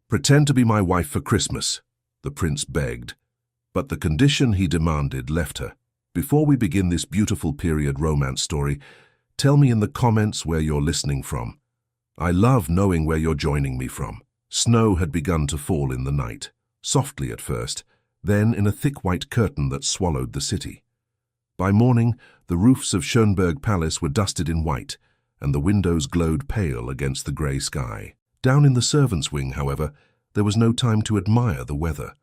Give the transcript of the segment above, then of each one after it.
"Pretend to be my wife for Christmas," the prince begged. But the condition he demanded left her. "Before we begin this beautiful period romance story, tell me in the comments where you're listening from. I love knowing where you're joining me from." Snow had begun to fall in the night, softly at first, then in a thick white curtain that swallowed the city. By morning, the roofs of Schönberg Palace were dusted in white, and the windows glowed pale against the grey sky. Down in the servants' wing, however, there was no time to admire the weather.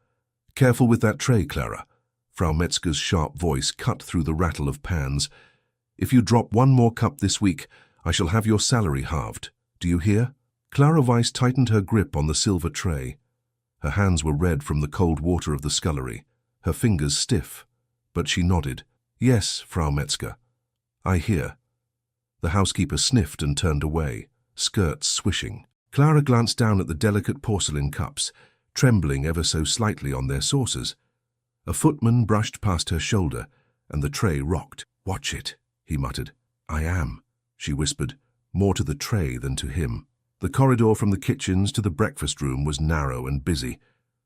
"Careful with that tray, Clara." Frau Metzger's sharp voice cut through the rattle of pans. "If you drop one more cup this week, I shall have your salary halved. Do you hear?" Clara Weiss tightened her grip on the silver tray. Her hands were red from the cold water of the scullery, her fingers stiff, but she nodded. "Yes, Frau Metzger. I hear." The housekeeper sniffed and turned away, skirts swishing. Clara glanced down at the delicate porcelain cups, trembling ever so slightly on their saucers. A footman brushed past her shoulder, and the tray rocked. "Watch it," he muttered. "I am," she whispered, more to the tray than to him. The corridor from the kitchens to the breakfast room was narrow and busy.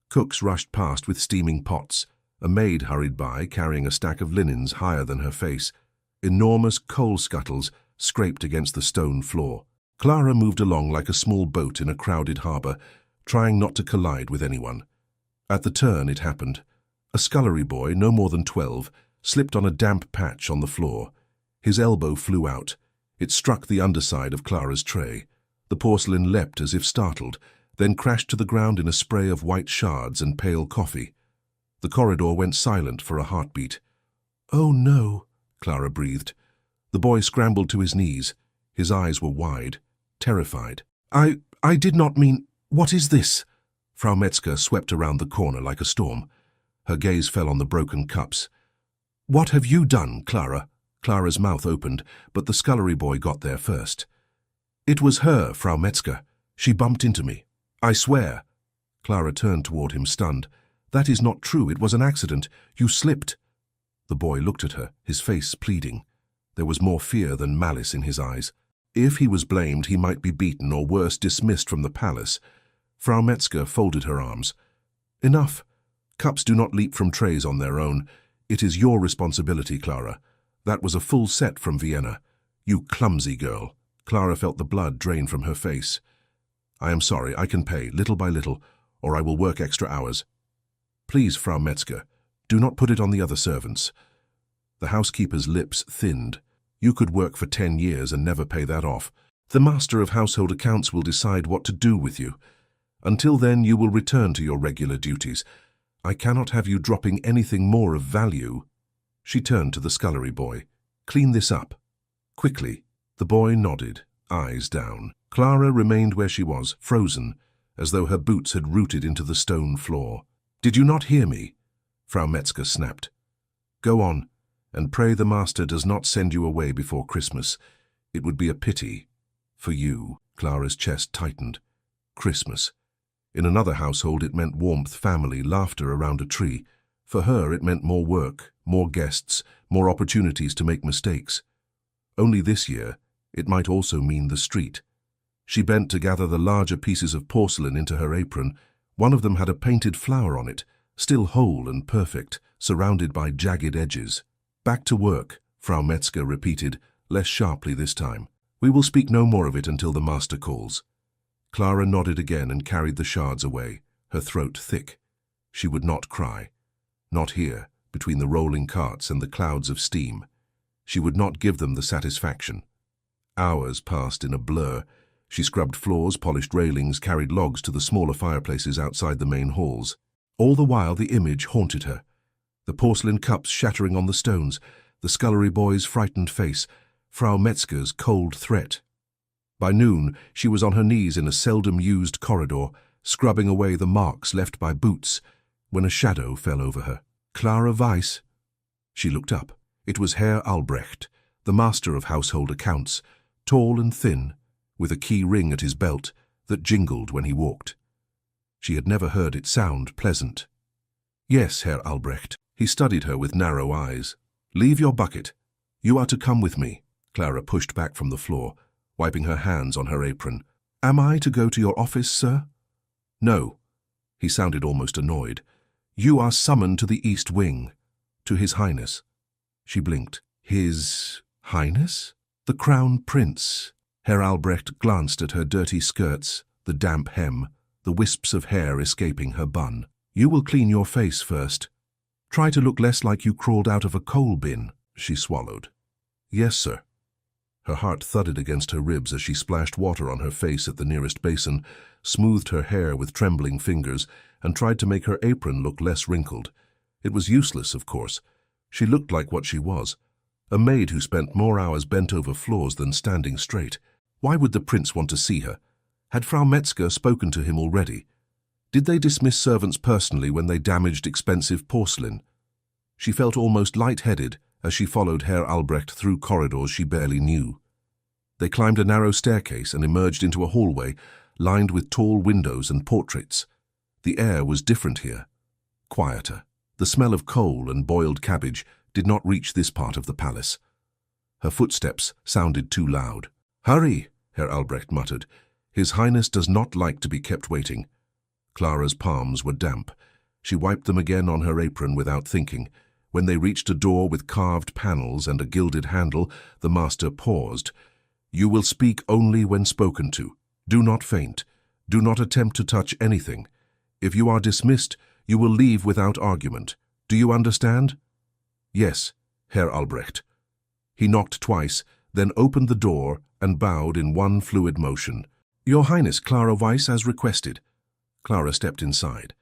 Cooks rushed past with steaming pots. A maid hurried by, carrying a stack of linens higher than her face. Enormous coal scuttles scraped against the stone floor. Clara moved along like a small boat in a crowded harbour, trying not to collide with anyone. At the turn it happened. A scullery boy, no more than 12, slipped on a damp patch on the floor. His elbow flew out. It struck the underside of Clara's tray. The porcelain leapt as if startled, then crashed to the ground in a spray of white shards and pale coffee. The corridor went silent for a heartbeat. "Oh no," Clara breathed. The boy scrambled to his knees. His eyes were wide, terrified. I did not mean— What is this?" Frau Metzger swept around the corner like a storm. Her gaze fell on the broken cups. "What have you done, Clara?" Clara's mouth opened, but the scullery boy got there first. "It was her, Frau Metzger. She bumped into me. I swear." Clara turned toward him, stunned. "That is not true. It was an accident. You slipped." The boy looked at her, his face pleading. There was more fear than malice in his eyes. If he was blamed, he might be beaten or worse, dismissed from the palace. Frau Metzger folded her arms. "Enough. Cups do not leap from trays on their own. It is your responsibility, Clara. That was a full set from Vienna. You clumsy girl." Clara felt the blood drain from her face. "I am sorry. I can pay, little by little, or I will work extra hours." "Please, Frau Metzger, do not put it on the other servants." The housekeeper's lips thinned. "You could work for 10 years and never pay that off. The master of household accounts will decide what to do with you. Until then, you will return to your regular duties. I cannot have you dropping anything more of value." She turned to the scullery boy. "Clean this up. Quickly." The boy nodded, eyes down. Clara remained where she was, frozen, as though her boots had rooted into the stone floor. "Did you not hear me?" Frau Metzger snapped. "Go on, and pray the master does not send you away before Christmas. It would be a pity. For you." Clara's chest tightened. Christmas. In another household it meant warmth, family, laughter around a tree. For her it meant more work, more guests, more opportunities to make mistakes. Only this year, it might also mean the street. She bent to gather the larger pieces of porcelain into her apron. One of them had a painted flower on it, still whole and perfect, surrounded by jagged edges. "Back to work," Frau Metzger repeated, less sharply this time. "We will speak no more of it until the master calls." Clara nodded again and carried the shards away, her throat thick. She would not cry. Not here, between the rolling carts and the clouds of steam. She would not give them the satisfaction. Hours passed in a blur. She scrubbed floors, polished railings, carried logs to the smaller fireplaces outside the main halls. All the while the image haunted her. The porcelain cups shattering on the stones, the scullery boy's frightened face, Frau Metzger's cold threat. By noon, she was on her knees in a seldom-used corridor, scrubbing away the marks left by boots, when a shadow fell over her. "Clara Weiss?" She looked up. It was Herr Albrecht, the master of household accounts, tall and thin, with a key ring at his belt that jingled when he walked. She had never heard it sound pleasant. "Yes, Herr Albrecht." He studied her with narrow eyes. "Leave your bucket. You are to come with me." Clara pushed back from the floor, wiping her hands on her apron. "Am I to go to your office, sir?" No. He sounded almost annoyed. You are summoned to the East Wing. To His Highness. She blinked. His Highness? The Crown Prince. Herr Albrecht glanced at her dirty skirts, the damp hem, the wisps of hair escaping her bun. You will clean your face first. Try to look less like you crawled out of a coal bin. She swallowed. Yes, sir. Her heart thudded against her ribs as she splashed water on her face at the nearest basin, smoothed her hair with trembling fingers, and tried to make her apron look less wrinkled. It was useless, of course. She looked like what she was, a maid who spent more hours bent over floors than standing straight. Why would the prince want to see her? Had Frau Metzger spoken to him already? Did they dismiss servants personally when they damaged expensive porcelain? She felt almost light-headed as she followed Herr Albrecht through corridors she barely knew. They climbed a narrow staircase and emerged into a hallway lined with tall windows and portraits. The air was different here, quieter. The smell of coal and boiled cabbage did not reach this part of the palace. Her footsteps sounded too loud. Hurry, Herr Albrecht muttered. His Highness does not like to be kept waiting. Clara's palms were damp. She wiped them again on her apron without thinking. When they reached a door with carved panels and a gilded handle, the master paused. You will speak only when spoken to. Do not faint. Do not attempt to touch anything. If you are dismissed, you will leave without argument. Do you understand? Yes, Herr Albrecht. He knocked twice, then opened the door and bowed in one fluid motion. Your Highness, Clara Weiss, as requested. Clara stepped inside.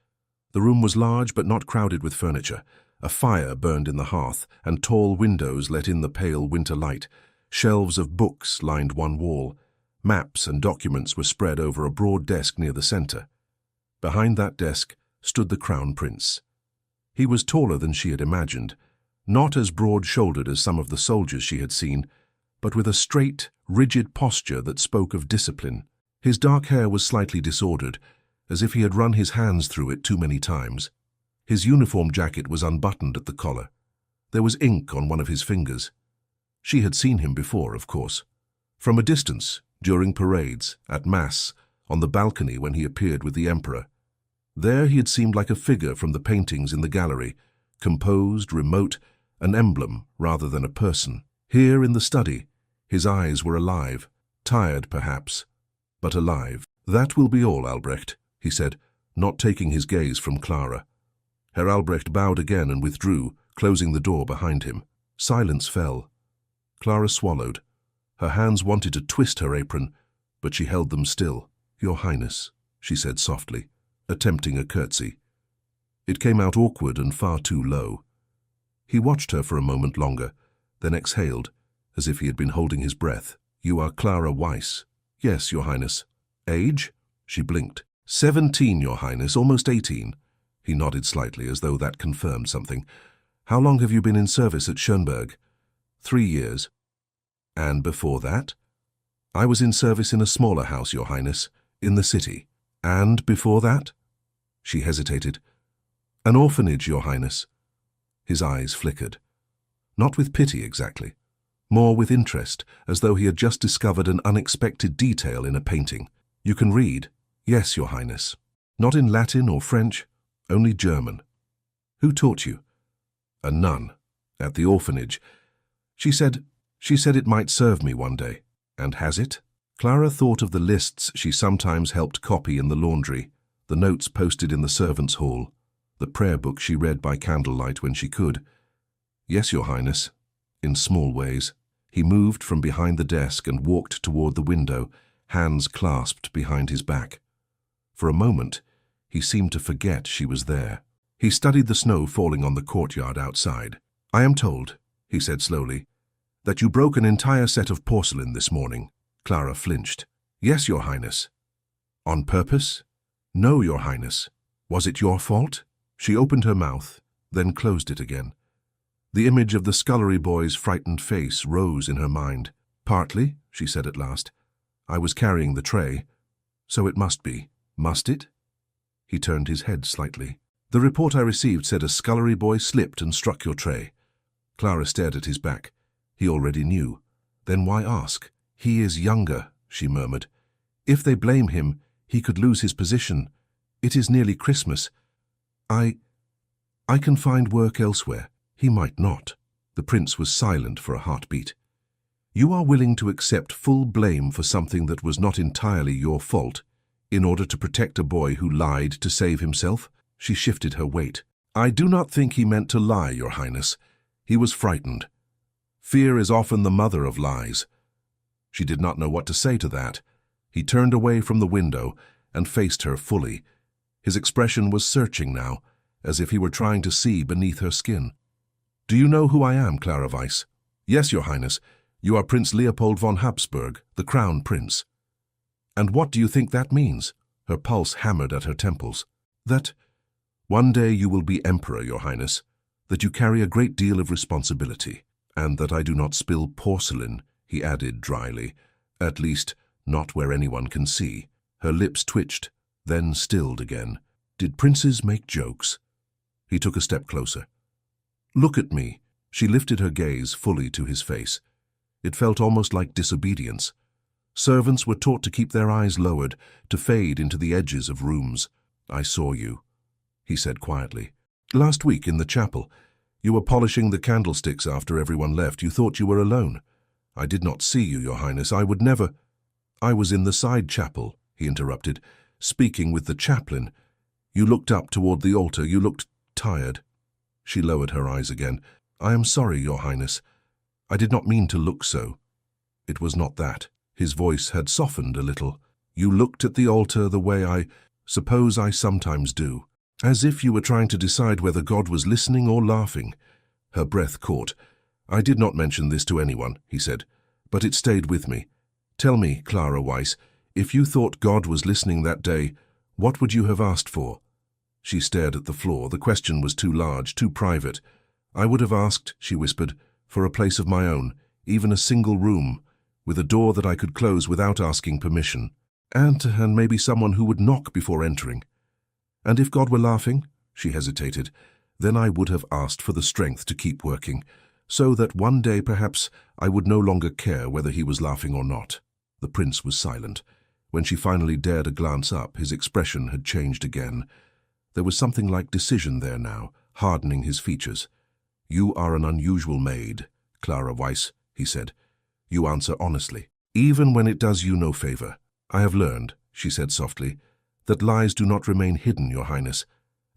The room was large but not crowded with furniture. A fire burned in the hearth, and tall windows let in the pale winter light. Shelves of books lined one wall. Maps and documents were spread over a broad desk near the center. Behind that desk stood the Crown Prince. He was taller than she had imagined, not as broad-shouldered as some of the soldiers she had seen, but with a straight, rigid posture that spoke of discipline. His dark hair was slightly disordered, as if he had run his hands through it too many times. His uniform jacket was unbuttoned at the collar. There was ink on one of his fingers. She had seen him before, of course. From a distance, during parades, at Mass, on the balcony when he appeared with the Emperor. There he had seemed like a figure from the paintings in the gallery, composed, remote, an emblem rather than a person. Here in the study, his eyes were alive, tired perhaps, but alive. That will be all, Albrecht, he said, not taking his gaze from Clara. Herr Albrecht bowed again and withdrew, closing the door behind him. Silence fell. Clara swallowed. Her hands wanted to twist her apron, but she held them still. Your Highness, she said softly, attempting a curtsy. It came out awkward and far too low. He watched her for a moment longer, then exhaled, as if he had been holding his breath. You are Clara Weiss. Yes, Your Highness. Age? She blinked. 17, Your Highness, almost 18. He nodded slightly, as though that confirmed something. How long have you been in service at Schönberg? 3 years. And before that? I was in service in a smaller house, Your Highness, in the city. And before that? She hesitated. An orphanage, Your Highness. His eyes flickered. Not with pity exactly, more with interest, as though he had just discovered an unexpected detail in a painting. You can read? Yes, Your Highness. Not in Latin or French, only German. Who taught you? A nun, at the orphanage. She said it might serve me one day. And has it? Clara thought of the lists she sometimes helped copy in the laundry, the notes posted in the servants' hall, the prayer book she read by candlelight when she could. Yes, Your Highness, in small ways. He moved from behind the desk and walked toward the window, hands clasped behind his back. For a moment, he seemed to forget she was there. He studied the snow falling on the courtyard outside. I am told, he said slowly, that you broke an entire set of porcelain this morning. Clara flinched. Yes, Your Highness. On purpose? No, Your Highness. Was it your fault? She opened her mouth, then closed it again. The image of the scullery boy's frightened face rose in her mind. Partly, she said at last. I was carrying the tray. So it must be. Must it? He turned his head slightly. The report I received said a scullery boy slipped and struck your tray. Clara stared at his back. He already knew. Then why ask? He is younger, she murmured. If they blame him, he could lose his position. It is nearly Christmas. I can find work elsewhere. He might not. The prince was silent for a heartbeat. You are willing to accept full blame for something that was not entirely your fault, in order to protect a boy who lied to save himself? She shifted her weight. I do not think he meant to lie, Your Highness. He was frightened. Fear is often the mother of lies. She did not know what to say to that. He turned away from the window and faced her fully. His expression was searching now, as if he were trying to see beneath her skin. Do you know who I am, Clara Weiss? Yes, Your Highness. You are Prince Leopold von Habsburg, the Crown Prince. And what do you think that means? Her pulse hammered at her temples. That one day you will be Emperor, Your Highness, that you carry a great deal of responsibility, and that I do not spill porcelain, he added dryly, at least not where anyone can see. Her lips twitched, then stilled again. Did princes make jokes? He took a step closer. Look at me. She lifted her gaze fully to his face. It felt almost like disobedience. Servants were taught to keep their eyes lowered, to fade into the edges of rooms. I saw you, he said quietly. Last week in the chapel. You were polishing the candlesticks after everyone left. You thought you were alone. I did not see you, Your Highness. I would never— I was in the side chapel, he interrupted, speaking with the chaplain. You looked up toward the altar. You looked tired. She lowered her eyes again. I am sorry, Your Highness. I did not mean to look so. It was not that. His voice had softened a little. You looked at the altar the way I suppose I sometimes do, as if you were trying to decide whether God was listening or laughing. Her breath caught. I did not mention this to anyone, he said, but it stayed with me. Tell me, Clara Weiss, if you thought God was listening that day, what would you have asked for? She stared at the floor. The question was too large, too private. I would have asked, she whispered, for a place of my own, even a single room, with a door that I could close without asking permission, and maybe someone who would knock before entering. And if God were laughing, she hesitated, then I would have asked for the strength to keep working, so that one day perhaps I would no longer care whether he was laughing or not. The prince was silent. When she finally dared a glance up, his expression had changed again. There was something like decision there now, hardening his features. You are an unusual maid, Clara Weiss, he said. You answer honestly, even when it does you no favor. I have learned, she said softly, that lies do not remain hidden, Your Highness.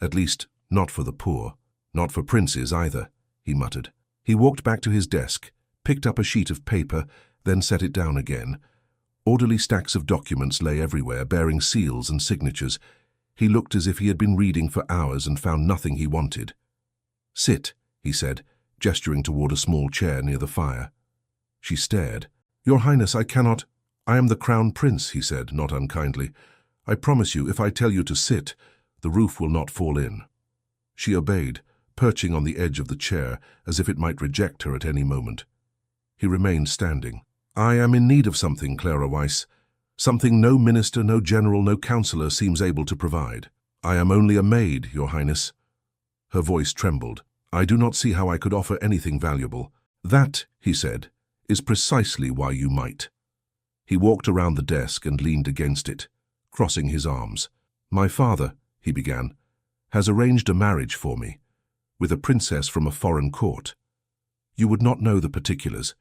At least, not for the poor. Not for princes either, he muttered. He walked back to his desk, picked up a sheet of paper, then set it down again. Orderly stacks of documents lay everywhere, bearing seals and signatures. He looked as if he had been reading for hours and found nothing he wanted. Sit, he said, gesturing toward a small chair near the fire. She stared. Your Highness, I cannot— I am the Crown Prince, he said, not unkindly. I promise you, if I tell you to sit, the roof will not fall in. She obeyed, perching on the edge of the chair, as if it might reject her at any moment. He remained standing. I am in need of something, Clara Weiss. Something no minister, no general, no councillor seems able to provide. I am only a maid, Your Highness. Her voice trembled. I do not see how I could offer anything valuable. That, he said, is precisely why you might. He walked around the desk and leaned against it, crossing his arms. My father, he began, has arranged a marriage for me, with a princess from a foreign court. You would not know the particulars.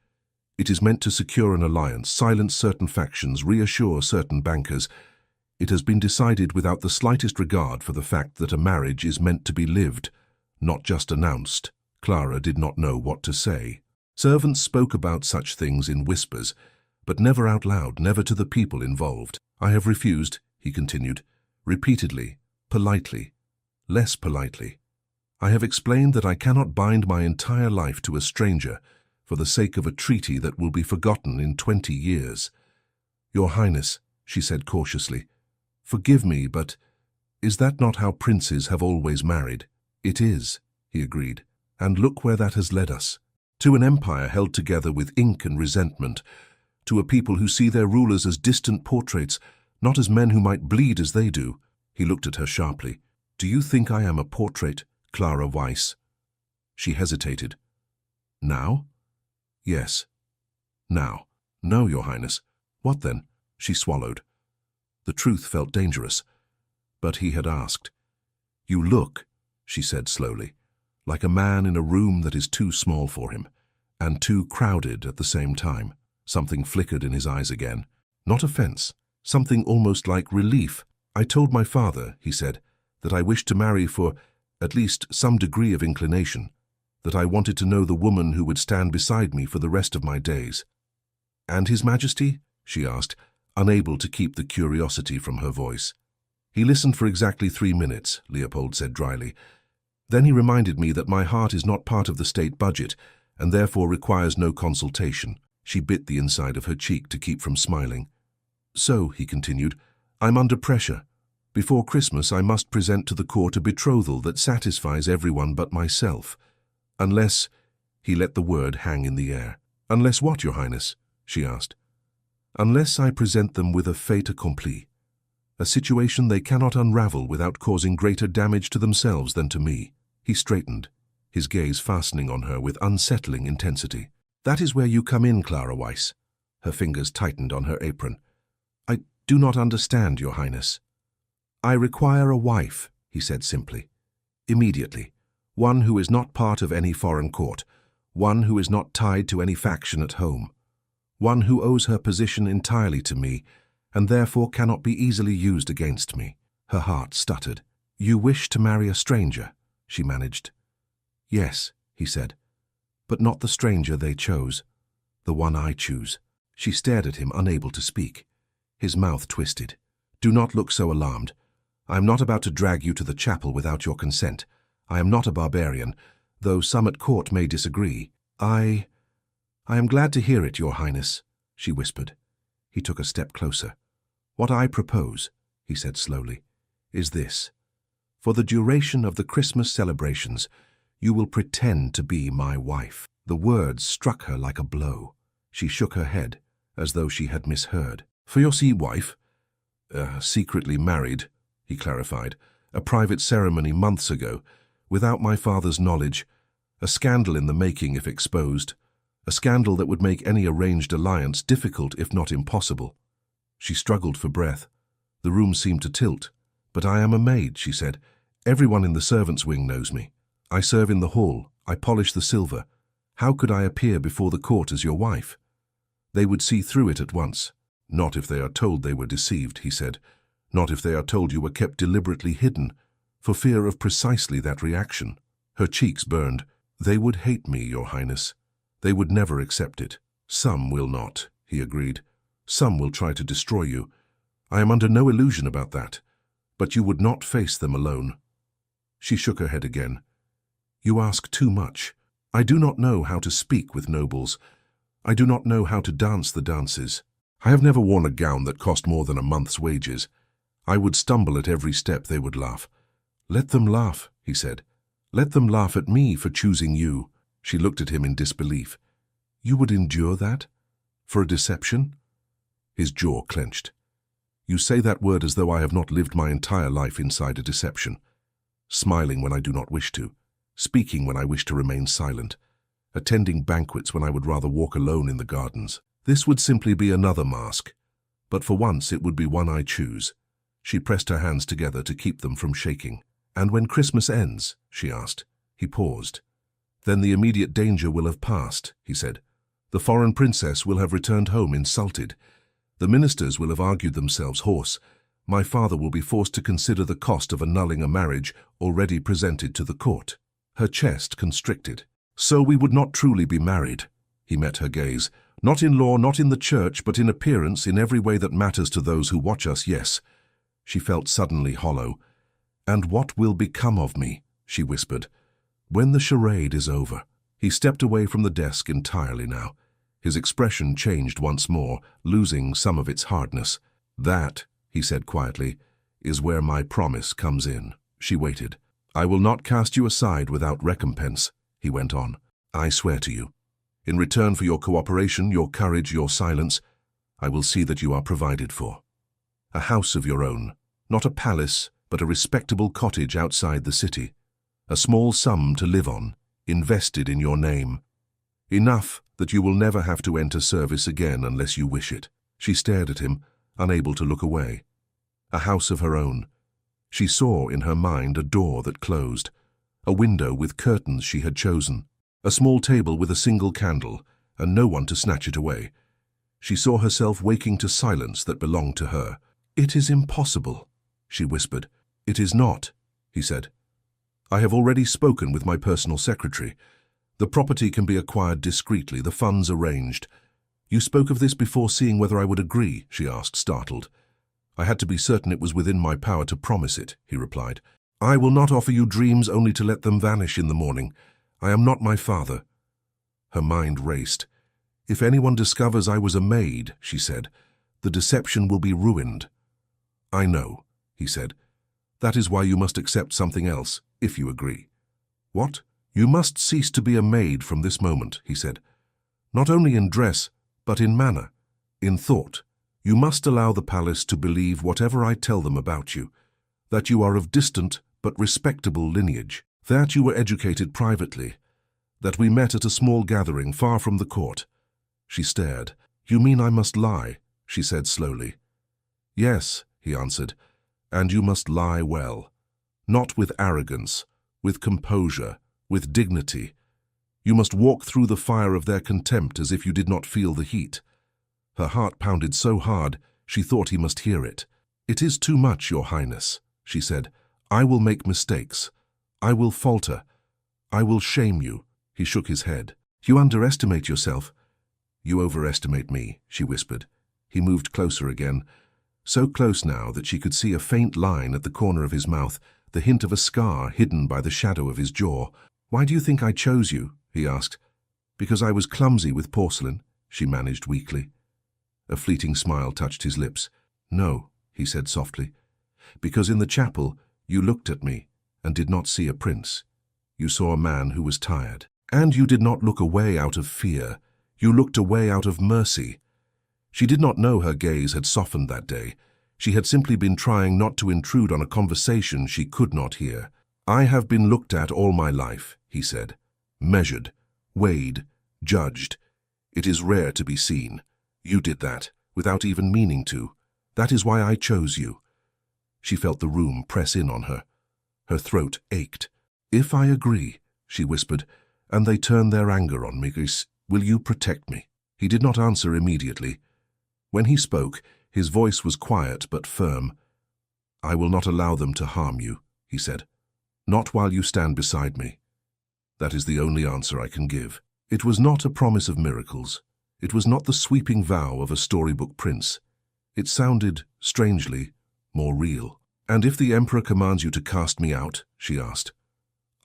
It is meant to secure an alliance, silence certain factions, reassure certain bankers. It has been decided without the slightest regard for the fact that a marriage is meant to be lived, not just announced. Clara did not know what to say. Servants spoke about such things in whispers, but never out loud, never to the people involved. I have refused, he continued, repeatedly, politely, less politely. I have explained that I cannot bind my entire life to a stranger for the sake of a treaty that will be forgotten in 20 years. Your Highness, she said cautiously, forgive me, but is that not how princes have always married? It is, he agreed, and look where that has led us. To an empire held together with ink and resentment, to a people who see their rulers as distant portraits, not as men who might bleed as they do. He looked at her sharply. Do you think I am a portrait, Clara Weiss? She hesitated. Now? Yes. Now. No, Your Highness. What then? She swallowed. The truth felt dangerous. But he had asked. "You look," she said slowly, "like a man in a room that is too small for him, and too crowded at the same time." Something flickered in his eyes again. Not offense, something almost like relief. "I told my father," he said, "that I wished to marry for at least some degree of inclination, that I wanted to know the woman who would stand beside me for the rest of my days." "And His Majesty?" she asked, unable to keep the curiosity from her voice. "He listened for exactly 3 minutes," Leopold said dryly. "Then he reminded me that my heart is not part of the state budget and therefore requires no consultation." She bit the inside of her cheek to keep from smiling. "So," he continued, "I'm under pressure. Before Christmas I must present to the court a betrothal that satisfies everyone but myself. Unless—" he let the word hang in the air. "Unless what, Your Highness?" she asked. "Unless I present them with a fait accompli, a situation they cannot unravel without causing greater damage to themselves than to me." He straightened, his gaze fastening on her with unsettling intensity. "That is where you come in, Clara Weiss." Her fingers tightened on her apron. "I do not understand, Your Highness." "I require a wife," he said simply. "Immediately. One who is not part of any foreign court. One who is not tied to any faction at home. One who owes her position entirely to me, and therefore cannot be easily used against me." Her heart stuttered. "You wish to marry a stranger?" she managed. "Yes," he said, "but not the stranger they chose. The one I choose." She stared at him, unable to speak. His mouth twisted. "Do not look so alarmed. I am not about to drag you to the chapel without your consent. I am not a barbarian, though some at court may disagree. I am glad to hear it, Your Highness," she whispered. He took a step closer. "What I propose," he said slowly, "is this. For the duration of the Christmas celebrations, you will pretend to be my wife." The words struck her like a blow. She shook her head, as though she had misheard. "For your wife?" Secretly married," he clarified. "A private ceremony months ago, without my father's knowledge. A scandal in the making if exposed. A scandal that would make any arranged alliance difficult if not impossible." She struggled for breath. The room seemed to tilt. "But I am a maid," she said. "Everyone in the servants' wing knows me. I serve in the hall. I polish the silver. How could I appear before the court as your wife? They would see through it at once." "Not if they are told they were deceived," he said. "Not if they are told you were kept deliberately hidden, for fear of precisely that reaction." Her cheeks burned. "They would hate me, Your Highness. They would never accept it." "Some will not," he agreed. "Some will try to destroy you. I am under no illusion about that. But you would not face them alone." She shook her head again. "You ask too much. I do not know how to speak with nobles. I do not know how to dance the dances. I have never worn a gown that cost more than a month's wages. I would stumble at every step. They would laugh." "Let them laugh," he said. "Let them laugh at me for choosing you." She looked at him in disbelief. "You would endure that? For a deception?" His jaw clenched. "You say that word as though I have not lived my entire life inside a deception. Smiling when I do not wish to. Speaking when I wish to remain silent. Attending banquets when I would rather walk alone in the gardens. This would simply be another mask. But for once it would be one I choose." She pressed her hands together to keep them from shaking. "And when Christmas ends?" she asked. He paused. "Then the immediate danger will have passed," he said. "The foreign princess will have returned home insulted. The ministers will have argued themselves hoarse. My father will be forced to consider the cost of annulling a marriage already presented to the court." Her chest constricted. "So we would not truly be married." He met her gaze. "Not in law, not in the church, but in appearance, in every way that matters to those who watch us, yes." She felt suddenly hollow. "And what will become of me?" she whispered. "When the charade is over." He stepped away from the desk entirely now. His expression changed once more, losing some of its hardness. "That," he said quietly, "is where my promise comes in." She waited. "I will not cast you aside without recompense," he went on. "I swear to you. In return for your cooperation, your courage, your silence, I will see that you are provided for. A house of your own, not a palace, but a respectable cottage outside the city. A small sum to live on, invested in your name. Enough that you will never have to enter service again unless you wish it." She stared at him, unable to look away. A house of her own. She saw in her mind a door that closed, a window with curtains she had chosen, a small table with a single candle, and no one to snatch it away. She saw herself waking to silence that belonged to her. "It is impossible," she whispered. "It is not," he said. "I have already spoken with my personal secretary. The property can be acquired discreetly, the funds arranged." "You spoke of this before seeing whether I would agree?" she asked, startled. "I had to be certain it was within my power to promise it," he replied. "I will not offer you dreams only to let them vanish in the morning. I am not my father." Her mind raced. "If anyone discovers I was a maid," she said, "the deception will be ruined." "I know," he said. "That is why you must accept something else, if you agree." "What?" "You must cease to be a maid from this moment," he said. "Not only in dress, but in manner, in thought. You must allow the palace to believe whatever I tell them about you, that you are of distant but respectable lineage, that you were educated privately, that we met at a small gathering far from the court." She stared. "You mean I must lie?" she said slowly. "Yes," he answered, "and you must lie well. Not with arrogance, with composure, with dignity. You must walk through the fire of their contempt as if you did not feel the heat." Her heart pounded so hard, she thought he must hear it. "It is too much, Your Highness," she said. "I will make mistakes. I will falter. I will shame you." He shook his head. "You underestimate yourself." "You overestimate me," she whispered. He moved closer again, so close now that she could see a faint line at the corner of his mouth, the hint of a scar hidden by the shadow of his jaw. "Why do you think I chose you?" he asked. "Because I was clumsy with porcelain," she managed weakly. A fleeting smile touched his lips. "No," he said softly, "because in the chapel you looked at me and did not see a prince. You saw a man who was tired. And you did not look away out of fear. You looked away out of mercy." She did not know her gaze had softened that day. She had simply been trying not to intrude on a conversation she could not hear. "I have been looked at all my life," he said. "Measured, weighed, judged. It is rare to be seen. You did that, without even meaning to. That is why I chose you." She felt the room press in on her. Her throat ached. "If I agree," she whispered, "and they turn their anger on me, will you protect me?" He did not answer immediately. When he spoke, his voice was quiet but firm. "I will not allow them to harm you," he said. "Not while you stand beside me. That is the only answer I can give." It was not a promise of miracles. It was not the sweeping vow of a storybook prince. It sounded, strangely, more real. "And if the emperor commands you to cast me out?" she asked.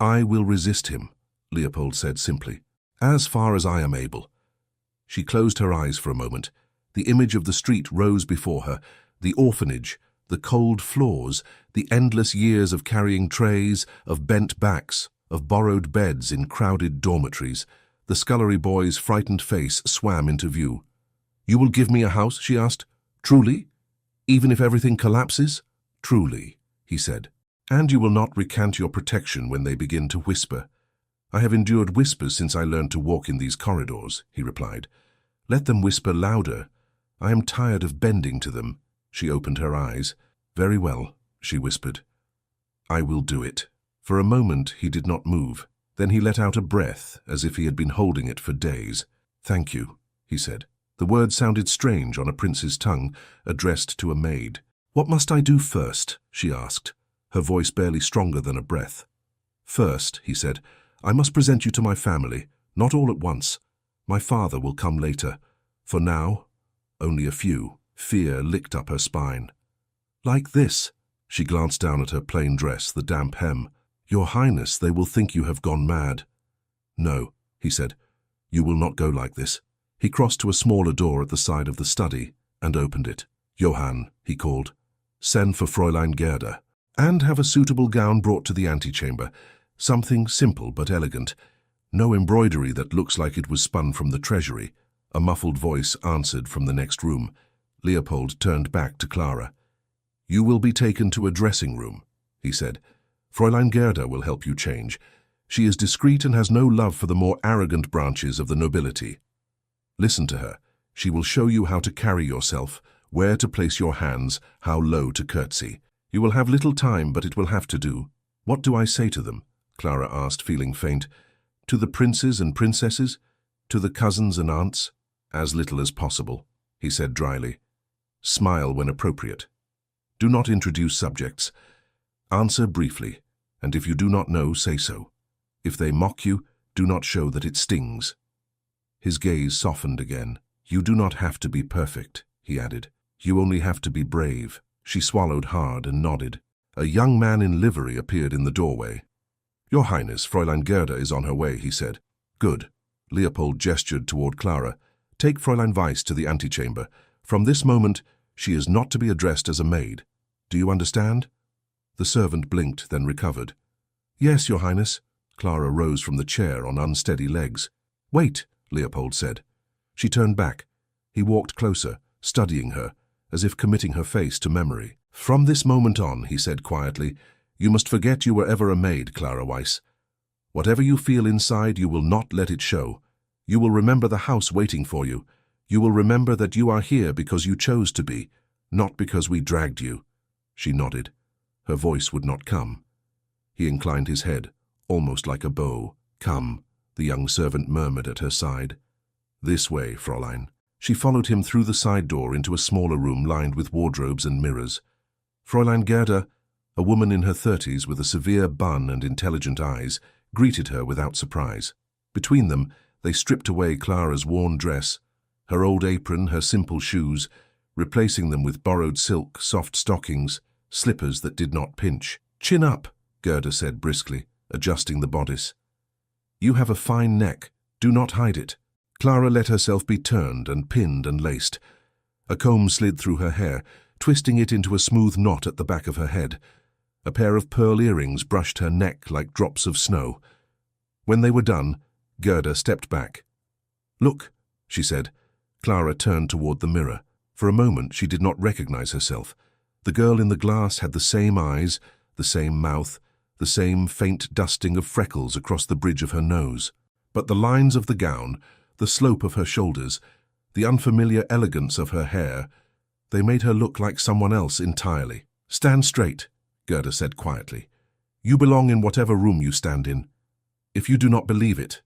"I will resist him," Leopold said simply, "as far as I am able." She closed her eyes for a moment. The image of the street rose before her, the orphanage, the cold floors, the endless years of carrying trays, of bent backs, of borrowed beds in crowded dormitories. The scullery boy's frightened face swam into view. "You will give me a house?" she asked. "Truly? Even if everything collapses?" "Truly," he said. "And you will not recant your protection when they begin to whisper?" "I have endured whispers since I learned to walk in these corridors," he replied. "Let them whisper louder. I am tired of bending to them." She opened her eyes. "Very well," she whispered. "I will do it." For a moment he did not move. Then he let out a breath, as if he had been holding it for days. "Thank you," he said. The word sounded strange on a prince's tongue, addressed to a maid. "What must I do first?" she asked, her voice barely stronger than a breath. "First," he said, "I must present you to my family, not all at once. My father will come later. For now, only a few." Fear licked up her spine. "Like this?" She glanced down at her plain dress, the damp hem. "Your Highness, they will think you have gone mad." "No," he said, "you will not go like this." He crossed to a smaller door at the side of the study and opened it. "Johann," he called, "send for Fräulein Gerda, and have a suitable gown brought to the antechamber. Something simple but elegant. No embroidery that looks like it was spun from the treasury." A muffled voice answered from the next room. Leopold turned back to Clara. "You will be taken to a dressing room," he said. "Fräulein Gerda will help you change. She is discreet and has no love for the more arrogant branches of the nobility. Listen to her. She will show you how to carry yourself, where to place your hands, how low to curtsy. You will have little time, but it will have to do. What do I say to them? Clara asked, feeling faint. To the princes and princesses? To the cousins and aunts? As little as possible, he said dryly. Smile when appropriate. Do not introduce subjects. Answer briefly, and if you do not know, say so. If they mock you, do not show that it stings. His gaze softened again. You do not have to be perfect, he added. You only have to be brave. She swallowed hard and nodded. A young man in livery appeared in the doorway. Your Highness, Fräulein Gerda is on her way, he said. Good. Leopold gestured toward Clara. Take Fräulein Weiss to the antechamber. From this moment, she is not to be addressed as a maid. Do you understand? The servant blinked, then recovered. Yes, Your Highness. Clara rose from the chair on unsteady legs. Wait, Leopold said. She turned back. He walked closer, studying her, as if committing her face to memory. From this moment on, he said quietly, you must forget you were ever a maid, Clara Weiss. Whatever you feel inside, you will not let it show. You will remember the house waiting for you. You will remember that you are here because you chose to be, not because we dragged you. She nodded. Her voice would not come. He inclined his head, almost like a bow. Come, the young servant murmured at her side. This way, Fräulein. She followed him through the side door into a smaller room lined with wardrobes and mirrors. Fräulein Gerda, a woman in her 30s with a severe bun and intelligent eyes, greeted her without surprise. Between them, they stripped away Clara's worn dress, her old apron, her simple shoes, replacing them with borrowed silk, soft stockings, slippers that did not pinch. Chin up, Gerda said briskly, adjusting the bodice. You have a fine neck. Do not hide it. Clara let herself be turned and pinned and laced. A comb slid through her hair, twisting it into a smooth knot at the back of her head. A pair of pearl earrings brushed her neck like drops of snow. When they were done, Gerda stepped back. Look, she said. Clara turned toward the mirror. For a moment she did not recognize herself. The girl in the glass had the same eyes, the same mouth, the same faint dusting of freckles across the bridge of her nose. But the lines of the gown, the slope of her shoulders, the unfamiliar elegance of her hair, they made her look like someone else entirely. Stand straight, Gerda said quietly. You belong in whatever room you stand in. If you do not believe it,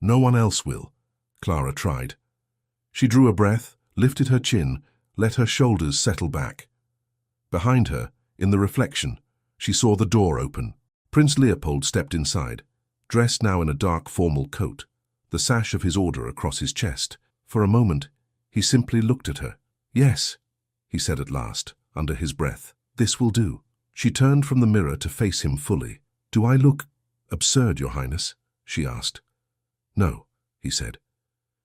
no one else will. Clara tried. She drew a breath, lifted her chin, let her shoulders settle back. Behind her, in the reflection, she saw the door open. Prince Leopold stepped inside, dressed now in a dark formal coat, the sash of his order across his chest. For a moment, he simply looked at her. Yes, he said at last, under his breath. This will do. She turned from the mirror to face him fully. Do I look absurd, Your Highness? She asked. No, he said.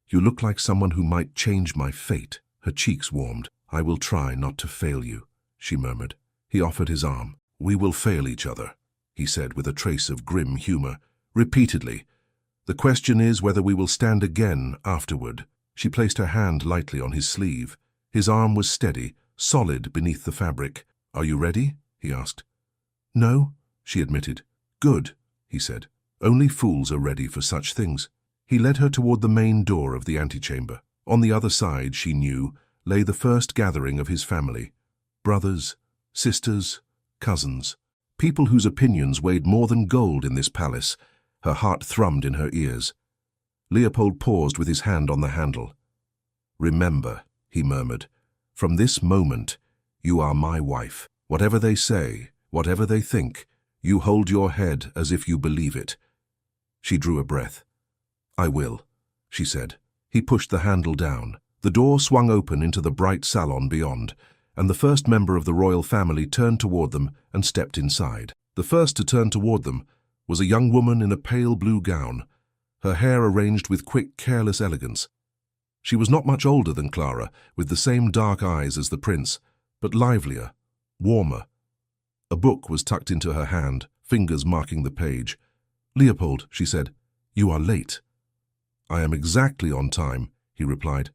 You look like someone who might change my fate. Her cheeks warmed. I will try not to fail you, she murmured. He offered his arm. We will fail each other, he said with a trace of grim humor. Repeatedly. The question is whether we will stand again afterward. She placed her hand lightly on his sleeve. His arm was steady, solid beneath the fabric. Are you ready? He asked. No, she admitted. Good, he said. Only fools are ready for such things. He led her toward the main door of the antechamber. On the other side, she knew, lay the first gathering of his family. Brothers, sisters, cousins. People whose opinions weighed more than gold in this palace. Her heart thrummed in her ears. Leopold paused with his hand on the handle. Remember, he murmured, from this moment, you are my wife. Whatever they say, whatever they think, you hold your head as if you believe it. She drew a breath. I will, she said. He pushed the handle down. The door swung open into the bright salon beyond, and the first member of the royal family turned toward them and stepped inside. The first to turn toward them was a young woman in a pale blue gown, her hair arranged with quick, careless elegance. She was not much older than Clara, with the same dark eyes as the prince, but livelier, warmer. A book was tucked into her hand, fingers marking the page. Leopold, she said, you are late. I am exactly on time, he replied.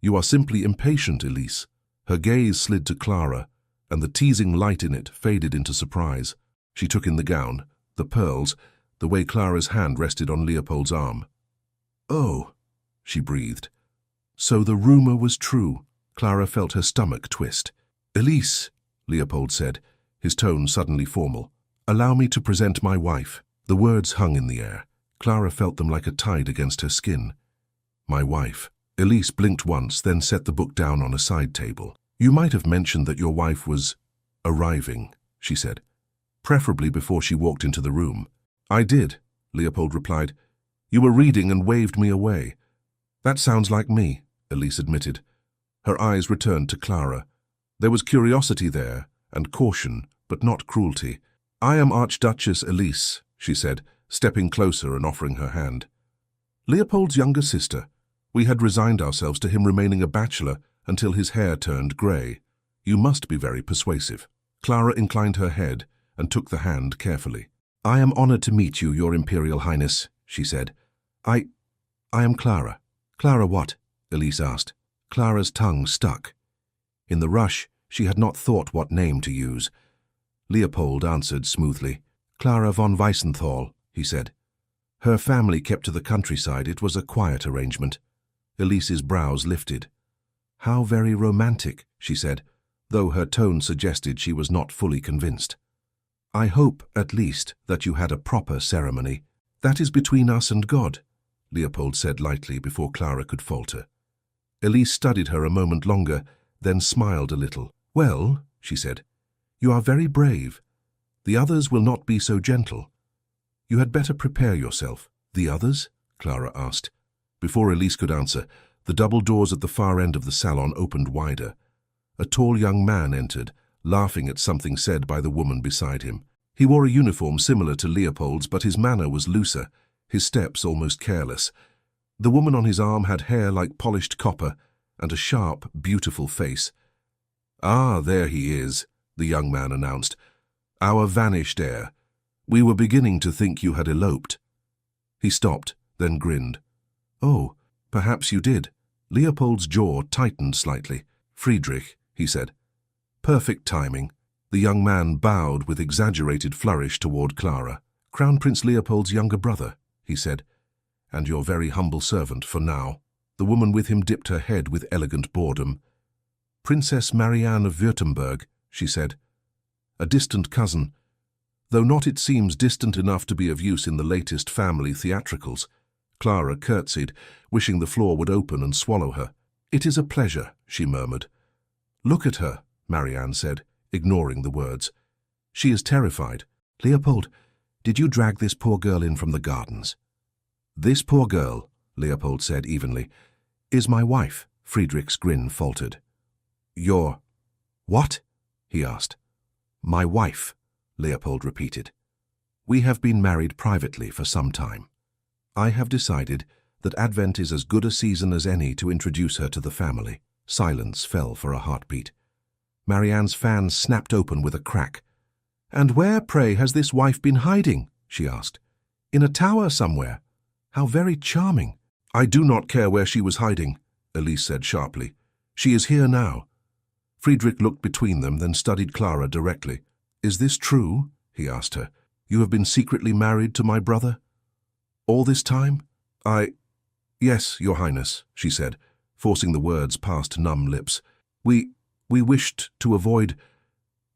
You are simply impatient, Elise. Her gaze slid to Clara, and the teasing light in it faded into surprise. She took in the gown, the pearls, the way Clara's hand rested on Leopold's arm. Oh, she breathed. So the rumor was true. Clara felt her stomach twist. Elise, Leopold said, his tone suddenly formal. "Allow me to present my wife." The words hung in the air. Clara felt them like a tide against her skin. "My wife." Elise blinked once, then set the book down on a side table. "You might have mentioned that your wife was arriving," she said, "preferably before she walked into the room." "I did," Leopold replied. "You were reading and waved me away." "That sounds like me," Elise admitted. Her eyes returned to Clara. There was curiosity there, and caution, but not cruelty. "I am Archduchess Elise," she said, stepping closer and offering her hand. "Leopold's younger sister. We had resigned ourselves to him remaining a bachelor until his hair turned grey. You must be very persuasive." Clara inclined her head and took the hand carefully. "I am honored to meet you, Your Imperial Highness," she said. I am Clara." "Clara what?" Elise asked. Clara's tongue stuck. In the rush, she had not thought what name to use. Leopold answered smoothly. "Clara von Weissenthal," he said. "Her family kept to the countryside. It was a quiet arrangement." Elise's brows lifted. "How very romantic," she said, though her tone suggested she was not fully convinced. "I hope, at least, that you had a proper ceremony." "That is between us and God," Leopold said lightly before Clara could falter. Elise studied her a moment longer, then smiled a little. "Well," she said, "you are very brave. The others will not be so gentle. You had better prepare yourself." "The others?" Clara asked. Before Elise could answer, the double doors at the far end of the salon opened wider. A tall young man entered, laughing at something said by the woman beside him. He wore a uniform similar to Leopold's, but his manner was looser, his steps almost careless. The woman on his arm had hair like polished copper and a sharp, beautiful face. "Ah, there he is," the young man announced. "Our vanished heir. We were beginning to think you had eloped." He stopped, then grinned. "Oh, perhaps you did." Leopold's jaw tightened slightly. "Friedrich," he said. "Perfect timing." The young man bowed with exaggerated flourish toward Clara. "Crown Prince Leopold's younger brother," he said, "and your very humble servant for now." The woman with him dipped her head with elegant boredom. "Princess Marianne of Württemberg," she said. "A distant cousin, though not, it seems, distant enough to be of use in the latest family theatricals." Clara curtsied, wishing the floor would open and swallow her. "It is a pleasure," she murmured. "Look at her," Marianne said, ignoring the words. "She is terrified." "Leopold, did you drag this poor girl in from the gardens?" "This poor girl," Leopold said evenly, "is my wife." Friedrich's grin faltered. "Your what?" he asked. "My wife," Leopold repeated. "We have been married privately for some time. I have decided that Advent is as good a season as any to introduce her to the family." Silence fell for a heartbeat. Marianne's fan snapped open with a crack. "And where, pray, has this wife been hiding?" she asked. "In a tower somewhere? How very charming." "I do not care where she was hiding," Elise said sharply. "She is here now." Friedrich looked between them, then studied Clara directly. "Is this true?" he asked her. "You have been secretly married to my brother? All this time?" Yes, Your Highness," she said, forcing the words past numb lips. We wished to avoid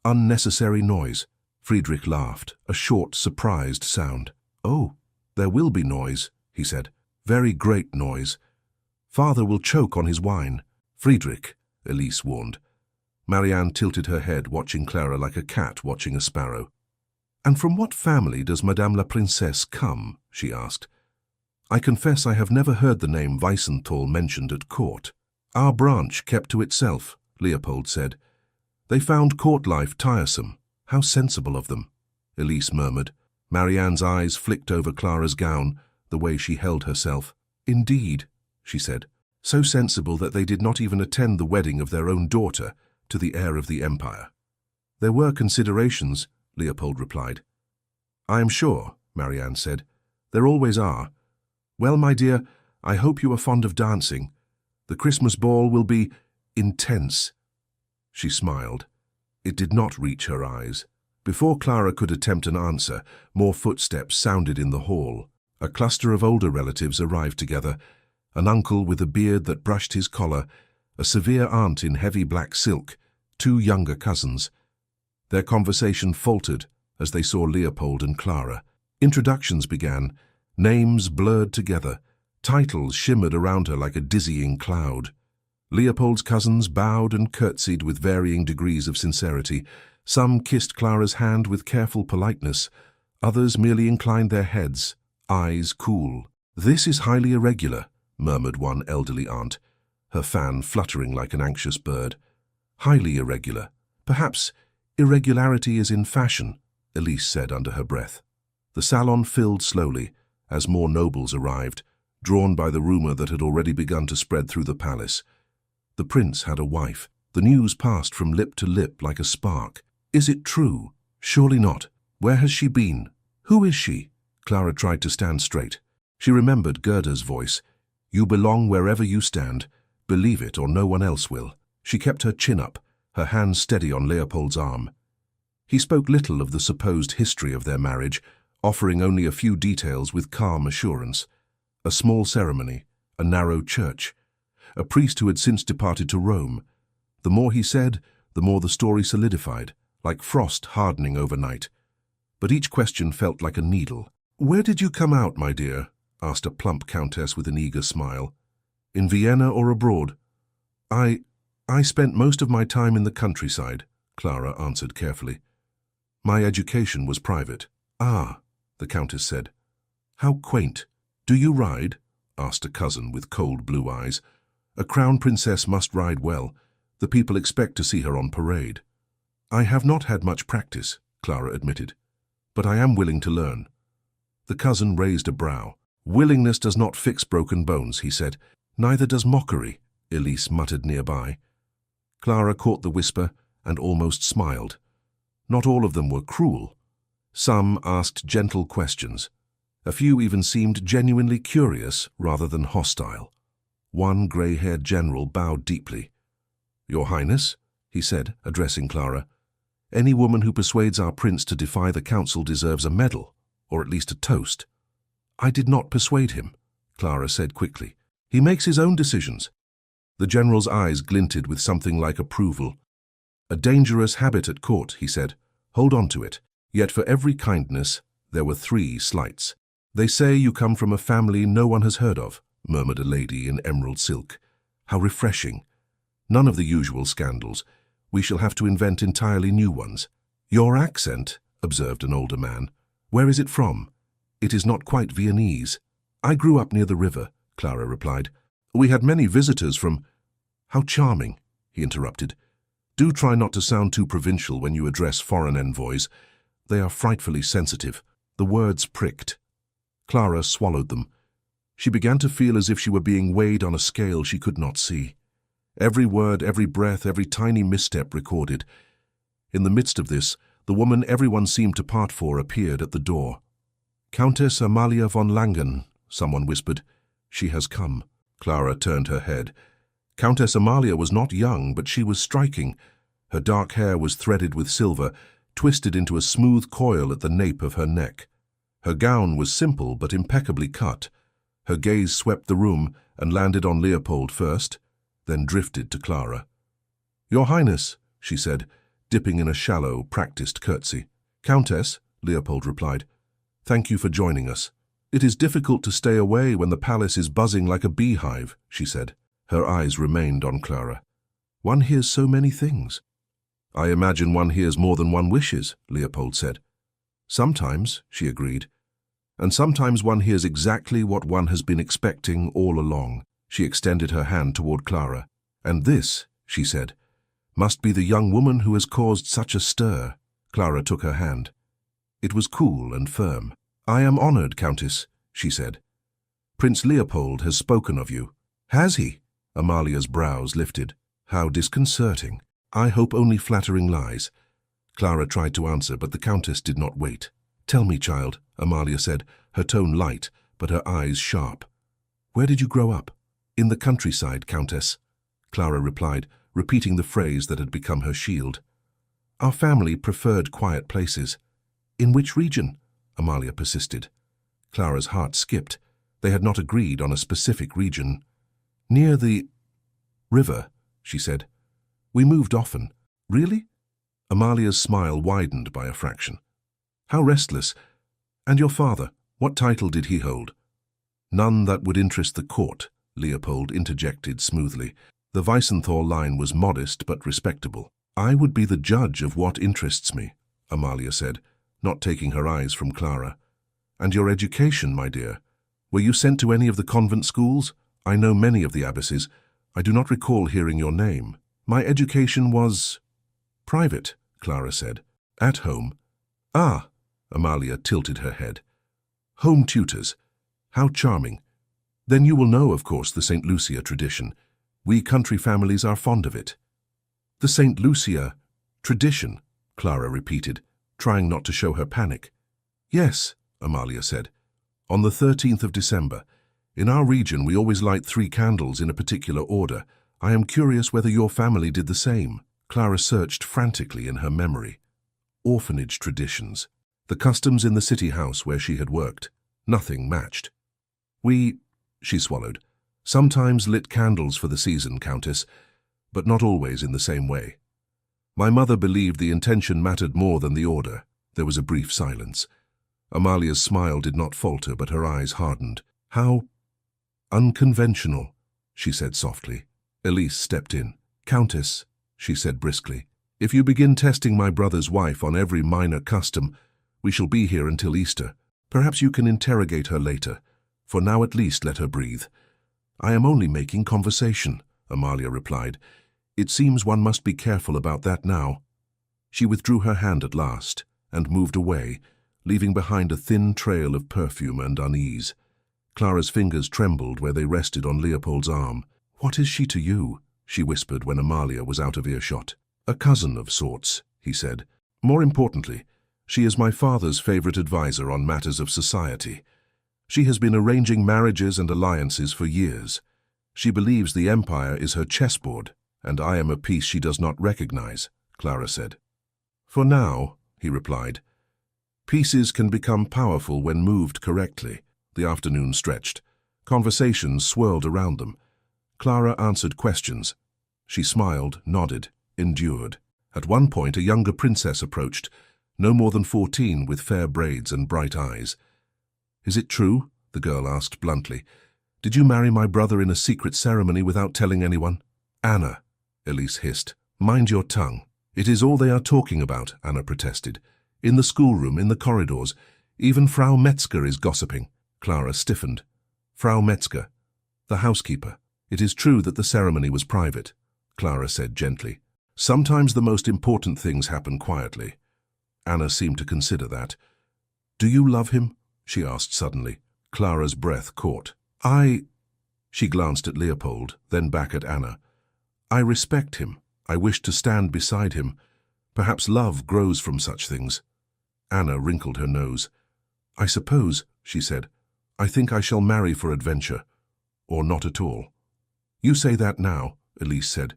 unnecessary noise." Friedrich laughed, a short, surprised sound. "Oh, there will be noise," he said. "Very great noise. Father will choke on his wine." "Friedrich," Elise warned. Marianne tilted her head, watching Clara like a cat watching a sparrow. "And from what family does Madame la Princesse come?" she asked. "I confess I have never heard the name Weissenthal mentioned at court." "Our branch kept to itself," Leopold said. "They found court life tiresome." "How sensible of them," Elise murmured. Marianne's eyes flicked over Clara's gown, the way she held herself. "Indeed," she said. "So sensible that they did not even attend the wedding of their own daughter to the heir of the empire." "There were considerations," Leopold replied. "I am sure," Marianne said. "There always are. Well, my dear, I hope you are fond of dancing. The Christmas ball will be intense." She smiled. It did not reach her eyes. Before Clara could attempt an answer, more footsteps sounded in the hall. A cluster of older relatives arrived together, an uncle with a beard that brushed his collar, a severe aunt in heavy black silk, two younger cousins. Their conversation faltered as they saw Leopold and Clara. Introductions began, names blurred together, titles shimmered around her like a dizzying cloud. Leopold's cousins bowed and curtsied with varying degrees of sincerity. Some kissed Clara's hand with careful politeness, others merely inclined their heads, eyes cool. "This is highly irregular," murmured one elderly aunt, her fan fluttering like an anxious bird. "Highly irregular. Perhaps irregularity is in fashion," Elise said under her breath. The salon filled slowly as more nobles arrived, drawn by the rumor that had already begun to spread through the palace. The prince had a wife. The news passed from lip to lip like a spark. "Is it true? Surely not. Where has she been? Who is she?" Clara tried to stand straight. She remembered Gerda's voice. "You belong wherever you stand. Believe it or no one else will." She kept her chin up, her hand steady on Leopold's arm. He spoke little of the supposed history of their marriage, offering only a few details with calm assurance. A small ceremony, a narrow church, a priest who had since departed to Rome. The more he said, the more the story solidified, like frost hardening overnight. But each question felt like a needle. "Where did you come out, my dear?" asked a plump countess with an eager smile. "In Vienna or abroad?" I spent most of my time in the countryside," Clara answered carefully. "My education was private." "Ah," the countess said. "How quaint. Do you ride?" asked a cousin with cold blue eyes. "A crown princess must ride well. The people expect to see her on parade." "I have not had much practice," Clara admitted, "but I am willing to learn." The cousin raised a brow. "Willingness does not fix broken bones," he said. "Neither does mockery," Elise muttered nearby. Clara caught the whisper and almost smiled. Not all of them were cruel. Some asked gentle questions. A few even seemed genuinely curious rather than hostile. One grey-haired general bowed deeply. "Your Highness," he said, addressing Clara, "any woman who persuades our prince to defy the council deserves a medal, or at least a toast." "I did not persuade him," Clara said quickly. "He makes his own decisions." The general's eyes glinted with something like approval. "A dangerous habit at court," he said. "Hold on to it. Yet for every kindness, there were 3 slights." "They say you come from a family no one has heard of," murmured a lady in emerald silk. "How refreshing. None of the usual scandals. We shall have to invent entirely new ones." "Your accent," observed an older man. "Where is it from?" "It is not quite Viennese." "I grew up near the river," Clara replied. "We had many visitors from—" "How charming," he interrupted. "Do try not to sound too provincial when you address foreign envoys. They are frightfully sensitive." The words pricked. Clara swallowed them. She began to feel as if she were being weighed on a scale she could not see. Every word, every breath, every tiny misstep recorded. In the midst of this, the woman everyone seemed to part for appeared at the door. "Countess Amalia von Langen," someone whispered. "She has come." Clara turned her head. Countess Amalia was not young, but she was striking. Her dark hair was threaded with silver, twisted into a smooth coil at the nape of her neck. Her gown was simple but impeccably cut. Her gaze swept the room and landed on Leopold first, then drifted to Clara. "Your Highness," she said, dipping in a shallow, practiced curtsy. "Countess," Leopold replied, "thank you for joining us." "It is difficult to stay away when the palace is buzzing like a beehive," she said. Her eyes remained on Clara. "One hears so many things." "I imagine one hears more than one wishes," Leopold said. "Sometimes," she agreed. "And sometimes one hears exactly what one has been expecting all along." She extended her hand toward Clara. "And this," she said, "must be the young woman who has caused such a stir." Clara took her hand. It was cool and firm. "I am honored, Countess," she said. "Prince Leopold has spoken of you." "Has he?" Amalia's brows lifted. "How disconcerting. I hope only flattering lies." Clara tried to answer, but the Countess did not wait. "Tell me, child," Amalia said, her tone light, but her eyes sharp. "Where did you grow up?" "In the countryside, Countess," Clara replied, repeating the phrase that had become her shield. "Our family preferred quiet places." "In which region?" Amalia persisted. Clara's heart skipped. They had not agreed on a specific region. "Near the river," she said. "We moved often." "Really?" Amalia's smile widened by a fraction. How restless. And your father, what title did he hold? None that would interest the court, Leopold interjected smoothly. The Weissenthal line was modest but respectable. I would be the judge of what interests me, Amalia said, not taking her eyes from Clara. And your education, my dear? Were you sent to any of the convent schools? I know many of the abbesses. I do not recall hearing your name. My education was private, Clara said. At home. Ah, Amalia tilted her head. Home tutors. How charming. Then you will know, of course, the St. Lucia tradition. We country families are fond of it. The St. Lucia tradition, Clara repeated, trying not to show her panic. Yes, Amalia said. On the 13th of December. In our region, we always light 3 candles in a particular order. I am curious whether your family did the same. Clara searched frantically in her memory. Orphanage traditions. The customs in the city house where she had worked. Nothing matched. She swallowed, sometimes lit candles for the season, Countess, but not always in the same way. My mother believed the intention mattered more than the order. There was a brief silence. Amalia's smile did not falter, but her eyes hardened. How unconventional, she said softly. Elise stepped in. Countess, she said briskly, if you begin testing my brother's wife on every minor custom, we shall be here until Easter. Perhaps you can interrogate her later. For now at least let her breathe. I am only making conversation, Amalia replied. It seems one must be careful about that now. She withdrew her hand at last and moved away, leaving behind a thin trail of perfume and unease. Clara's fingers trembled where they rested on Leopold's arm. What is she to you? She whispered when Amalia was out of earshot. A cousin of sorts, he said. More importantly, she is my father's favorite advisor on matters of society. She has been arranging marriages and alliances for years. She believes the empire is her chessboard, and I am a piece she does not recognize, Clara said. For now, he replied. Pieces can become powerful when moved correctly. The afternoon stretched. Conversations swirled around them. Clara answered questions. She smiled, nodded, endured. At one point, a younger princess approached, no more than 14, with fair braids and bright eyes. Is it true? The girl asked bluntly. Did you marry my brother in a secret ceremony without telling anyone? Anna, Elise hissed. Mind your tongue. It is all they are talking about, Anna protested. In the schoolroom, in the corridors. Even Frau Metzger is gossiping. Clara stiffened. Frau Metzger, the housekeeper. It is true that the ceremony was private, Clara said gently. Sometimes the most important things happen quietly. Anna seemed to consider that. Do you love him? She asked suddenly. Clara's breath caught. She glanced at Leopold, then back at Anna. I respect him. I wish to stand beside him. Perhaps love grows from such things. Anna wrinkled her nose. I suppose, she said. I think I shall marry for adventure. Or not at all. You say that now, Elise said.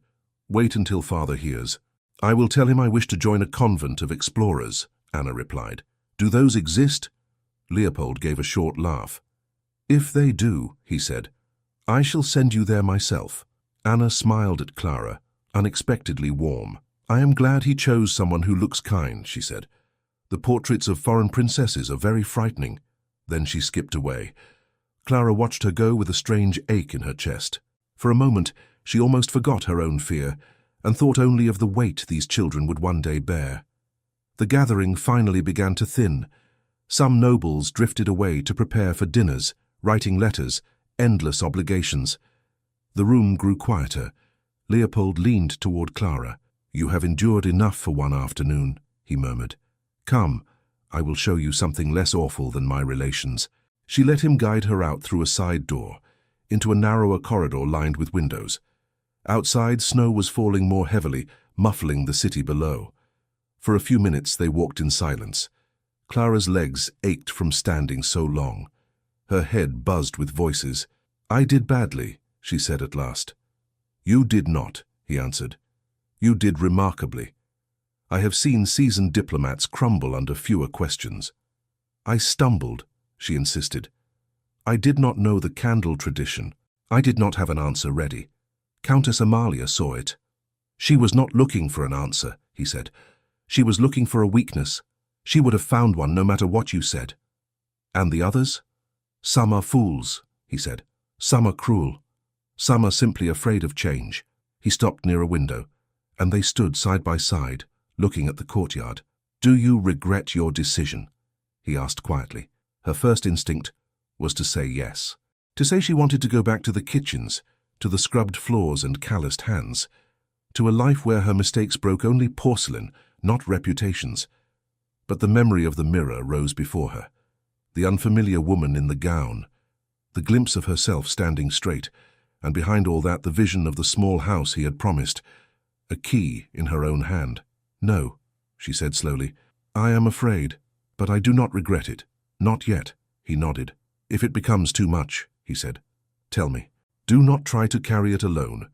Wait until father hears. I will tell him I wish to join a convent of explorers, Anna replied. Do those exist? Leopold gave a short laugh. If they do, he said, I shall send you there myself. Anna smiled at Clara, unexpectedly warm. I am glad he chose someone who looks kind, she said. The portraits of foreign princesses are very frightening. Then she skipped away. Clara watched her go with a strange ache in her chest. For a moment, she almost forgot her own fear and thought only of the weight these children would one day bear. The gathering finally began to thin. Some nobles drifted away to prepare for dinners, writing letters, endless obligations. The room grew quieter. Leopold leaned toward Clara. You have endured enough for one afternoon, he murmured. Come, I will show you something less awful than my relations. She let him guide her out through a side door, into a narrower corridor lined with windows. Outside, snow was falling more heavily, muffling the city below. For a few minutes they walked in silence. Clara's legs ached from standing so long. Her head buzzed with voices. I did badly, she said at last. You did not, he answered. You did remarkably. I have seen seasoned diplomats crumble under fewer questions. I stumbled, she insisted. I did not know the candle tradition. I did not have an answer ready. Countess Amalia saw it. She was not looking for an answer, he said. She was looking for a weakness. She would have found one no matter what you said. And the others? Some are fools, he said. Some are cruel. Some are simply afraid of change. He stopped near a window, and they stood side by side, looking at the courtyard. Do you regret your decision? He asked quietly. Her first instinct was to say yes. To say she wanted to go back to the kitchens, to the scrubbed floors and calloused hands, to a life where her mistakes broke only porcelain, not reputations. But the memory of the mirror rose before her. The unfamiliar woman in the gown, the glimpse of herself standing straight, and behind all that the vision of the small house he had promised, a key in her own hand. No, she said slowly. I am afraid, but I do not regret it. Not yet, he nodded. If it becomes too much, he said, tell me. Do not try to carry it alone.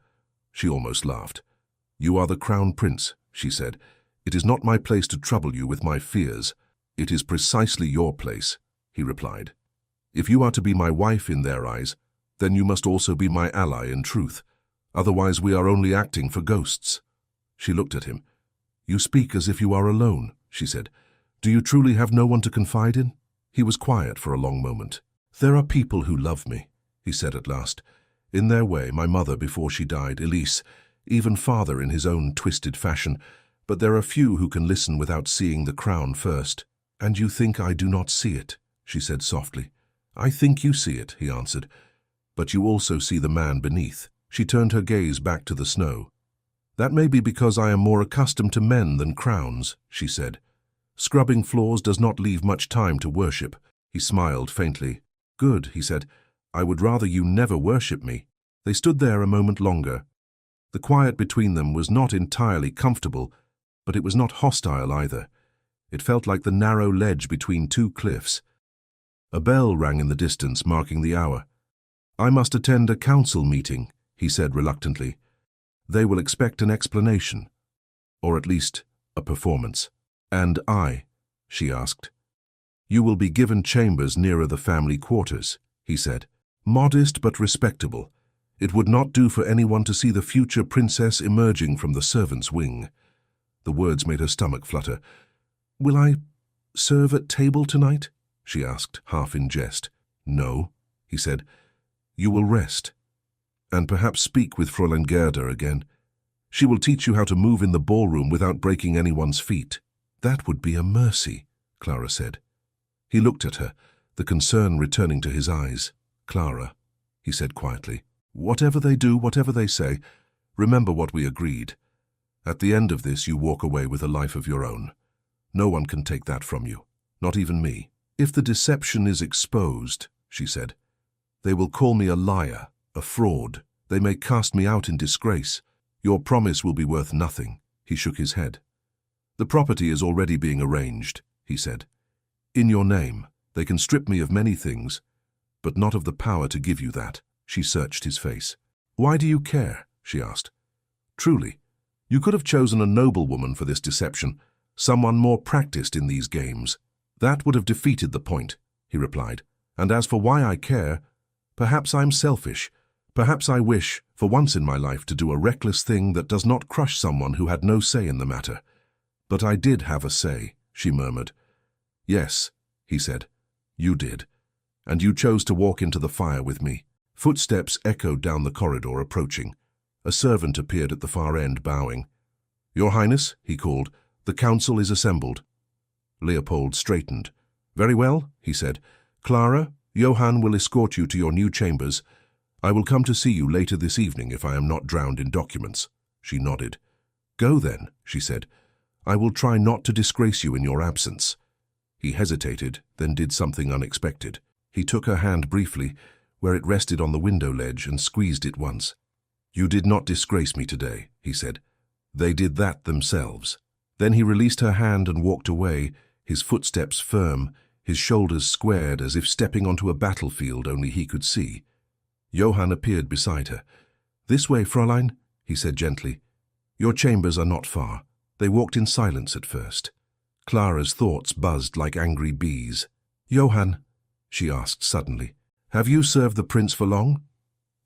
She almost laughed. You are the crown prince, she said. It is not my place to trouble you with my fears. It is precisely your place, he replied. If you are to be my wife in their eyes, then you must also be my ally in truth. Otherwise we are only acting for ghosts. She looked at him. You speak as if you are alone, she said. Do you truly have no one to confide in? He was quiet for a long moment. There are people who love me, he said at last. In their way, my mother before she died, Elise, even father in his own twisted fashion, but there are few who can listen without seeing the crown first. And you think I do not see it, she said softly. I think you see it, he answered, but you also see the man beneath. She turned her gaze back to the snow. That may be because I am more accustomed to men than crowns, she said. Scrubbing floors does not leave much time to worship. He smiled faintly. Good, he said. I would rather you never worship me. They stood there a moment longer. The quiet between them was not entirely comfortable, but it was not hostile either. It felt like the narrow ledge between two cliffs. A bell rang in the distance, marking the hour. I must attend a council meeting, he said reluctantly. They will expect an explanation, or at least a performance. And I, she asked. You will be given chambers nearer the family quarters, he said. Modest but respectable. It would not do for anyone to see the future princess emerging from the servants' wing. The words made her stomach flutter. Will I serve at table tonight? She asked, half in jest. No, he said. You will rest, and perhaps speak with Fräulein Gerda again. She will teach you how to move in the ballroom without breaking anyone's feet. That would be a mercy, Clara said. He looked at her, the concern returning to his eyes. Clara, he said quietly, whatever they do, whatever they say, remember what we agreed. At the end of this, you walk away with a life of your own. No one can take that from you, not even me. If the deception is exposed, she said, they will call me a liar, a fraud. They may cast me out in disgrace. Your promise will be worth nothing. He shook his head. The property is already being arranged, he said. In your name, they can strip me of many things, but not of the power to give you that. She searched his face. Why do you care? She asked. Truly, you could have chosen a noblewoman for this deception, someone more practiced in these games. That would have defeated the point, he replied. And as for why I care, perhaps I'm selfish. Perhaps I wish, for once in my life, to do a reckless thing that does not crush someone who had no say in the matter. But I did have a say, she murmured. Yes, he said, you did. And you chose to walk into the fire with me. Footsteps echoed down the corridor, approaching. A servant appeared at the far end, bowing. Your Highness, he called, the council is assembled. Leopold straightened. Very well, he said. Clara, Johann will escort you to your new chambers. I will come to see you later this evening if I am not drowned in documents. She nodded. Go then, she said. I will try not to disgrace you in your absence. He hesitated, then did something unexpected. He took her hand briefly, where it rested on the window ledge, and squeezed it once. You did not disgrace me today, he said. They did that themselves. Then he released her hand and walked away, his footsteps firm, his shoulders squared as if stepping onto a battlefield only he could see. Johann appeared beside her. This way, Fräulein, he said gently. Your chambers are not far. They walked in silence at first. Clara's thoughts buzzed like angry bees. Johann, she asked suddenly, have you served the prince for long?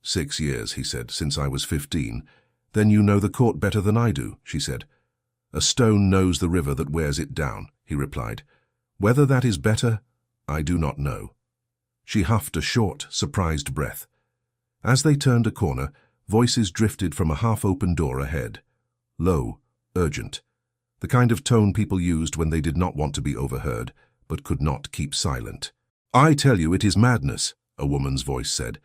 6 years, he said, since I was 15. Then you know the court better than I do, she said. "A stone knows the river that wears it down," he replied. "Whether that is better, I do not know." She huffed a short, surprised breath. As they turned a corner, voices drifted from a half-open door ahead. Low, urgent. The kind of tone people used when they did not want to be overheard, but could not keep silent. "I tell you, it is madness," a woman's voice said.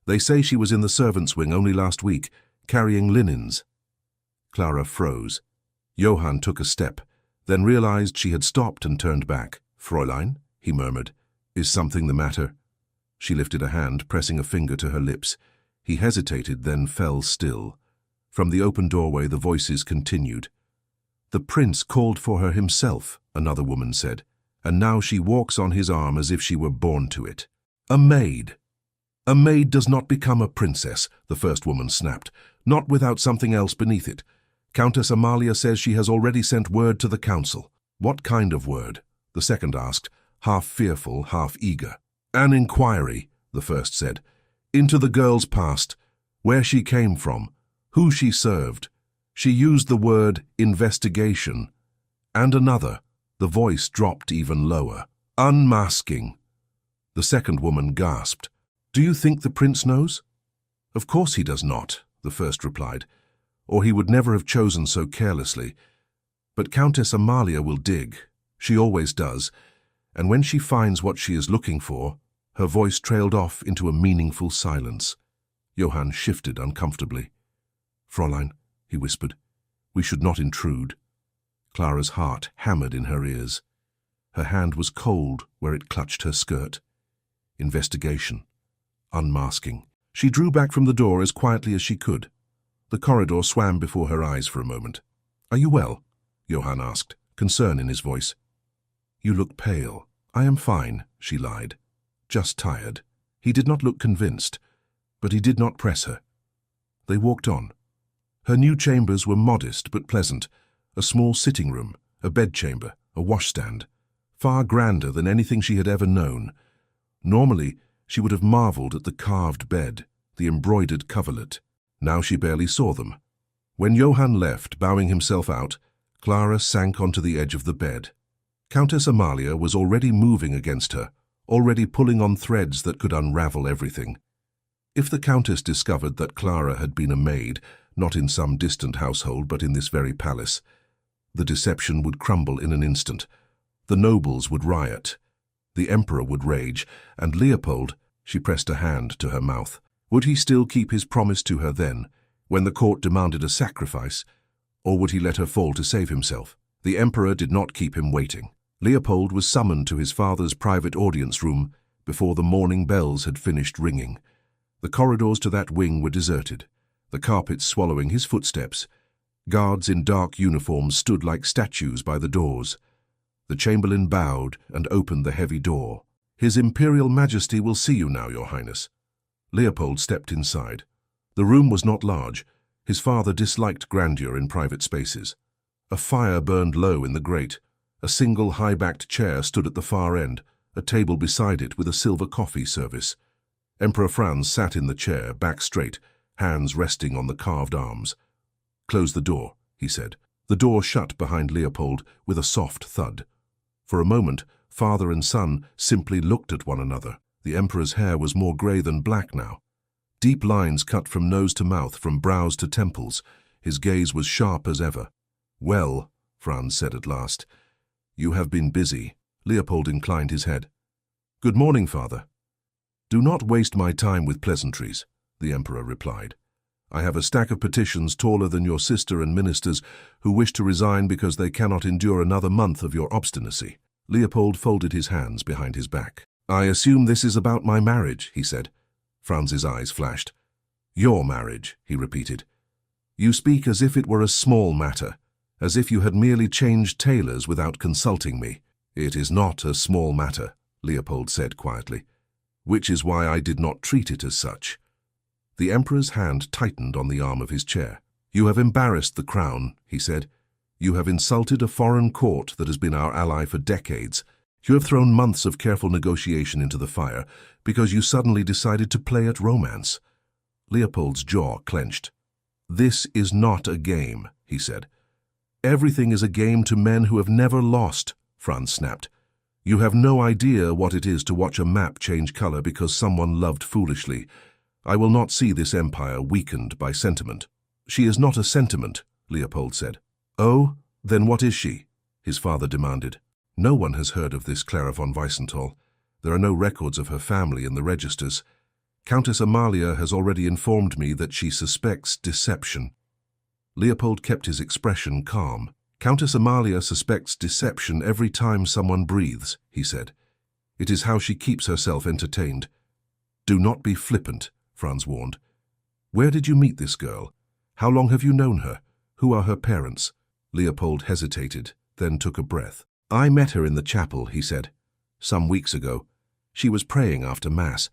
"They say she was in the servants' wing only last week, carrying linens." Clara froze. Johann took a step, then realized she had stopped and turned back. "Fräulein," he murmured, "is something the matter?" She lifted a hand, pressing a finger to her lips. He hesitated, then fell still. From the open doorway the voices continued. "The prince called for her himself," another woman said, "and now she walks on his arm as if she were born to it." "A maid." "A maid does not become a princess," the first woman snapped, "not without something else beneath it. Countess Amalia says she has already sent word to the council." "What kind of word?" the second asked, half fearful, half eager. "An inquiry," the first said, "into the girl's past, where she came from, who she served." She used the word investigation. And another, the voice dropped even lower, "unmasking." The second woman gasped. "Do you think the prince knows?" "Of course he does not," the first replied, "or he would never have chosen so carelessly. But Countess Amalia will dig. She always does. And when she finds what she is looking for," her voice trailed off into a meaningful silence. Johann shifted uncomfortably. "Fräulein," he whispered, "we should not intrude." Clara's heart hammered in her ears. Her hand was cold where it clutched her skirt. Investigation. Unmasking. She drew back from the door as quietly as she could. The corridor swam before her eyes for a moment. "Are you well?" Johann asked, concern in his voice. "You look pale." "I am fine," she lied. "Just tired." He did not look convinced, but he did not press her. They walked on. Her new chambers were modest but pleasant. A small sitting room, a bedchamber, a washstand. Far grander than anything she had ever known. Normally, she would have marveled at the carved bed, the embroidered coverlet. Now she barely saw them. When Johann left, bowing himself out, Clara sank onto the edge of the bed. Countess Amalia was already moving against her, already pulling on threads that could unravel everything. If the Countess discovered that Clara had been a maid, not in some distant household but in this very palace, the deception would crumble in an instant. The nobles would riot. The Emperor would rage, and Leopold, she pressed a hand to her mouth. Would he still keep his promise to her then, when the court demanded a sacrifice, or would he let her fall to save himself? The Emperor did not keep him waiting. Leopold was summoned to his father's private audience room before the morning bells had finished ringing. The corridors to that wing were deserted, the carpets swallowing his footsteps. Guards in dark uniforms stood like statues by the doors. The Chamberlain bowed and opened the heavy door. "His Imperial Majesty will see you now, Your Highness." Leopold stepped inside. The room was not large. His father disliked grandeur in private spaces. A fire burned low in the grate. A single high-backed chair stood at the far end, a table beside it with a silver coffee service. Emperor Franz sat in the chair, back straight, hands resting on the carved arms. "Close the door," he said. The door shut behind Leopold with a soft thud. For a moment, father and son simply looked at one another. The Emperor's hair was more grey than black now. Deep lines cut from nose to mouth, from brows to temples. His gaze was sharp as ever. "Well," Franz said at last, "you have been busy." Leopold inclined his head. "Good morning, father." "Do not waste my time with pleasantries," the Emperor replied. "I have a stack of petitions taller than your sister and ministers who wish to resign because they cannot endure another month of your obstinacy." Leopold folded his hands behind his back. "I assume this is about my marriage," he said. Franz's eyes flashed. "Your marriage," he repeated. "You speak as if it were a small matter, as if you had merely changed tailors without consulting me." "It is not a small matter," Leopold said quietly, "which is why I did not treat it as such." The Emperor's hand tightened on the arm of his chair. "You have embarrassed the crown," he said. "You have insulted a foreign court that has been our ally for decades. You have thrown months of careful negotiation into the fire because you suddenly decided to play at romance." Leopold's jaw clenched. "This is not a game," he said. Everything is a game to men who have never lost, Franz snapped. You have no idea what it is to watch a map change color because someone loved foolishly. I will not see this empire weakened by sentiment. She is not a sentiment, Leopold said. Oh, then what is she? His father demanded. No one has heard of this Clara von Weissenthal. There are no records of her family in the registers. Countess Amalia has already informed me that she suspects deception. Leopold kept his expression calm. Countess Amalia suspects deception every time someone breathes, he said. It is how she keeps herself entertained. Do not be flippant, Franz warned. Where did you meet this girl? How long have you known her? Who are her parents? Leopold hesitated, then took a breath. I met her in the chapel, he said. Some weeks ago. She was praying after Mass.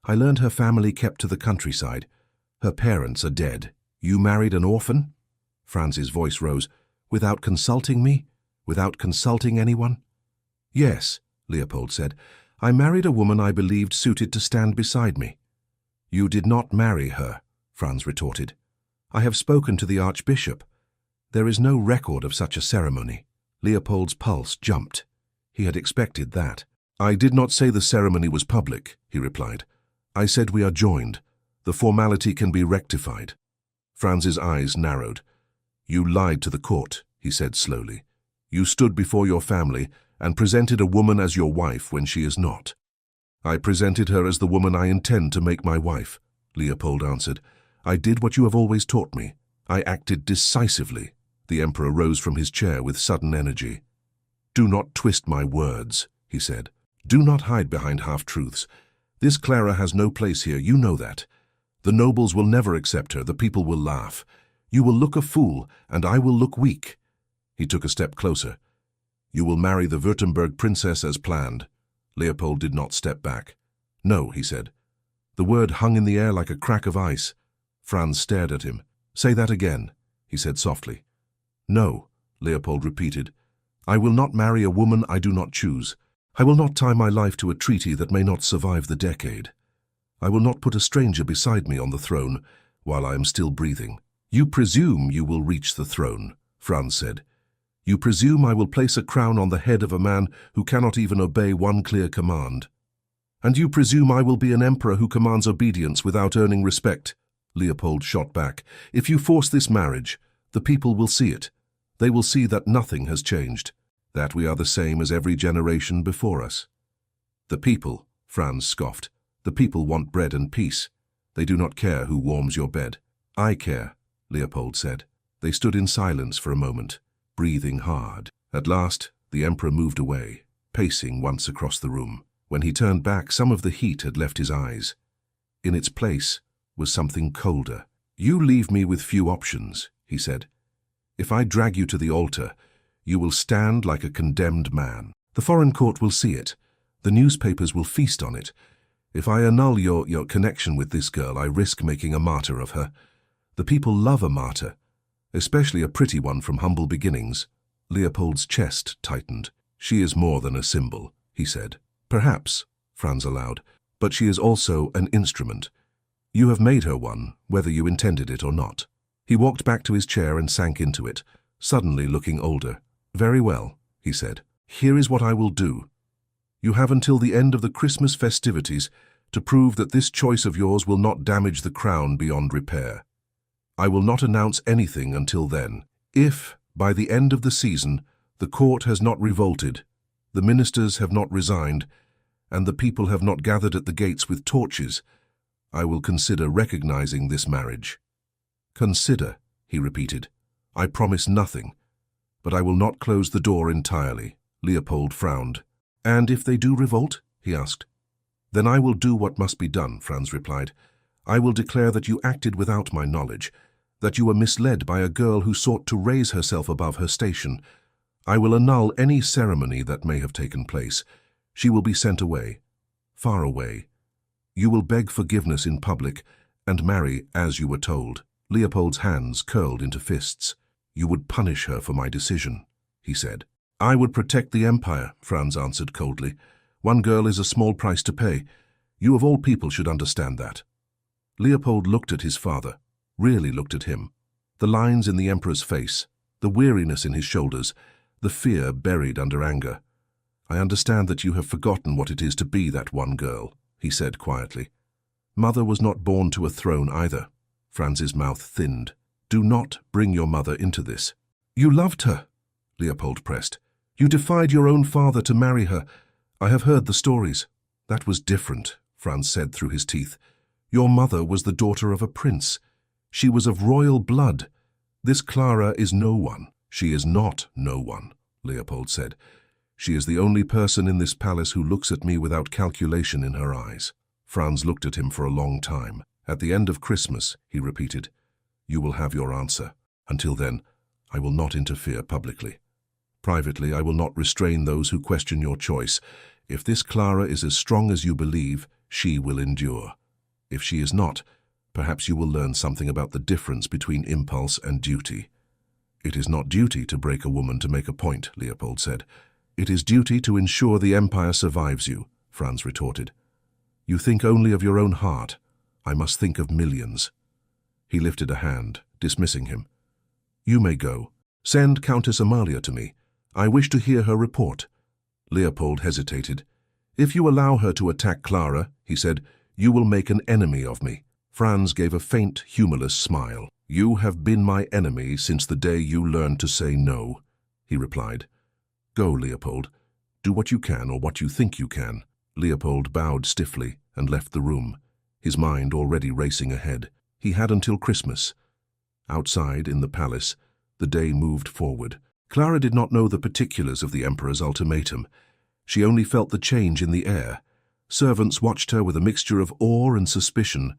I learned her family kept to the countryside. Her parents are dead. You married an orphan? Franz's voice rose. Without consulting me? Without consulting anyone? Yes, Leopold said. I married a woman I believed suited to stand beside me. You did not marry her, Franz retorted. I have spoken to the Archbishop. There is no record of such a ceremony. Leopold's pulse jumped. He had expected that. I did not say the ceremony was public, he replied. I said we are joined. The formality can be rectified. Franz's eyes narrowed. You lied to the court, he said slowly. You stood before your family and presented a woman as your wife when she is not. I presented her as the woman I intend to make my wife, Leopold answered. I did what you have always taught me. I acted decisively. The Emperor rose from his chair with sudden energy. Do not twist my words, he said. Do not hide behind half-truths. This Clara has no place here, you know that. The nobles will never accept her, the people will laugh. You will look a fool, and I will look weak. He took a step closer. You will marry the Württemberg princess as planned. Leopold did not step back. No, he said. The word hung in the air like a crack of ice. Franz stared at him. Say that again, he said softly. No, Leopold repeated. I will not marry a woman I do not choose. I will not tie my life to a treaty that may not survive the decade. I will not put a stranger beside me on the throne while I am still breathing. You presume you will reach the throne, Franz said. You presume I will place a crown on the head of a man who cannot even obey one clear command. And you presume I will be an emperor who commands obedience without earning respect, Leopold shot back. If you force this marriage, the people will see it. They will see that nothing has changed, that we are the same as every generation before us. The people, Franz scoffed. The people want bread and peace. They do not care who warms your bed. I care, Leopold said. They stood in silence for a moment, breathing hard. At last, the Emperor moved away, pacing once across the room. When he turned back, some of the heat had left his eyes. In its place was something colder. You leave me with few options, he said. If I drag you to the altar, you will stand like a condemned man. The foreign court will see it. The newspapers will feast on it. If I annul your connection with this girl, I risk making a martyr of her. The people love a martyr, especially a pretty one from humble beginnings. Leopold's chest tightened. She is more than a symbol, he said. Perhaps, Franz allowed, but she is also an instrument. You have made her one, whether you intended it or not. He walked back to his chair and sank into it, suddenly looking older. Very well, he said. Here is what I will do. You have until the end of the Christmas festivities to prove that this choice of yours will not damage the crown beyond repair. I will not announce anything until then. If, by the end of the season, the court has not revolted, the ministers have not resigned, and the people have not gathered at the gates with torches, I will consider recognizing this marriage. Consider, he repeated. I promise nothing, but I will not close the door entirely. Leopold frowned. And if they do revolt? He asked. Then I will do what must be done, Franz replied. I will declare that you acted without my knowledge, that you were misled by a girl who sought to raise herself above her station. I will annul any ceremony that may have taken place. She will be sent away, far away. You will beg forgiveness in public and marry as you were told. Leopold's hands curled into fists. You would punish her for my decision, he said. I would protect the empire, Franz answered coldly. One girl is a small price to pay. You of all people should understand that. Leopold looked at his father, really looked at him. The lines in the emperor's face, the weariness in his shoulders, the fear buried under anger. "I understand that you have forgotten what it is to be that one girl," he said quietly. "Mother was not born to a throne either." Franz's mouth thinned. "Do not bring your mother into this." "You loved her," Leopold pressed. "You defied your own father to marry her. I have heard the stories." "That was different," Franz said through his teeth. "Your mother was the daughter of a prince. She was of royal blood. This Clara is no one." "She is not no one," Leopold said. "She is the only person in this palace who looks at me without calculation in her eyes." Franz looked at him for a long time. "At the end of Christmas," he repeated, "you will have your answer. Until then, I will not interfere publicly. Privately, I will not restrain those who question your choice. If this Clara is as strong as you believe, she will endure. If she is not, perhaps you will learn something about the difference between impulse and duty." "It is not duty to break a woman to make a point," Leopold said. "It is duty to ensure the empire survives you," Franz retorted. "You think only of your own heart. I must think of millions." He lifted a hand, dismissing him. "You may go. Send Countess Amalia to me. I wish to hear her report." Leopold hesitated. "If you allow her to attack Clara," he said, "you will make an enemy of me." Franz gave a faint, humorless smile. "You have been my enemy since the day you learned to say no," he replied. "Go, Leopold. Do what you can or what you think you can." Leopold bowed stiffly and left the room, his mind already racing ahead. He had until Christmas. Outside, in the palace, the day moved forward. Clara did not know the particulars of the Emperor's ultimatum. She only felt the change in the air. Servants watched her with a mixture of awe and suspicion.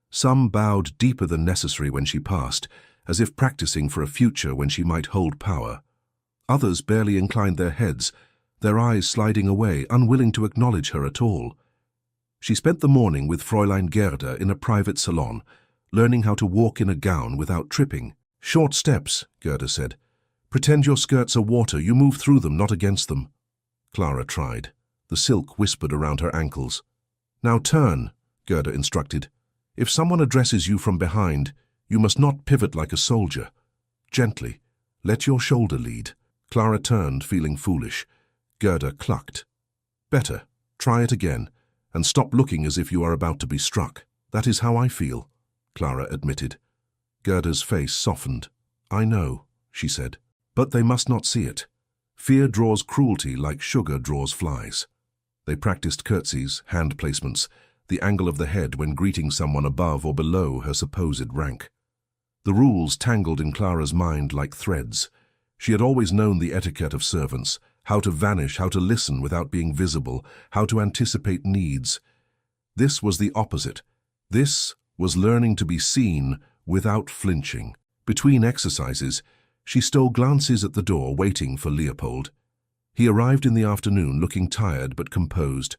Some bowed deeper than necessary when she passed, as if practicing for a future when she might hold power. Others barely inclined their heads, their eyes sliding away, unwilling to acknowledge her at all. She spent the morning with Fräulein Gerda in a private salon, learning how to walk in a gown without tripping. "Short steps," Gerda said. "Pretend your skirts are water, you move through them, not against them." Clara tried. The silk whispered around her ankles. "Now turn," Gerda instructed. "If someone addresses you from behind, you must not pivot like a soldier. Gently. Let your shoulder lead." Clara turned, feeling foolish. Gerda clucked. "Better. Try it again, and stop looking as if you are about to be struck." "That is how I feel," Clara admitted. Gerda's face softened. "I know," she said. "But they must not see it. Fear draws cruelty like sugar draws flies." They practiced curtsies, hand placements, the angle of the head when greeting someone above or below her supposed rank. The rules tangled in Clara's mind like threads. She had always known the etiquette of servants, how to vanish, how to listen without being visible, how to anticipate needs. This was the opposite. This was learning to be seen without flinching. Between exercises, she stole glances at the door, waiting for Leopold. He arrived in the afternoon, looking tired but composed.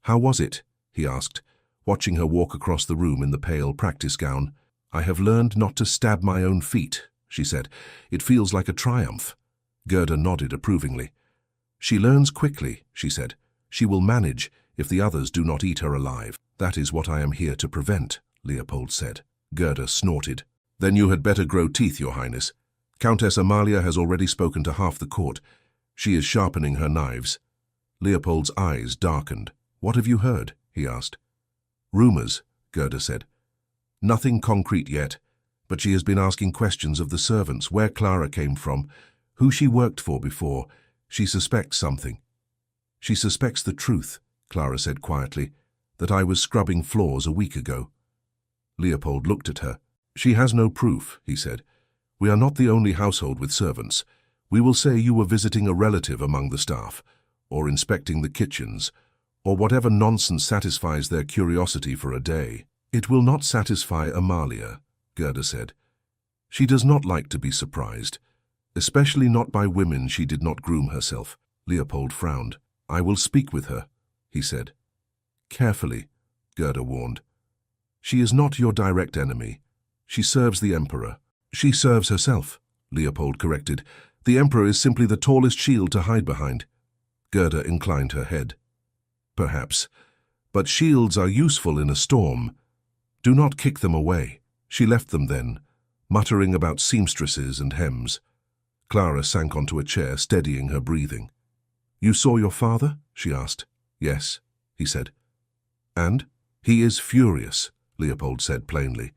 "How was it?" he asked, watching her walk across the room in the pale practice gown. "I have learned not to stab my own feet," she said. "It feels like a triumph." Gerda nodded approvingly. "She learns quickly," she said. "She will manage if the others do not eat her alive." "That is what I am here to prevent," Leopold said. Gerda snorted. "Then you had better grow teeth, Your Highness. Countess Amalia has already spoken to half the court. She is sharpening her knives." Leopold's eyes darkened. "What have you heard?" he asked. "Rumors," Gerda said. "Nothing concrete yet, but she has been asking questions of the servants, where Clara came from, who she worked for before. She suspects something." "She suspects the truth," Clara said quietly, "that I was scrubbing floors a week ago." Leopold looked at her. "She has no proof," he said. "We are not the only household with servants. We will say you were visiting a relative among the staff, or inspecting the kitchens, or whatever nonsense satisfies their curiosity for a day." "It will not satisfy Amalia," Gerda said. "She does not like to be surprised, especially not by women she did not groom herself." Leopold frowned. "I will speak with her," he said. "Carefully," Gerda warned. "She is not your direct enemy. She serves the Emperor." "She serves herself," Leopold corrected. "The Emperor is simply the tallest shield to hide behind." Gerda inclined her head. "Perhaps. But shields are useful in a storm. Do not kick them away." She left them then, muttering about seamstresses and hems. Clara sank onto a chair, steadying her breathing. "You saw your father?" she asked. "Yes," he said. "And?" "He is furious," Leopold said plainly.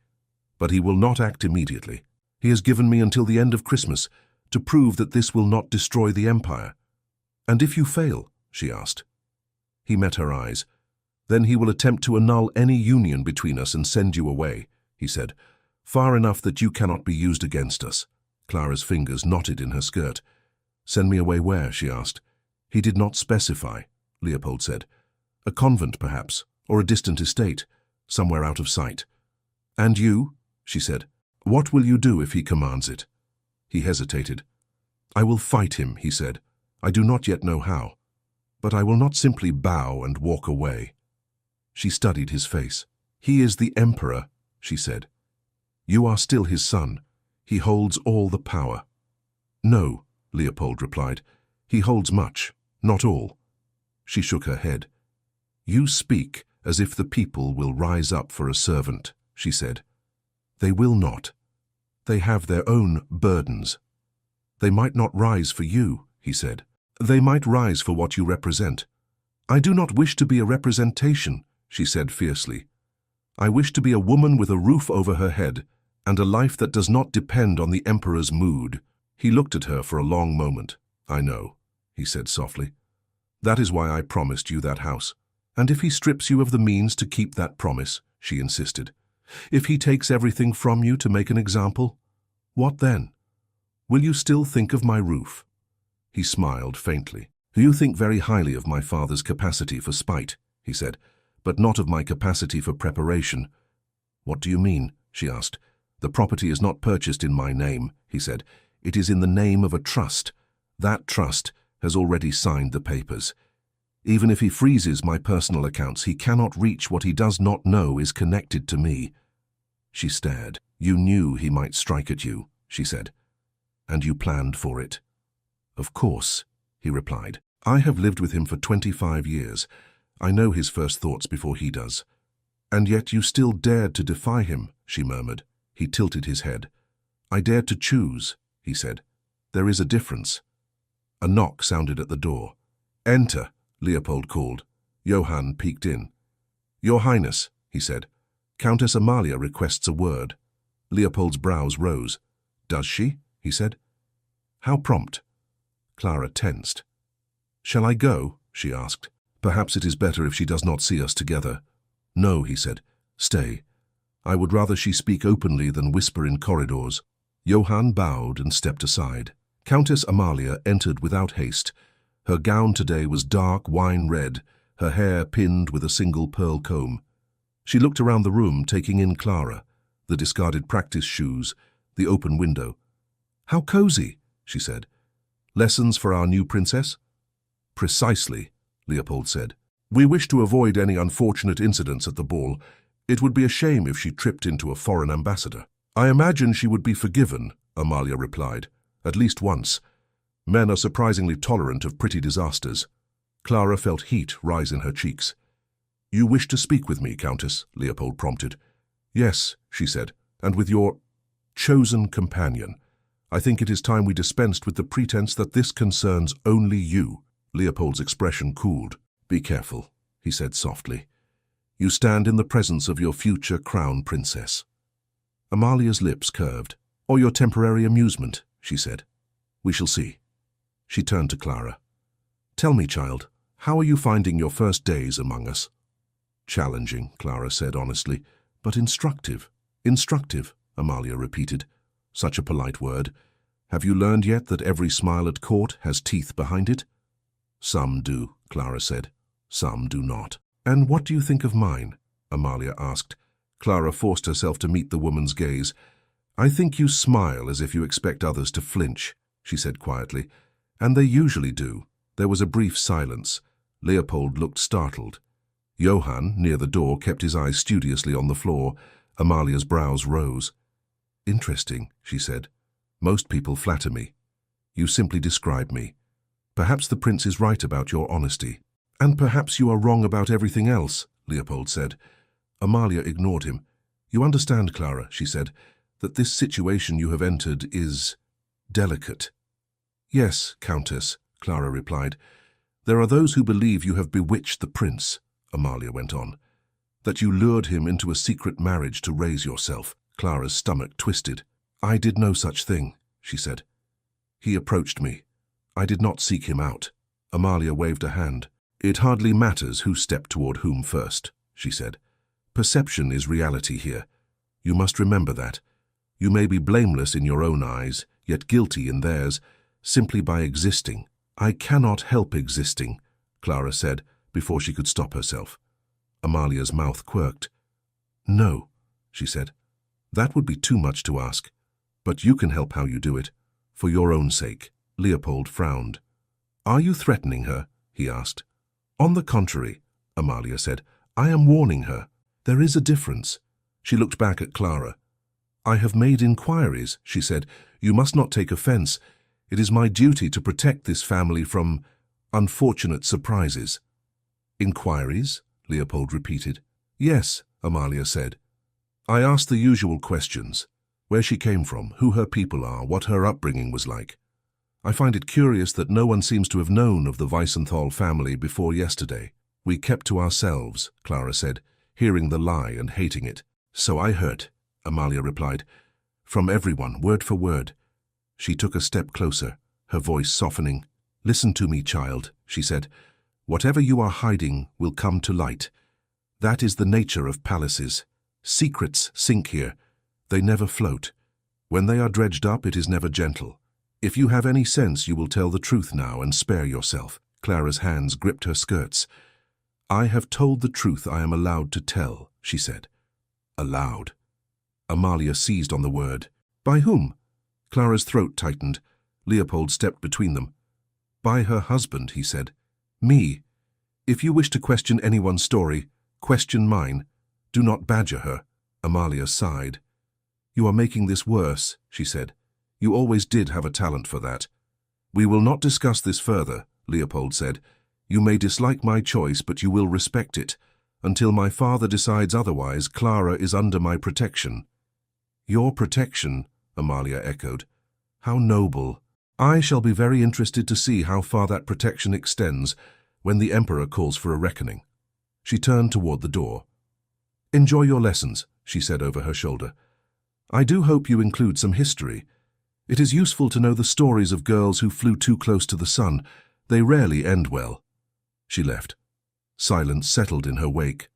"But he will not act immediately. He has given me until the end of Christmas to prove that this will not destroy the empire." "And if you fail?" she asked. He met her eyes. "Then he will attempt to annul any union between us and send you away," he said, "far enough that you cannot be used against us." Clara's fingers knotted in her skirt. "Send me away where?" she asked. "He did not specify," Leopold said. "A convent, perhaps, or a distant estate, somewhere out of sight." "And you?" she said. "What will you do if he commands it?" He hesitated. "I will fight him," he said. "I do not yet know how. But I will not simply bow and walk away." She studied his face. "He is the emperor," she said. "You are still his son. He holds all the power." "No," Leopold replied. "He holds much, not all." She shook her head. "You speak as if the people will rise up for a servant," she said. "They will not. They have their own burdens." "They might not rise for you," he said. "They might rise for what you represent." "I do not wish to be a representation," she said fiercely. "I wish to be a woman with a roof over her head and a life that does not depend on the emperor's mood." He looked at her for a long moment. "I know," he said softly. "That is why I promised you that house." "And if he strips you of the means to keep that promise," she insisted, "if he takes everything from you to make an example, what then? Will you still think of my roof?" He smiled faintly. "You think very highly of my father's capacity for spite," he said, "but not of my capacity for preparation." "What do you mean?" she asked. "The property is not purchased in my name," he said. "It is in the name of a trust. That trust has already signed the papers. Even if he freezes my personal accounts, he cannot reach what he does not know is connected to me." She stared. "You knew he might strike at you," she said, "and you planned for it." "Of course," he replied. "I have lived with him for 25 years. I know his first thoughts before he does." "And yet you still dared to defy him," she murmured. He tilted his head. "I dared to choose," he said. "There is a difference." A knock sounded at the door. "Enter," Leopold called. Johann peeked in. "Your Highness," he said, "Countess Amalia requests a word." Leopold's brows rose. "Does she?" he said. "How prompt." Clara tensed. "Shall I go?" she asked. "Perhaps it is better if she does not see us together." "No," he said. "Stay. I would rather she speak openly than whisper in corridors." Johann bowed and stepped aside. Countess Amalia entered without haste. Her gown today was dark wine red, her hair pinned with a single pearl comb. She looked around the room, taking in Clara, the discarded practice shoes, the open window. "How cozy," she said. "Lessons for our new princess?" "Precisely," Leopold said. "We wish to avoid any unfortunate incidents at the ball. It would be a shame if she tripped into a foreign ambassador." "I imagine she would be forgiven," Amalia replied, "at least once. Men are surprisingly tolerant of pretty disasters." Clara felt heat rise in her cheeks. "You wish to speak with me, Countess?" Leopold prompted. "Yes," she said, "and with your chosen companion. I think it is time we dispensed with the pretense that this concerns only you." Leopold's expression cooled. "Be careful," he said softly. "You stand in the presence of your future crown princess." Amalia's lips curved. "Or your temporary amusement," she said. "We shall see." She turned to Clara. "Tell me, child, how are you finding your first days among us?" "Challenging," Clara said honestly, "but instructive." "Instructive," Amalia repeated. "Such a polite word. Have you learned yet that every smile at court has teeth behind it?" "Some do," Clara said. "Some do not." "And what do you think of mine?" Amalia asked. Clara forced herself to meet the woman's gaze. "I think you smile as if you expect others to flinch," she said quietly. "And they usually do." There was a brief silence. Leopold looked startled. Johann, near the door, kept his eyes studiously on the floor. Amalia's brows rose. "Interesting," she said. "Most people flatter me. You simply describe me. Perhaps the prince is right about your honesty." "And perhaps you are wrong about everything else," Leopold said. Amalia ignored him. "You understand, Clara," she said, "that this situation you have entered is delicate." Yes, Countess, Clara replied. There are those who believe you have bewitched the prince, Amalia went on, that you lured him into a secret marriage to raise yourself. Clara's stomach twisted. I did no such thing, she said. He approached me. I did not seek him out. Amalia waved a hand. It hardly matters who stepped toward whom first, she said. Perception is reality here. You must remember that. You may be blameless in your own eyes, yet guilty in theirs, simply by existing. I cannot help existing, Clara said, before she could stop herself. Amalia's mouth quirked. No, she said. That would be too much to ask. But you can help how you do it. For your own sake. Leopold frowned. Are you threatening her? He asked. On the contrary, Amalia said. I am warning her. There is a difference. She looked back at Clara. I have made inquiries, she said. You must not take offense. It is my duty to protect this family from unfortunate surprises. Inquiries? Leopold repeated. Yes, Amalia said. I asked the usual questions. Where she came from, who her people are, what her upbringing was like. I find it curious that no one seems to have known of the Weissenthal family before yesterday. We kept to ourselves, Clara said, hearing the lie and hating it. So I heard, Amalia replied. From everyone, word for word. She took a step closer, her voice softening. Listen to me, child, she said. Whatever you are hiding will come to light. That is the nature of palaces. Secrets sink here. They never float. When they are dredged up, it is never gentle. If you have any sense, you will tell the truth now and spare yourself. Clara's hands gripped her skirts. I have told the truth I am allowed to tell, she said. Allowed. Amalia seized on the word. By whom? Clara's throat tightened. Leopold stepped between them. By her husband, he said. Me. If you wish to question anyone's story, question mine. Do not badger her. Amalia sighed. You are making this worse, she said. You always did have a talent for that. We will not discuss this further, Leopold said. You may dislike my choice, but you will respect it. Until my father decides otherwise, Clara is under my protection. Your protection, Amalia echoed. How noble. I shall be very interested to see how far that protection extends when the Emperor calls for a reckoning. She turned toward the door. Enjoy your lessons, she said over her shoulder. I do hope you include some history. It is useful to know the stories of girls who flew too close to the sun. They rarely end well. She left. Silence settled in her wake.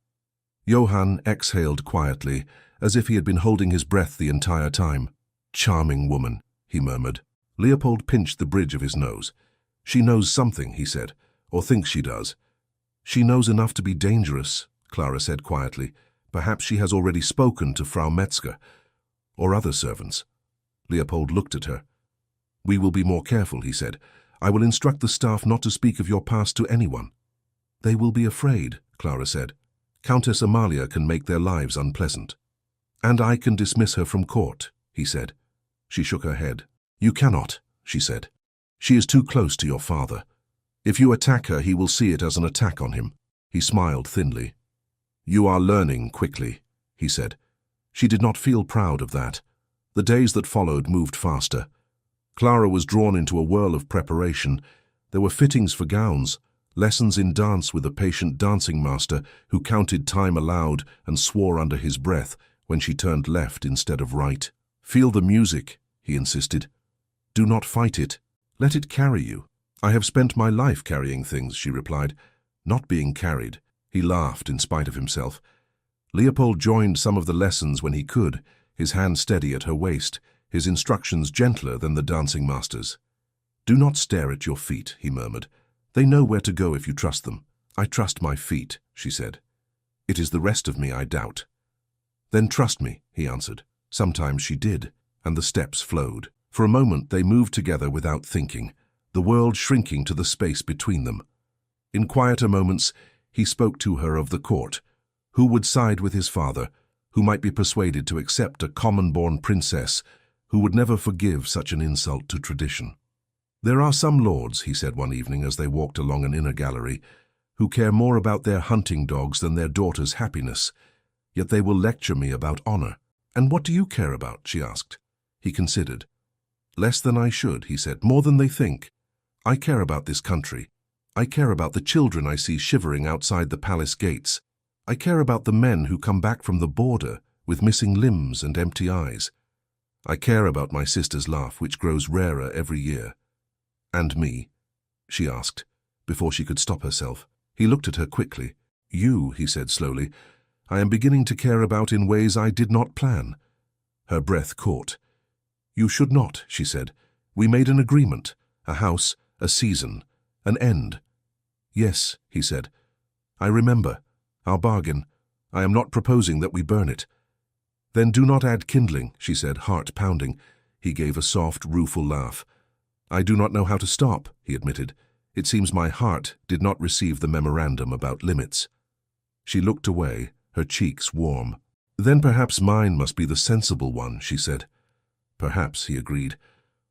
Johann exhaled quietly, as if he had been holding his breath the entire time. Charming woman, he murmured. Leopold pinched the bridge of his nose. She knows something, he said, or thinks she does. She knows enough to be dangerous, Clara said quietly. Perhaps she has already spoken to Frau Metzger, or other servants. Leopold looked at her. We will be more careful, he said. I will instruct the staff not to speak of your past to anyone. They will be afraid, Clara said. Countess Amalia can make their lives unpleasant. And I can dismiss her from court, he said. She shook her head. You cannot, she said. She is too close to your father. If you attack her, he will see it as an attack on him. He smiled thinly. You are learning quickly, he said. She did not feel proud of that. The days that followed moved faster. Clara was drawn into a whirl of preparation. There were fittings for gowns, lessons in dance with a patient dancing master who counted time aloud and swore under his breath when she turned left instead of right. Feel the music, he insisted. Do not fight it. Let it carry you. I have spent my life carrying things, she replied, not being carried. He laughed in spite of himself. Leopold joined some of the lessons when he could, his hand steady at her waist, his instructions gentler than the dancing master's. Do not stare at your feet, he murmured. They know where to go if you trust them. I trust my feet, she said. It is the rest of me I doubt. Then trust me, he answered. Sometimes she did, and the steps flowed. For a moment they moved together without thinking, the world shrinking to the space between them. In quieter moments, he spoke to her of the court, who would side with his father, who might be persuaded to accept a common-born princess, who would never forgive such an insult to tradition. There are some lords, he said one evening as they walked along an inner gallery, who care more about their hunting dogs than their daughter's happiness, yet they will lecture me about honor. And what do you care about? She asked. He considered. Less than I should, he said, more than they think. I care about this country. I care about the children I see shivering outside the palace gates. I care about the men who come back from the border with missing limbs and empty eyes. I care about my sister's laugh, which grows rarer every year. And me? She asked, before she could stop herself. He looked at her quickly. You, he said slowly, I am beginning to care about in ways I did not plan. Her breath caught. You should not, she said. We made an agreement, a house, a season, an end. Yes, he said. I remember. Our bargain. I am not proposing that we burn it. Then do not add kindling, she said, heart pounding. He gave a soft, rueful laugh. I do not know how to stop, he admitted. It seems my heart did not receive the memorandum about limits. She looked away, her cheeks warm. Then perhaps mine must be the sensible one, she said. Perhaps, he agreed.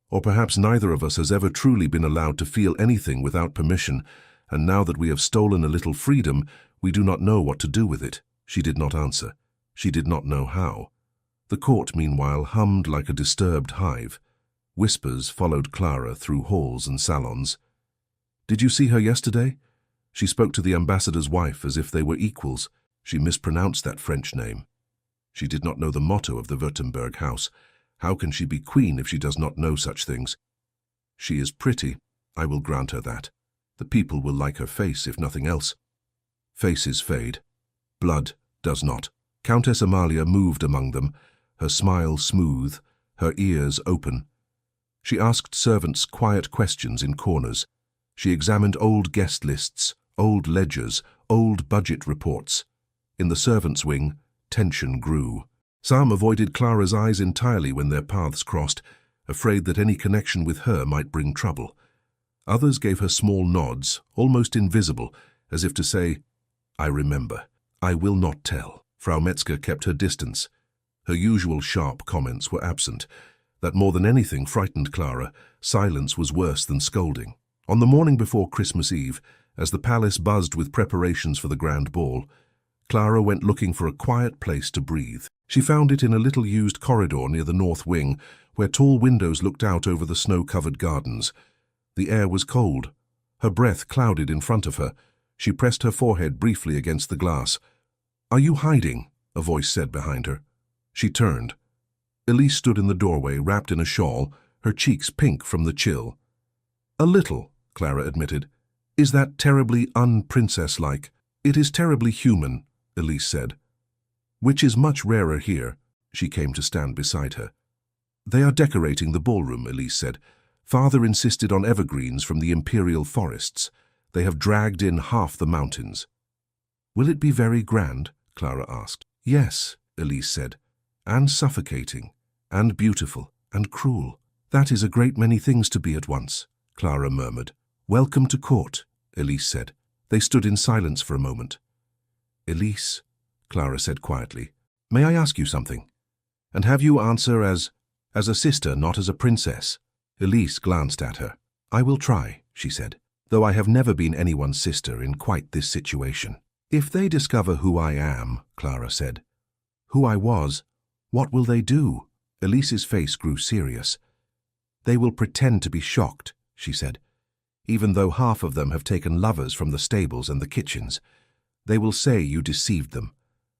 Or perhaps neither of us has ever truly been allowed to feel anything without permission, and now that we have stolen a little freedom, we do not know what to do with it. She did not answer. She did not know how. The court, meanwhile, hummed like a disturbed hive. Whispers followed Clara through halls and salons. Did you see her yesterday? She spoke to the ambassador's wife as if they were equals. She mispronounced that French name. She did not know the motto of the Württemberg house. How can she be queen if she does not know such things? She is pretty. I will grant her that. The people will like her face, if nothing else. Faces fade. Blood does not. Countess Amalia moved among them, her smile smooth, her ears open. She asked servants quiet questions in corners. She examined old guest lists, old ledgers, old budget reports. In the servants' wing, tension grew. Some avoided Clara's eyes entirely when their paths crossed, afraid that any connection with her might bring trouble. Others gave her small nods, almost invisible, as if to say, I remember. I will not tell. Frau Metzger kept her distance. Her usual sharp comments were absent. That more than anything frightened Clara. Silence was worse than scolding. On the morning before Christmas Eve, as the palace buzzed with preparations for the grand ball, Clara went looking for a quiet place to breathe. She found it in a little used corridor near the north wing, where tall windows looked out over the snow-covered gardens. The air was cold. Her breath clouded in front of her. She pressed her forehead briefly against the glass. Are you hiding? A voice said behind her. She turned. Elise stood in the doorway, wrapped in a shawl, her cheeks pink from the chill. A little, Clara admitted. Is that terribly un-princess-like? It is terribly human, Elise said. Which is much rarer here. She came to stand beside her. They are decorating the ballroom, Elise said. Father insisted on evergreens from the imperial forests. They have dragged in half the mountains. Will it be very grand? Clara asked. Yes, Elise said. And suffocating, and beautiful, and cruel. That is a great many things to be at once, Clara murmured. Welcome to court, Elise said. They stood in silence for a moment. Elise, Clara said quietly, may I ask you something? And have you answer as a sister, not as a princess. Elise glanced at her. I will try, she said, though I have never been anyone's sister in quite this situation. If they discover who I am, Clara said, who I was, what will they do? Elise's face grew serious. They will pretend to be shocked, she said, even though half of them have taken lovers from the stables and the kitchens. They will say you deceived them.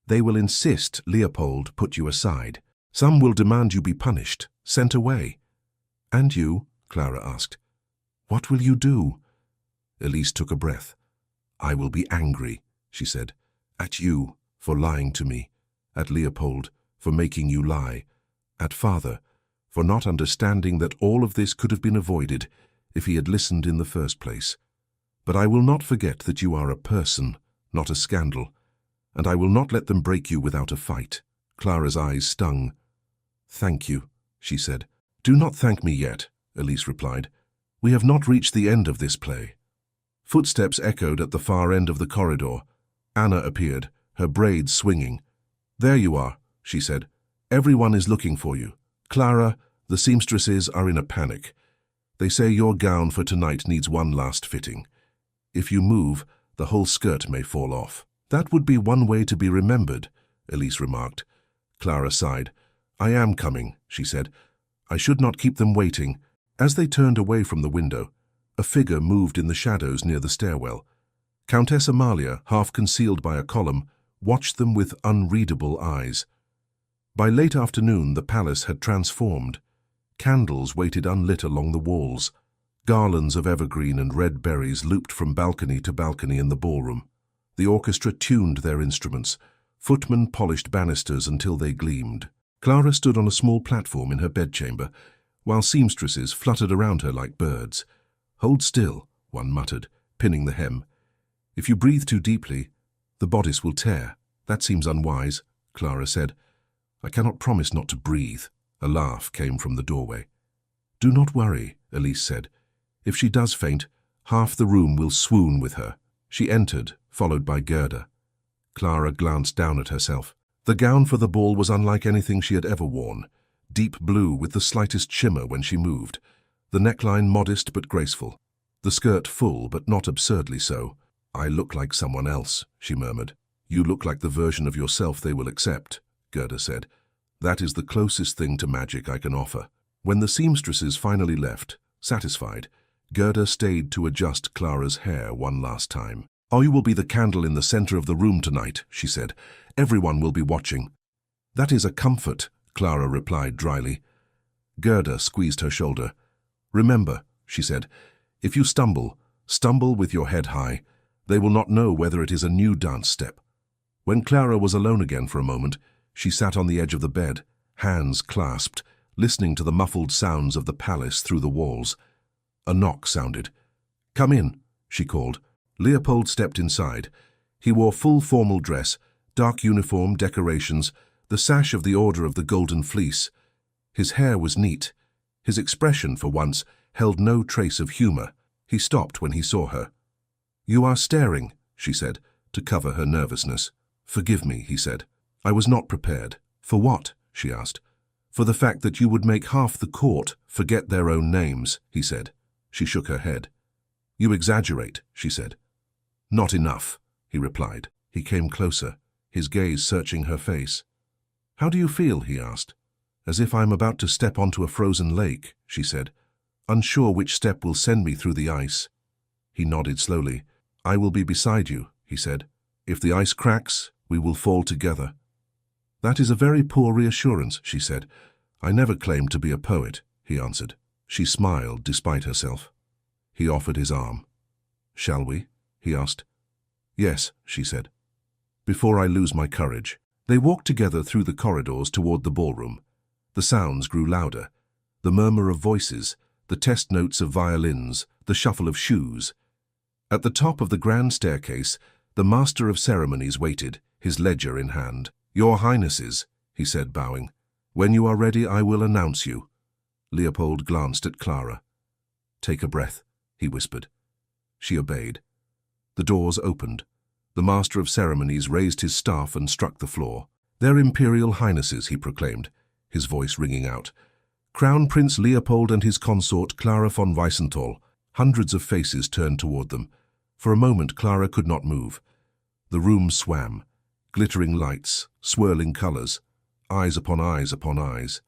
They will insist Leopold put you aside. Some will demand you be punished, sent away. And you? Clara asked. What will you do? Elise took a breath. I will be angry, she said, at you for lying to me, at Leopold for making you lie, at Father for not understanding that all of this could have been avoided if he had listened in the first place. But I will not forget that you are a person, not a scandal, and I will not let them break you without a fight. Clara's eyes stung. Thank you, she said. Do not thank me yet, Elise replied. We have not reached the end of this play. Footsteps echoed at the far end of the corridor. Anna appeared, her braids swinging. There you are, she said. Everyone is looking for you. Clara, the seamstresses are in a panic. They say your gown for tonight needs one last fitting. If you move, the whole skirt may fall off. That would be one way to be remembered, Elise remarked. Clara sighed. I am coming, she said. I should not keep them waiting. As they turned away from the window, a figure moved in the shadows near the stairwell. Countess Amalia, half concealed by a column, watched them with unreadable eyes. By late afternoon, the palace had transformed. Candles waited unlit along the walls. Garlands of evergreen and red berries looped from balcony to balcony in the ballroom. The orchestra tuned their instruments. Footmen polished banisters until they gleamed. Clara stood on a small platform in her bedchamber, while seamstresses fluttered around her like birds. "Hold still," one muttered, pinning the hem. "If you breathe too deeply, the bodice will tear. That seems unwise," Clara said. "I cannot promise not to breathe." A laugh came from the doorway. "Do not worry," Elise said. "If she does faint, half the room will swoon with her." She entered, followed by Gerda. Clara glanced down at herself. The gown for the ball was unlike anything she had ever worn, deep blue with the slightest shimmer when she moved, the neckline modest but graceful, the skirt full but not absurdly so. "I look like someone else," she murmured. "You look like the version of yourself they will accept," Gerda said. "That is the closest thing to magic I can offer." When the seamstresses finally left, satisfied, Gerda stayed to adjust Clara's hair one last time. "Oh, you will be the candle in the center of the room tonight," she said. "Everyone will be watching." "That is a comfort," Clara replied dryly. Gerda squeezed her shoulder. "Remember," she said, "if you stumble with your head high. They will not know whether it is a new dance step." When Clara was alone again for a moment, she sat on the edge of the bed, hands clasped, listening to the muffled sounds of the palace through the walls. A knock sounded. "Come in," she called. Leopold stepped inside. He wore full formal dress, dark uniform, decorations, the sash of the Order of the Golden Fleece. His hair was neat. His expression, for once, held no trace of humor. He stopped when he saw her. "You are staring," she said, to cover her nervousness. "Forgive me," he said. "I was not prepared." "For what?" she asked. "For the fact that you would make half the court forget their own names," he said. She shook her head. "You exaggerate," she said. "Not enough," he replied. He came closer, his gaze searching her face. "How do you feel?" he asked. "As if I am about to step onto a frozen lake," she said, "unsure which step will send me through the ice." He nodded slowly. "I will be beside you," he said. "If the ice cracks, we will fall together." "That is a very poor reassurance," she said. "I never claimed to be a poet," he answered. She smiled despite herself. He offered his arm. "Shall we?" he asked. "Yes," she said. "Before I lose my courage." They walked together through the corridors toward the ballroom. The sounds grew louder. The murmur of voices, the test notes of violins, the shuffle of shoes. At the top of the grand staircase, the master of ceremonies waited, his ledger in hand. "Your Highnesses," he said, bowing. "When you are ready, I will announce you." Leopold glanced at Clara. "Take a breath," he whispered. She obeyed. The doors opened. The master of ceremonies raised his staff and struck the floor. "Their Imperial Highnesses," he proclaimed, his voice ringing out. "Crown Prince Leopold and his consort Clara von Weissenthal." Hundreds of faces turned toward them. For a moment, Clara could not move. The room swam. Glittering lights, swirling colors, eyes upon eyes upon eyes.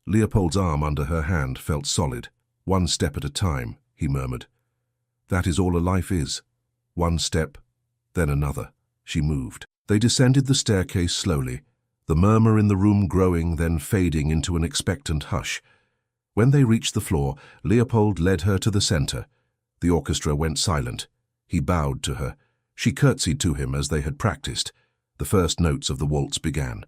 Leopold's arm under her hand felt solid. "One step at a time," he murmured. "That is all a life is. One step, then another." She moved. They descended the staircase slowly, the murmur in the room growing, then fading into an expectant hush. When they reached the floor, Leopold led her to the center. The orchestra went silent. He bowed to her. She curtsied to him as they had practiced. The first notes of the waltz began.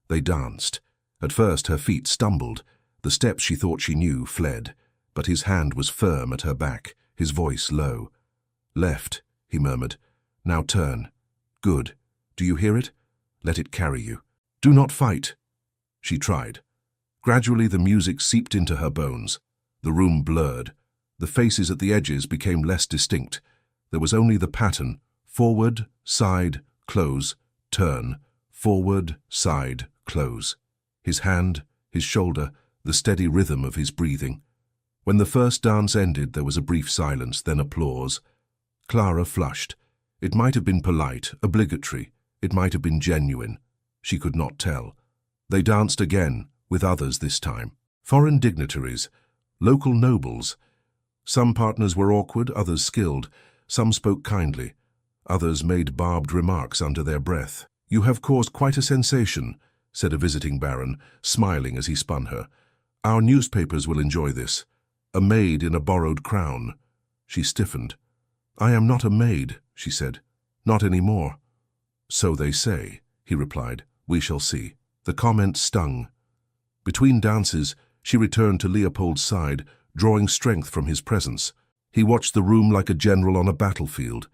They danced. At first her feet stumbled. The steps she thought she knew fled. But his hand was firm at her back, his voice low. "Left," he murmured. "Now turn. Good. Do you hear it? Let it carry you. Do not fight." She tried. Gradually the music seeped into her bones. The room blurred. The faces at the edges became less distinct. There was only the pattern: forward, side, close, turn, forward, side, close. His hand, his shoulder, the steady rhythm of his breathing. When the first dance ended, there was a brief silence, then applause. Clara flushed. It might have been polite, obligatory. It might have been genuine. She could not tell. They danced again, with others this time. Foreign dignitaries, local nobles. Some partners were awkward, others skilled. Some spoke kindly. Others made barbed remarks under their breath. "You have caused quite a sensation," said a visiting baron, smiling as he spun her. "Our newspapers will enjoy this. A maid in a borrowed crown." She stiffened. "I am not a maid," she said. "Not anymore." "So they say," he replied. "We shall see." The comment stung. Between dances, she returned to Leopold's side, drawing strength from his presence. He watched the room like a general on a battlefield,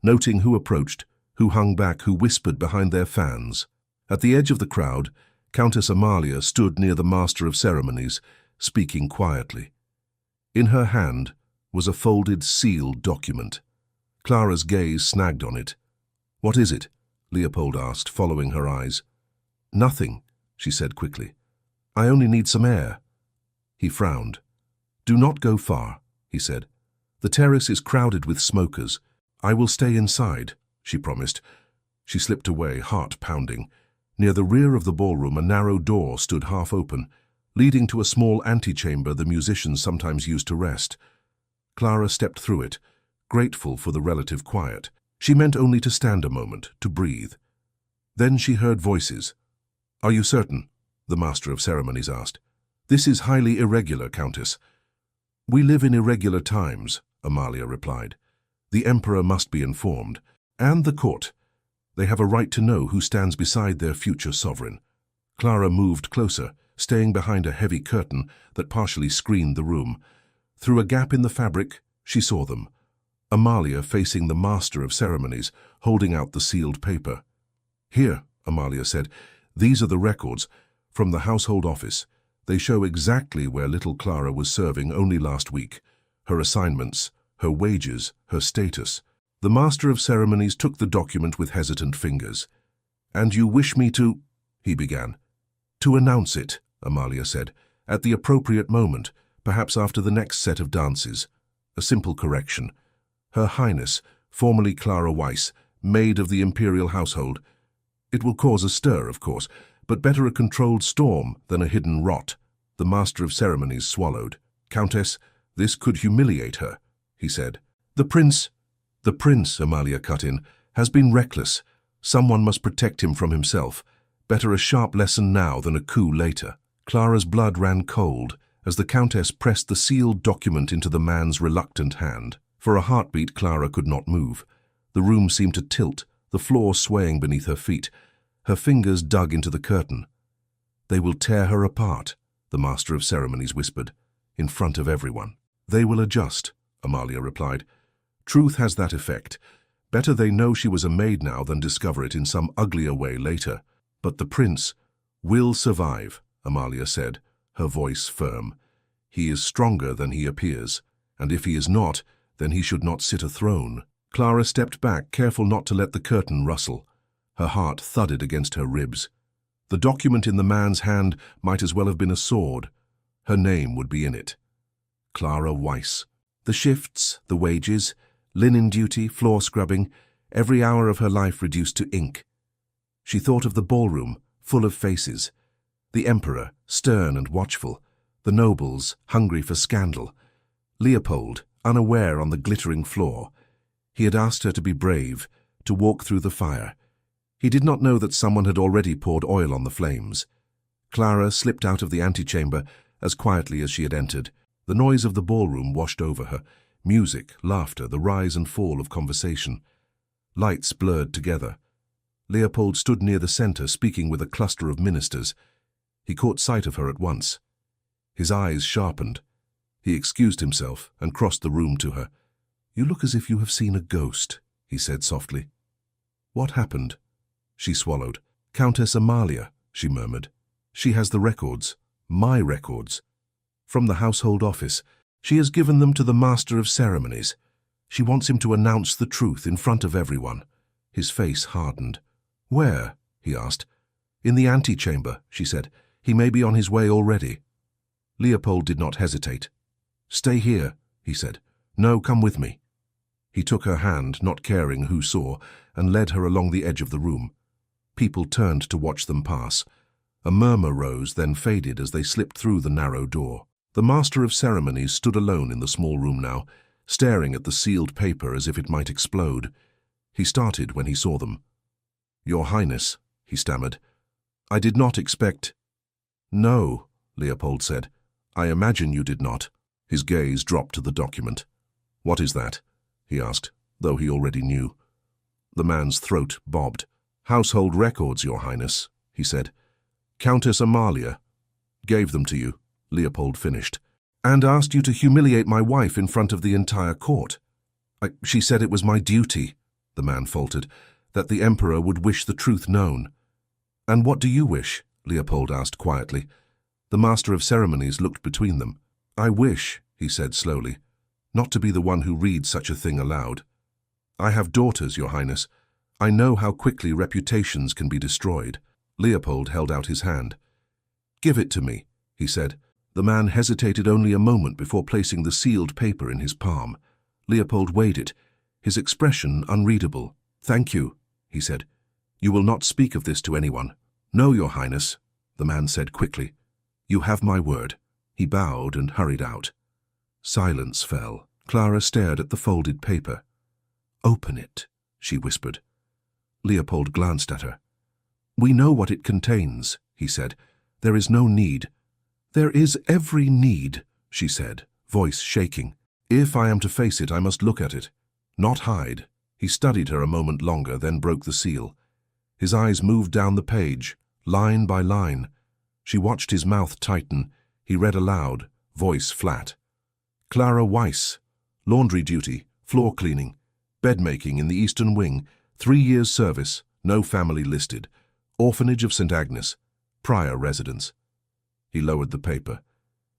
noting who approached, who hung back, who whispered behind their fans. At the edge of the crowd, Countess Amalia stood near the master of ceremonies, speaking quietly. In her hand was a folded, sealed document. Clara's gaze snagged on it. "What is it?" Leopold asked, following her eyes. "Nothing," she said quickly. "I only need some air." He frowned. "Do not go far," he said. "The terrace is crowded with smokers. I will stay inside," she promised. She slipped away, heart pounding. Near the rear of the ballroom, a narrow door stood half open, leading to a small antechamber the musicians sometimes used to rest. Clara stepped through it, grateful for the relative quiet. She meant only to stand a moment, to breathe. Then she heard voices. "Are you certain?" the master of ceremonies asked. "This is highly irregular, Countess." "We live in irregular times," Amalia replied. "The emperor must be informed, and the court. They have a right to know who stands beside their future sovereign." Clara moved closer, staying behind a heavy curtain that partially screened the room. Through a gap in the fabric, she saw them. Amalia facing the master of ceremonies, holding out the sealed paper. "Here," Amalia said, "these are the records from the household office. They show exactly where little Clara was serving only last week. Her assignments, her wages, her status." The master of ceremonies took the document with hesitant fingers. "And you wish me to—" he began. "To announce it," Amalia said, "at the appropriate moment, perhaps after the next set of dances. A simple correction. Her Highness, formerly Clara Weiss, maid of the imperial household. It will cause a stir, of course, but better a controlled storm than a hidden rot." The master of ceremonies swallowed. "Countess, this could humiliate her," he said. The prince, Amalia cut in, "has been reckless. Someone must protect him from himself. Better a sharp lesson now than a coup later." Clara's blood ran cold as the countess pressed the sealed document into the man's reluctant hand. For a heartbeat, Clara could not move. The room seemed to tilt, the floor swaying beneath her feet. Her fingers dug into the curtain. "They will tear her apart," the master of ceremonies whispered, "in front of everyone." "They will adjust," Amalia replied. "Truth has that effect. Better they know she was a maid now than discover it in some uglier way later." "But the prince will survive," Amalia said, her voice firm. "He is stronger than he appears, and if he is not, then he should not sit a throne." Clara stepped back, careful not to let the curtain rustle. Her heart thudded against her ribs. The document in the man's hand might as well have been a sword. Her name would be in it. Clara Weiss. The shifts, the wages, linen duty, floor scrubbing, every hour of her life reduced to ink. She thought of the ballroom, full of faces. The emperor, stern and watchful. The nobles, hungry for scandal. Leopold, unaware on the glittering floor. He had asked her to be brave, to walk through the fire. He did not know that someone had already poured oil on the flames. Clara slipped out of the antechamber as quietly as she had entered. The noise of the ballroom washed over her. Music, laughter, the rise and fall of conversation. Lights blurred together. Leopold stood near the center, speaking with a cluster of ministers. He caught sight of her at once. His eyes sharpened. He excused himself and crossed the room to her. "You look as if you have seen a ghost," he said softly. "What happened?" She swallowed. "Countess Amalia," she murmured. "She has the records, my records, from the household office. She has given them to the master of ceremonies. She wants him to announce the truth in front of everyone." His face hardened. "Where?" he asked. "In the antechamber," she said. "He may be on his way already." Leopold did not hesitate. "Stay here," he said. "No, come with me." He took her hand, not caring who saw, and led her along the edge of the room. People turned to watch them pass. A murmur rose, then faded as they slipped through the narrow door. The master of ceremonies stood alone in the small room now, staring at the sealed paper as if it might explode. He started when he saw them. "Your Highness," he stammered. "I did not expect—" "No," Leopold said. "I imagine you did not." His gaze dropped to the document. "What is that?" he asked, though he already knew. The man's throat bobbed. "Household records, Your Highness," he said. "Countess Amalia gave them to you," Leopold finished, "and asked you to humiliate my wife in front of the entire court. She said it was my duty," the man faltered, "that the Emperor would wish the truth known." "And what do you wish?" Leopold asked quietly. The master of ceremonies looked between them. "I wish," he said slowly, "not to be the one who reads such a thing aloud. I have daughters, Your Highness. I know how quickly reputations can be destroyed." Leopold held out his hand. "Give it to me," he said. The man hesitated only a moment before placing the sealed paper in his palm. Leopold weighed it, his expression unreadable. "Thank you," he said. "You will not speak of this to anyone." "No, Your Highness," the man said quickly. "You have my word." He bowed and hurried out. Silence fell. Clara stared at the folded paper. "Open it," she whispered. Leopold glanced at her. "We know what it contains," he said. "There is no need." "There is every need," she said, voice shaking. "If I am to face it, I must look at it, not hide." He studied her a moment longer, then broke the seal. His eyes moved down the page, line by line. She watched his mouth tighten. He read aloud, voice flat. "Clara Weiss, laundry duty, floor cleaning, bed-making in the Eastern Wing, 3 years service, no family listed, Orphanage of St. Agnes, prior residence." He lowered the paper.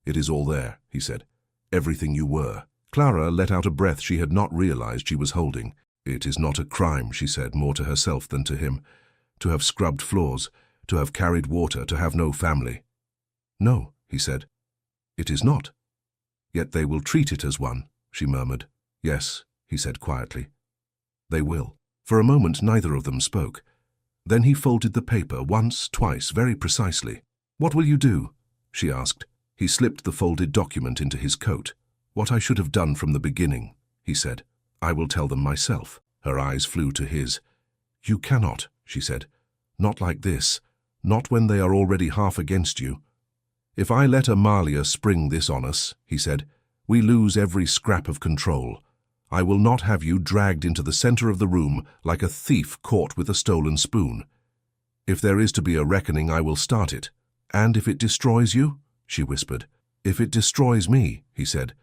"It is all there," he said. "Everything you were." Clara let out a breath she had not realized she was holding. "It is not a crime," she said, more to herself than to him. "To have scrubbed floors, to have carried water, to have no family." "No," he said. "It is not." "Yet they will treat it as one," she murmured. "Yes," he said quietly. "They will." For a moment neither of them spoke. Then he folded the paper once, twice, very precisely. "What will you do?" she asked. He slipped the folded document into his coat. "What I should have done from the beginning," he said. "I will tell them myself." Her eyes flew to his. "You cannot," she said. "Not like this. Not when they are already half against you." "If I let Amalia spring this on us," he said, "we lose every scrap of control. I will not have you dragged into the center of the room like a thief caught with a stolen spoon. If there is to be a reckoning, I will start it." "And if it destroys you?" she whispered. "If it destroys me," he said,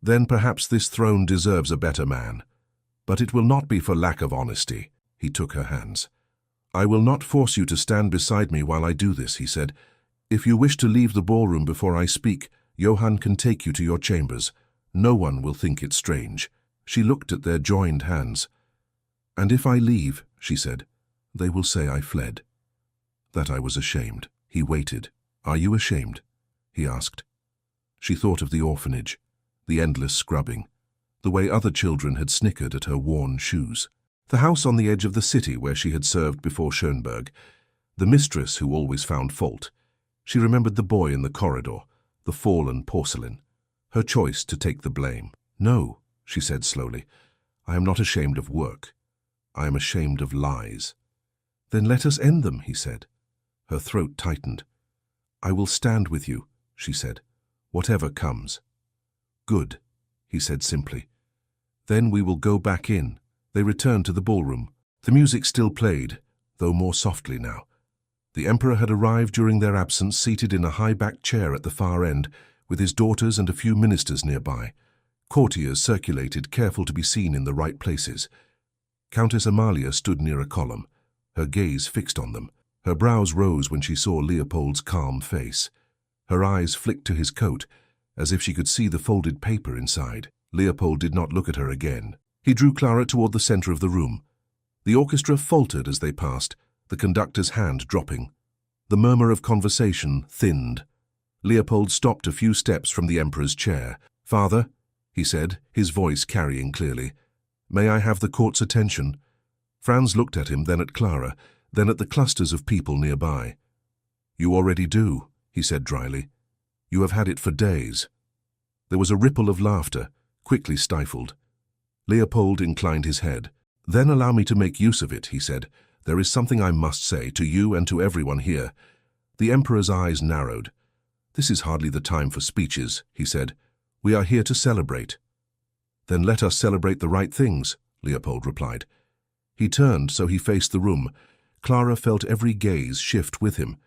"then perhaps this throne deserves a better man. But it will not be for lack of honesty." He took her hands. "I will not force you to stand beside me while I do this," he said. "If you wish to leave the ballroom before I speak, Johann can take you to your chambers. No one will think it strange." She looked at their joined hands. "And if I leave," she said, "they will say I fled. That I was ashamed." He waited. "Are you ashamed?" he asked. She thought of the orphanage, the endless scrubbing, the way other children had snickered at her worn shoes. The house on the edge of the city where she had served before Schönberg, the mistress who always found fault. She remembered the boy in the corridor, the fallen porcelain, her choice to take the blame. "No," she said slowly, "I am not ashamed of work. I am ashamed of lies." "Then let us end them," he said. Her throat tightened. "I will stand with you," she said, "whatever comes." "Good," he said simply. "Then we will go back in." They returned to the ballroom. The music still played, though more softly now. The Emperor had arrived during their absence, seated in a high-backed chair at the far end, with his daughters and a few ministers nearby. Courtiers circulated, careful to be seen in the right places. Countess Amalia stood near a column, her gaze fixed on them. Her brows rose when she saw Leopold's calm face. Her eyes flicked to his coat, as if she could see the folded paper inside. Leopold did not look at her again. He drew Clara toward the center of the room. The orchestra faltered as they passed, the conductor's hand dropping. The murmur of conversation thinned. Leopold stopped a few steps from the Emperor's chair. "Father," he said, his voice carrying clearly, "may I have the court's attention?" Franz looked at him, then at Clara, then at the clusters of people nearby. You already do, he said dryly. You have had it for days. There was a ripple of laughter, quickly stifled. Leopold inclined his head. Then allow me to make use of it, he said. There is something I must say to you and to everyone here. The Emperor's eyes narrowed. This is hardly the time for speeches, he said. We are here to celebrate. Then let us celebrate the right things, Leopold replied. He turned so he faced the room. Clara felt every gaze shift with him.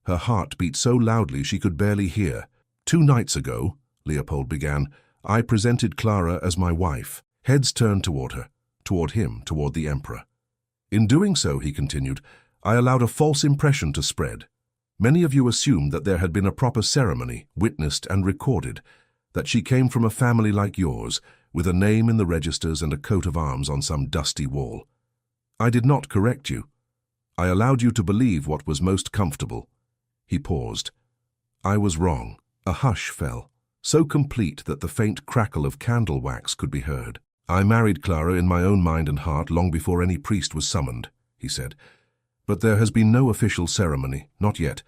Her heart beat so loudly she could barely hear. 2 nights ago, Leopold began, I presented Clara as my wife. Heads turned toward her, toward him, toward the Emperor. In doing so, he continued, I allowed a false impression to spread. Many of you assumed that there had been a proper ceremony, witnessed and recorded, that she came from a family like yours, with a name in the registers and a coat of arms on some dusty wall. I did not correct you. I allowed you to believe what was most comfortable. He paused. I was wrong. A hush fell, so complete that the faint crackle of candle wax could be heard. I married Clara in my own mind and heart long before any priest was summoned, he said. But there has been no official ceremony, not yet,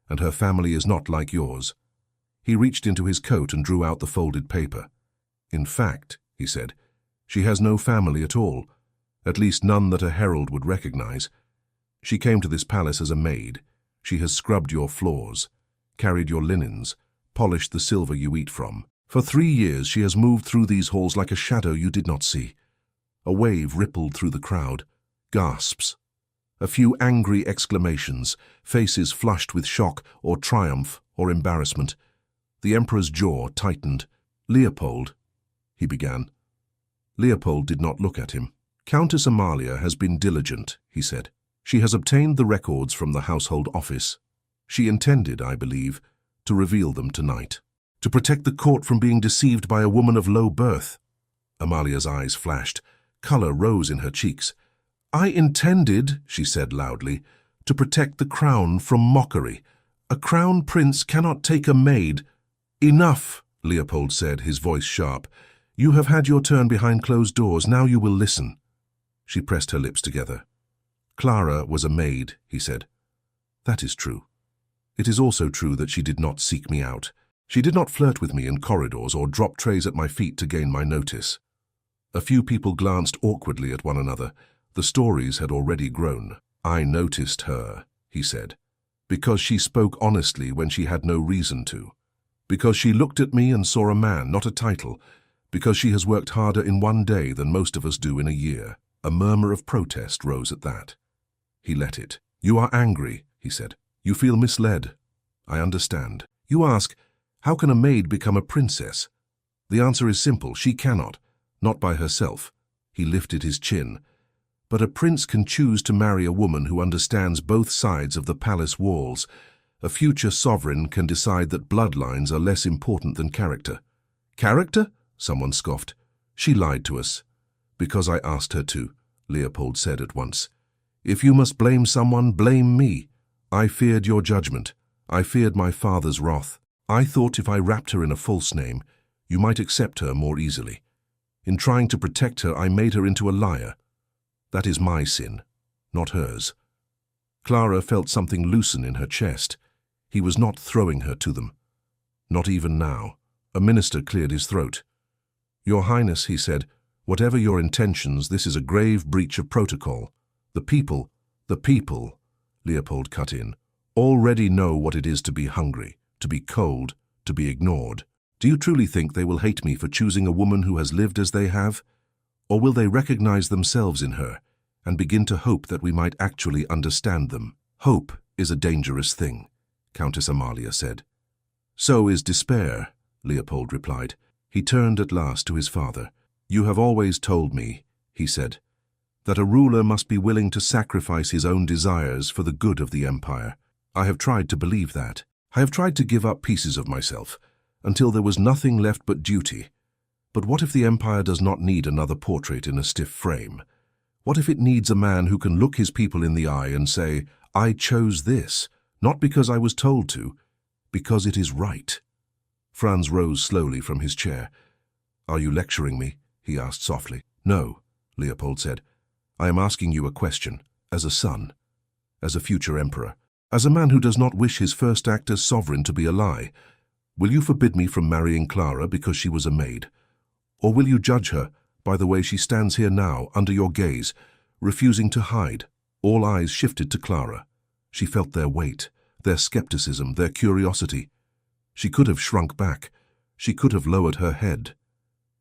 and her family is not like yours. He reached into his coat and drew out the folded paper. In fact, he said, she has no family at all, at least none that a herald would recognize. She came to this palace as a maid. She has scrubbed your floors, carried your linens, polished the silver you eat from. For 3 years she has moved through these halls like a shadow you did not see. A wave rippled through the crowd, gasps, a few angry exclamations, faces flushed with shock or triumph or embarrassment. The Emperor's jaw tightened. Leopold, he began. Leopold did not look at him. Countess Amalia has been diligent, he said. She has obtained the records from the household office. She intended, I believe, to reveal them tonight. To protect the court from being deceived by a woman of low birth. Amalia's eyes flashed. Color rose in her cheeks. I intended, she said loudly, to protect the crown from mockery. A crown prince cannot take a maid. Enough, Leopold said, his voice sharp. You have had your turn behind closed doors, now you will listen. She pressed her lips together. Clara was a maid, he said. That is true. It is also true that she did not seek me out. She did not flirt with me in corridors or drop trays at my feet to gain my notice. A few people glanced awkwardly at one another. The stories had already grown. I noticed her, he said, because she spoke honestly when she had no reason to. Because she looked at me and saw a man, not a title. Because she has worked harder in 1 day than most of us do in a year. A murmur of protest rose at that. He let it. You are angry, he said. You feel misled. I understand. You ask, how can a maid become a princess? The answer is simple. She cannot. Not by herself. He lifted his chin. But a prince can choose to marry a woman who understands both sides of the palace walls. A future sovereign can decide that bloodlines are less important than character. Character? Someone scoffed. She lied to us. Because I asked her to, Leopold said at once. If you must blame someone, blame me. I feared your judgment. I feared my father's wrath. I thought if I wrapped her in a false name, you might accept her more easily. In trying to protect her, I made her into a liar. That is my sin, not hers. Clara felt something loosen in her chest. He was not throwing her to them. Not even now. A minister cleared his throat. Your Highness, he said, whatever your intentions, this is a grave breach of protocol. The people, Leopold cut in, already know what it is to be hungry, to be cold, to be ignored. Do you truly think they will hate me for choosing a woman who has lived as they have? Or will they recognize themselves in her and begin to hope that we might actually understand them? Hope is a dangerous thing, Countess Amalia said. So is despair, Leopold replied. He turned at last to his father. You have always told me, he said, that a ruler must be willing to sacrifice his own desires for the good of the empire. I have tried to believe that. I have tried to give up pieces of myself, until there was nothing left but duty. But what if the empire does not need another portrait in a stiff frame? What if it needs a man who can look his people in the eye and say, I chose this, not because I was told to, because it is right? Franz rose slowly from his chair. Are you lecturing me? He asked softly. No, Leopold said. I am asking you a question, as a son, as a future emperor. As a man who does not wish his first act as sovereign to be a lie, will you forbid me from marrying Clara because she was a maid? Or will you judge her by the way she stands here now under your gaze, refusing to hide? All eyes shifted to Clara. She felt their weight, their skepticism, their curiosity. She could have shrunk back. She could have lowered her head.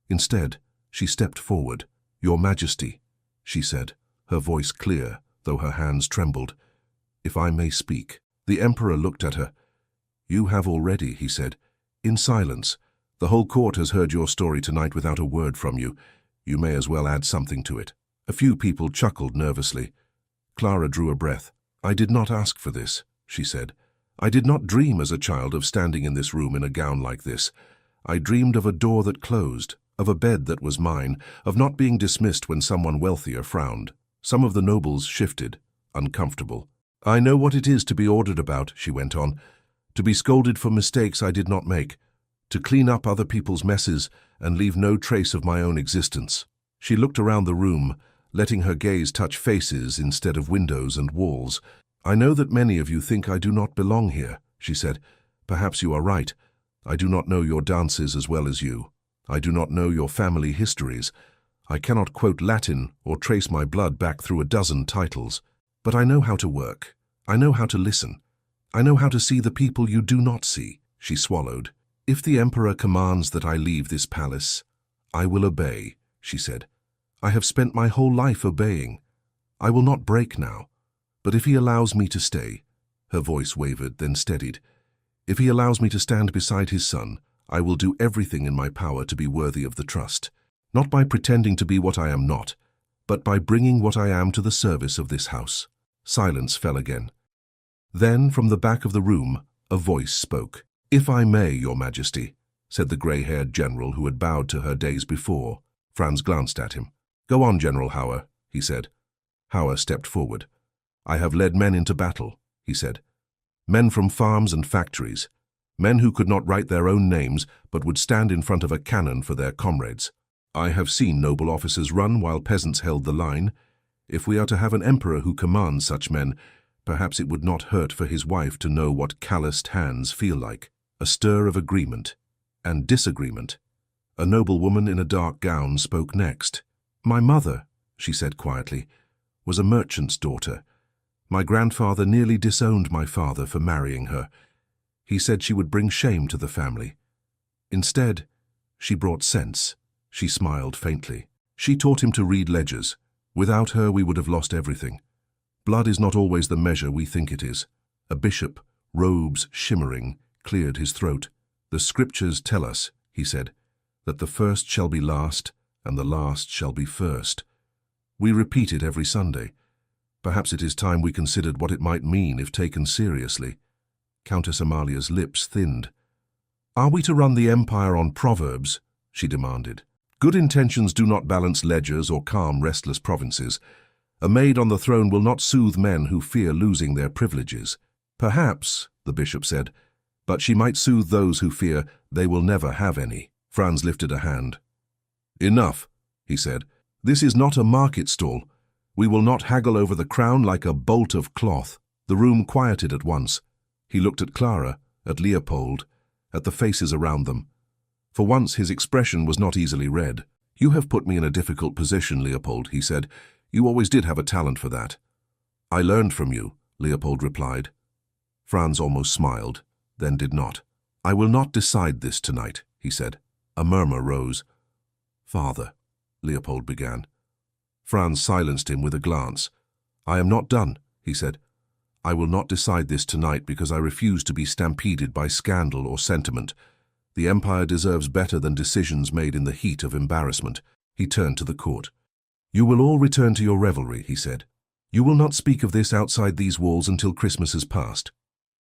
Instead, she stepped forward. "Your Majesty," she said, her voice clear, though her hands trembled. "If I may speak." The Emperor looked at her. "You have already," he said, in silence. "The whole court has heard your story tonight without a word from you. You may as well add something to it." A few people chuckled nervously. Clara drew a breath. "I did not ask for this," she said. "I did not dream as a child of standing in this room in a gown like this. I dreamed of a door that closed, of a bed that was mine, of not being dismissed when someone wealthier frowned." Some of the nobles shifted, uncomfortable. "I know what it is to be ordered about," she went on, "to be scolded for mistakes I did not make, to clean up other people's messes and leave no trace of my own existence." She looked around the room, letting her gaze touch faces instead of windows and walls. "I know that many of you think I do not belong here," she said. "Perhaps you are right. I do not know your dances as well as you. I do not know your family histories. I cannot quote Latin or trace my blood back through a dozen titles. But I know how to work. I know how to listen. I know how to see the people you do not see." She swallowed. "If the Emperor commands that I leave this palace, I will obey," she said. "I have spent my whole life obeying. I will not break now. But if he allows me to stay," her voice wavered, then steadied, "if he allows me to stand beside his son, I will do everything in my power to be worthy of the trust. Not by pretending to be what I am not, but by bringing what I am to the service of this house." Silence fell again. Then, from the back of the room, a voice spoke. "If I may, Your Majesty," said the grey-haired general who had bowed to her days before. Franz glanced at him. "Go on, General Hauer," he said. Hauer stepped forward. "I have led men into battle," he said. "Men from farms and factories. Men who could not write their own names but would stand in front of a cannon for their comrades. I have seen noble officers run while peasants held the line. If we are to have an emperor who commands such men, perhaps it would not hurt for his wife to know what calloused hands feel like." A stir of agreement and disagreement. A noble woman in a dark gown spoke next. "My mother," she said quietly, "was a merchant's daughter. My grandfather nearly disowned my father for marrying her. He said she would bring shame to the family. Instead, she brought sense." She smiled faintly. "She taught him to read ledgers. Without her, we would have lost everything. Blood is not always the measure we think it is." A bishop, robes shimmering, cleared his throat. "The scriptures tell us," he said, "that the first shall be last and the last shall be first. We repeat it every Sunday. Perhaps it is time we considered what it might mean if taken seriously." Countess Amalia's lips thinned. "Are we to run the empire on proverbs?" she demanded. "Good intentions do not balance ledgers or calm restless provinces. A maid on the throne will not soothe men who fear losing their privileges." "Perhaps," the bishop said, "but she might soothe those who fear they will never have any." Franz lifted a hand. "Enough," he said. "This is not a market stall. We will not haggle over the crown like a bolt of cloth." The room quieted at once. He looked at Clara, at Leopold, at the faces around them. For once his expression was not easily read. "You have put me in a difficult position, Leopold," he said. "You always did have a talent for that." "I learned from you," Leopold replied. Franz almost smiled, then did not. "I will not decide this tonight," he said. A murmur rose. "Father," Leopold began. Franz silenced him with a glance. "I am not done," he said. "I will not decide this tonight because I refuse to be stampeded by scandal or sentiment. The empire deserves better than decisions made in the heat of embarrassment." He turned to the court. "You will all return to your revelry," he said. "You will not speak of this outside these walls until Christmas has passed.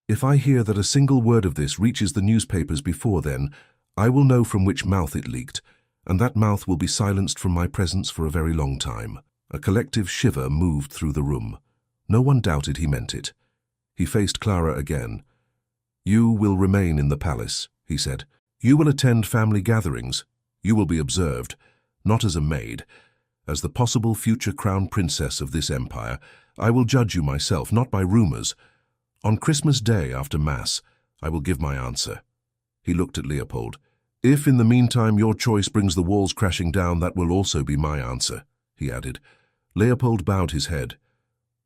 If I hear that a single word of this reaches the newspapers before then, I will know from which mouth it leaked, and that mouth will be silenced from my presence for a very long time." A collective shiver moved through the room. No one doubted he meant it. He faced Clara again. "You will remain in the palace," he said. "You will attend family gatherings. You will be observed, not as a maid. As the possible future crown princess of this empire, I will judge you myself, not by rumors. On Christmas Day after Mass, I will give my answer. He looked at Leopold. If in the meantime your choice brings the walls crashing down, that will also be my answer, he added. Leopold bowed his head.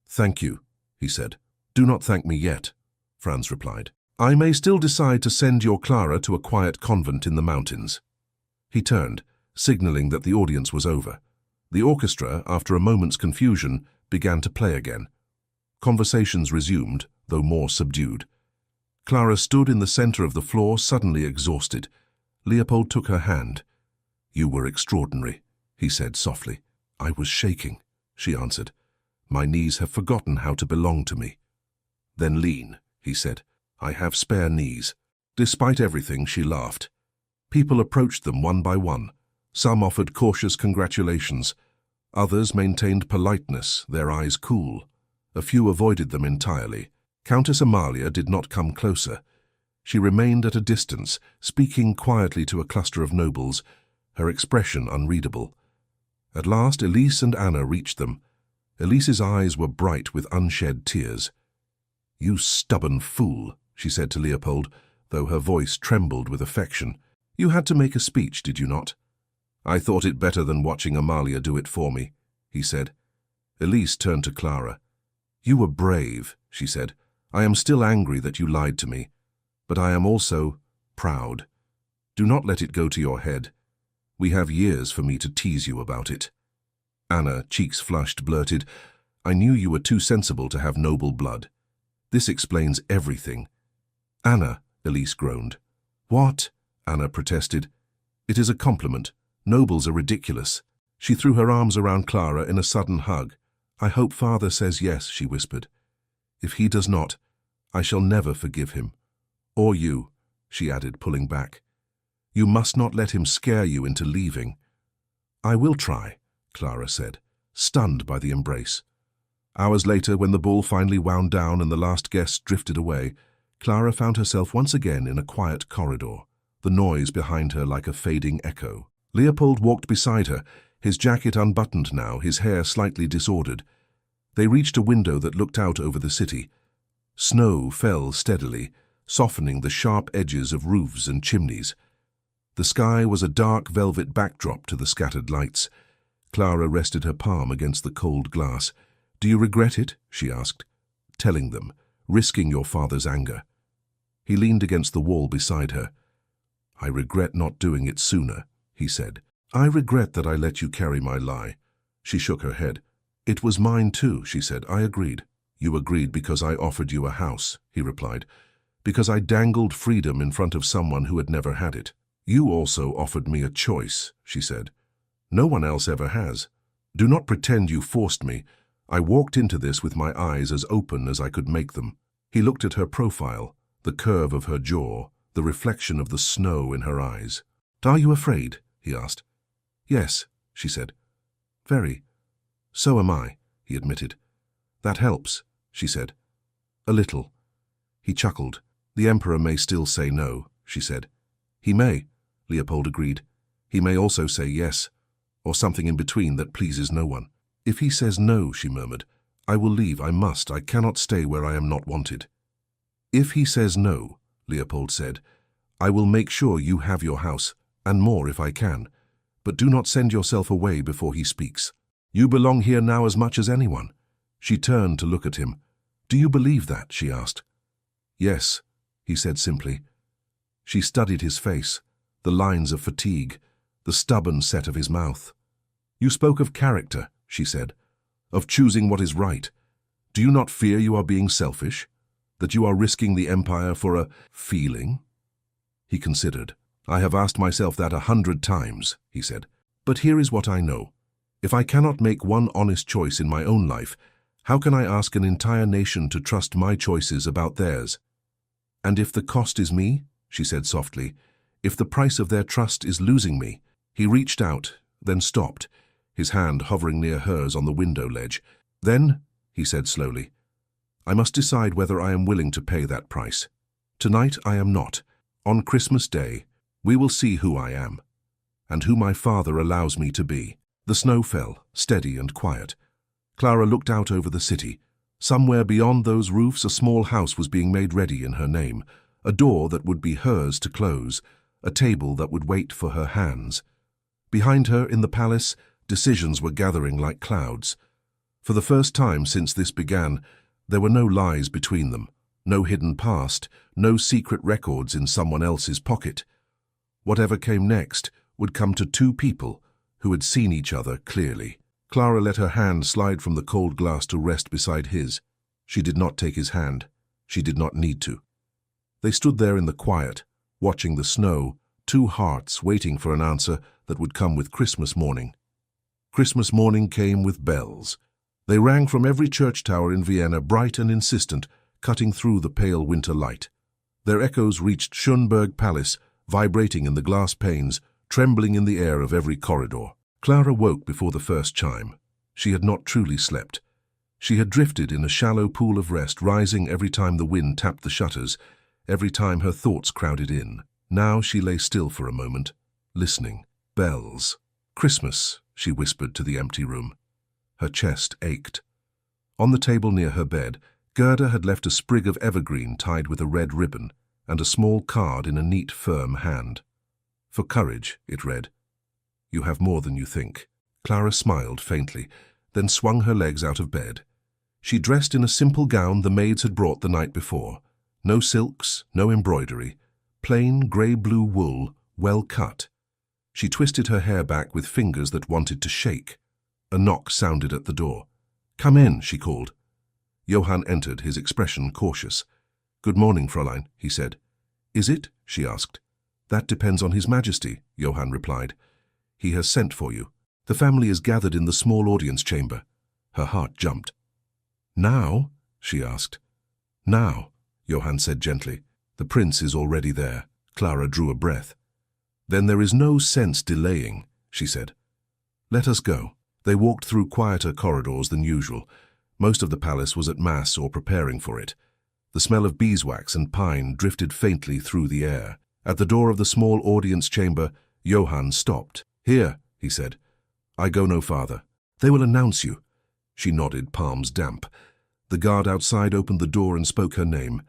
Thank you, he said. Do not thank me yet, Franz replied. I may still decide to send your Clara to a quiet convent in the mountains. He turned, signaling that the audience was over. The orchestra, after a moment's confusion, began to play again. Conversations resumed, though more subdued. Clara stood in the center of the floor, suddenly exhausted. Leopold took her hand. You were extraordinary, he said softly. I was shaking, she answered. My knees have forgotten how to belong to me. Then lean, he said. I have spare knees. Despite everything, she laughed. People approached them one by one. Some offered cautious congratulations. Others maintained politeness, their eyes cool. A few avoided them entirely. Countess Amalia did not come closer. She remained at a distance, speaking quietly to a cluster of nobles, her expression unreadable. At last Elise and Anna reached them. Elise's eyes were bright with unshed tears. You stubborn fool, she said to Leopold, though her voice trembled with affection. You had to make a speech, did you not? I thought it better than watching Amalia do it for me, he said. Elise turned to Clara. You were brave, she said. I am still angry that you lied to me, but I am also proud. Do not let it go to your head. We have years for me to tease you about it. Anna, cheeks flushed, blurted, I knew you were too sensible to have noble blood. This explains everything. Anna, Elise groaned. What? Anna protested. It is a compliment. Nobles are ridiculous. She threw her arms around Clara in a sudden hug. I hope father says yes, she whispered. If he does not, I shall never forgive him. Or you, she added, pulling back. You must not let him scare you into leaving. I will try, Clara said, stunned by the embrace. Hours later, when the ball finally wound down and the last guest drifted away, Clara found herself once again in a quiet corridor, the noise behind her like a fading echo. Leopold walked beside her, his jacket unbuttoned now, his hair slightly disordered. They reached a window that looked out over the city. Snow fell steadily, softening the sharp edges of roofs and chimneys. The sky was a dark velvet backdrop to the scattered lights. Clara rested her palm against the cold glass. Do you regret it? She asked. Telling them, risking your father's anger. He leaned against the wall beside her. I regret not doing it sooner, he said. I regret that I let you carry my lie. She shook her head. It was mine too, she said. I agreed. You agreed because I offered you a house, he replied. Because I dangled freedom in front of someone who had never had it. You also offered me a choice, she said. No one else ever has. Do not pretend you forced me. I walked into this with my eyes as open as I could make them. He looked at her profile, the curve of her jaw, the reflection of the snow in her eyes. Are you afraid? He asked. Yes, she said. Very. So am I, he admitted. That helps, she said. A little. He chuckled. The Emperor may still say no, she said. He may, Leopold agreed. He may also say yes, or something in between that pleases no one. If he says no, she murmured, I will leave, I must, I cannot stay where I am not wanted. If he says no, Leopold said, I will make sure you have your house, and more if I can, but do not send yourself away before he speaks. You belong here now as much as anyone. She turned to look at him. Do you believe that? She asked. Yes, he said simply. She studied his face, the lines of fatigue, the stubborn set of his mouth. You spoke of character, she said, of choosing what is right. Do you not fear you are being selfish? That you are risking the empire for a feeling? He considered. I have asked myself that 100 times, he said. But here is what I know. If I cannot make one honest choice in my own life, how can I ask an entire nation to trust my choices about theirs? And if the cost is me, she said softly, if the price of their trust is losing me. He reached out, then stopped, his hand hovering near hers on the window ledge. Then, he said slowly, I must decide whether I am willing to pay that price. Tonight I am not. On Christmas Day, we will see who I am, and who my father allows me to be. The snow fell, steady and quiet. Clara looked out over the city, Somewhere beyond those roofs, a small house was being made ready in her name, a door that would be hers to close, a table that would wait for her hands. Behind her, in the palace, decisions were gathering like clouds. For the first time since this began, there were no lies between them, no hidden past, no secret records in someone else's pocket. Whatever came next would come to two people who had seen each other clearly. Clara let her hand slide from the cold glass to rest beside his. She did not take his hand. She did not need to. They stood there in the quiet, watching the snow, two hearts waiting for an answer that would come with Christmas morning. Christmas morning came with bells. They rang from every church tower in Vienna, bright and insistent, cutting through the pale winter light. Their echoes reached Schönberg Palace, vibrating in the glass panes, trembling in the air of every corridor. Clara woke before the first chime. She had not truly slept. She had drifted in a shallow pool of rest, rising every time the wind tapped the shutters, every time her thoughts crowded in. Now she lay still for a moment, listening. Bells. Christmas, she whispered to the empty room. Her chest ached. On the table near her bed, Gerda had left a sprig of evergreen tied with a red ribbon and a small card in a neat, firm hand. For courage, it read. You have more than you think. Clara smiled faintly, then swung her legs out of bed. She dressed in a simple gown the maids had brought the night before. No silks, no embroidery. Plain grey-blue wool, well cut. She twisted her hair back with fingers that wanted to shake. A knock sounded at the door. "Come in," she called. Johann entered, his expression cautious. "Good morning, Fräulein," he said. "Is it?" she asked. "That depends on His Majesty," Johann replied. "He has sent for you. The family is gathered in the small audience chamber." Her heart jumped. "Now?" she asked. "Now," Johann said gently. "The prince is already there." Clara drew a breath. "Then there is no sense delaying," she said. "Let us go." They walked through quieter corridors than usual. Most of the palace was at mass or preparing for it. The smell of beeswax and pine drifted faintly through the air. At the door of the small audience chamber, Johann stopped. "Here," he said. "I go no farther. They will announce you." She nodded, palms damp. The guard outside opened the door and spoke her name.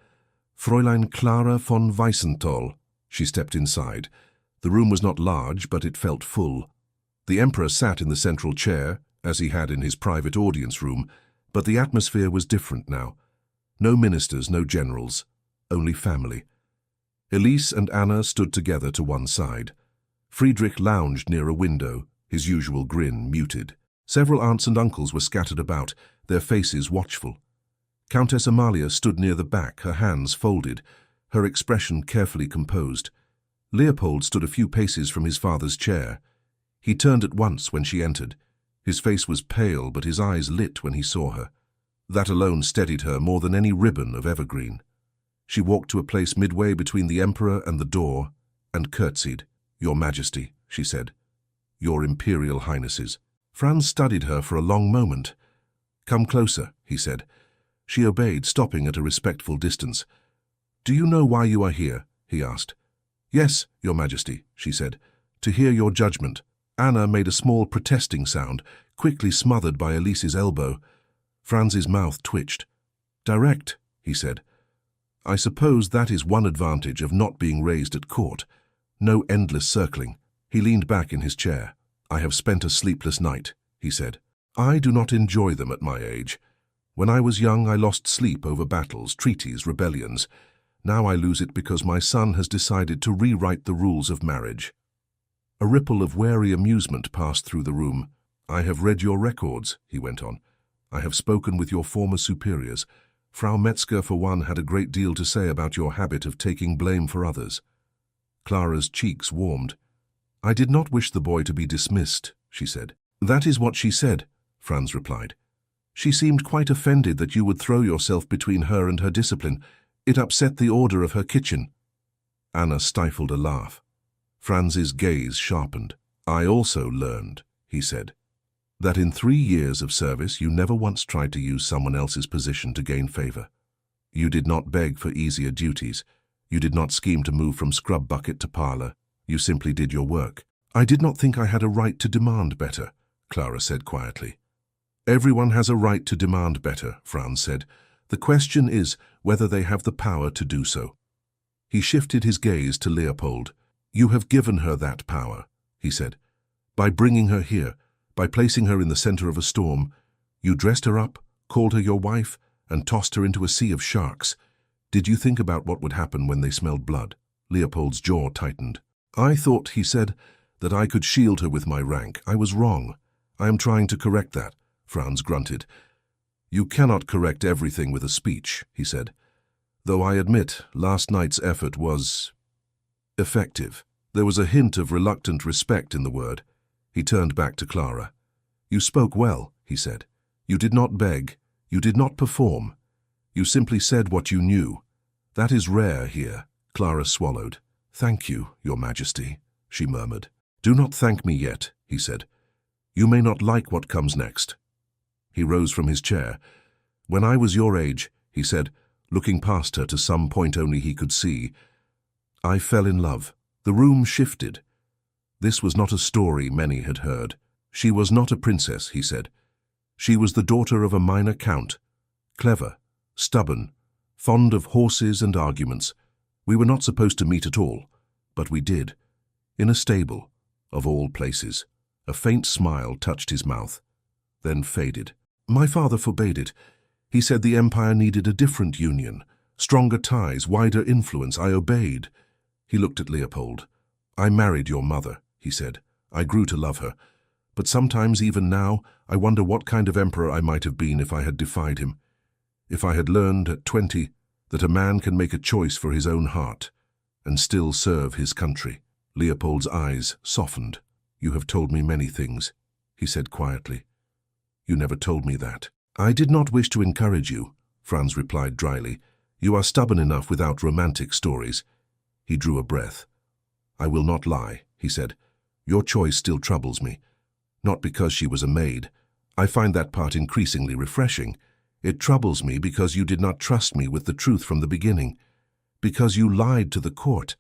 "Fräulein Clara von Weissenthal." She stepped inside. The room was not large, but it felt full. The emperor sat in the central chair, as he had in his private audience room, but the atmosphere was different now. No ministers, no generals, only family. Elise and Anna stood together to one side. Friedrich lounged near a window, his usual grin muted. Several aunts and uncles were scattered about, their faces watchful. Countess Amalia stood near the back, her hands folded, her expression carefully composed. Leopold stood a few paces from his father's chair. He turned at once when she entered. His face was pale, but his eyes lit when he saw her. That alone steadied her more than any ribbon of evergreen. She walked to a place midway between the emperor and the door, and curtsied. "Your Majesty," she said. "Your Imperial Highnesses." Franz studied her for a long moment. "Come closer," he said. She obeyed, stopping at a respectful distance. "Do you know why you are here?" he asked. "Yes, Your Majesty," she said. "To hear your judgment." Anna made a small protesting sound, quickly smothered by Elise's elbow. Franz's mouth twitched. "Direct," he said. "I suppose that is one advantage of not being raised at court. No endless circling." He leaned back in his chair. "I have spent a sleepless night," he said. "I do not enjoy them at my age. When I was young, I lost sleep over battles, treaties, rebellions. Now I lose it because my son has decided to rewrite the rules of marriage." A ripple of wary amusement passed through the room. "I have read your records," he went on. "I have spoken with your former superiors. Frau Metzger, for one, had a great deal to say about your habit of taking blame for others." Clara's cheeks warmed. "I did not wish the boy to be dismissed," she said. "That is what she said," Franz replied. "She seemed quite offended that you would throw yourself between her and her discipline. It upset the order of her kitchen." Anna stifled a laugh. Franz's gaze sharpened. "I also learned," he said, "that in 3 years of service you never once tried to use someone else's position to gain favor. You did not beg for easier duties. You did not scheme to move from scrub bucket to parlor. You simply did your work." "I did not think I had a right to demand better," Clara said quietly. Everyone has a right to demand better, Franz said. The question is whether they have the power to do so. He shifted his gaze to Leopold. You have given her that power, he said. By bringing her here, by placing her in the center of a storm, you dressed her up, called her your wife, and tossed her into a sea of sharks. Did you think about what would happen when they smelled blood? Leopold's jaw tightened. I thought, he said, that I could shield her with my rank. I was wrong. I am trying to correct that, Franz grunted. You cannot correct everything with a speech, he said. Though I admit last night's effort was effective. There was a hint of reluctant respect in the word. He turned back to Clara. You spoke well, he said. You did not beg. You did not perform. You simply said what you knew. That is rare here. Clara swallowed. Thank you, Your Majesty, she murmured. Do not thank me yet, he said. You may not like what comes next. He rose from his chair. When I was your age, he said, looking past her to some point only he could see, I fell in love. The room shifted. This was not a story many had heard. She was not a princess, he said. She was the daughter of a minor count, clever, stubborn, fond of horses and arguments. We were not supposed to meet at all, but we did. In a stable, of all places. A faint smile touched his mouth, then faded. My father forbade it. He said the empire needed a different union, stronger ties, wider influence. I obeyed. He looked at Leopold. I married your mother, he said. I grew to love her. But sometimes, even now, I wonder what kind of emperor I might have been if I had defied him. If I had learned at 20 that a man can make a choice for his own heart and still serve his country. Leopold's eyes softened. You have told me many things, he said quietly. You never told me that. I did not wish to encourage you, Franz replied dryly. You are stubborn enough without romantic stories. He drew a breath. I will not lie, he said. Your choice still troubles me. Not because she was a maid. I find that part increasingly refreshing. It troubles me because you did not trust me with the truth from the beginning. Because you lied to the court.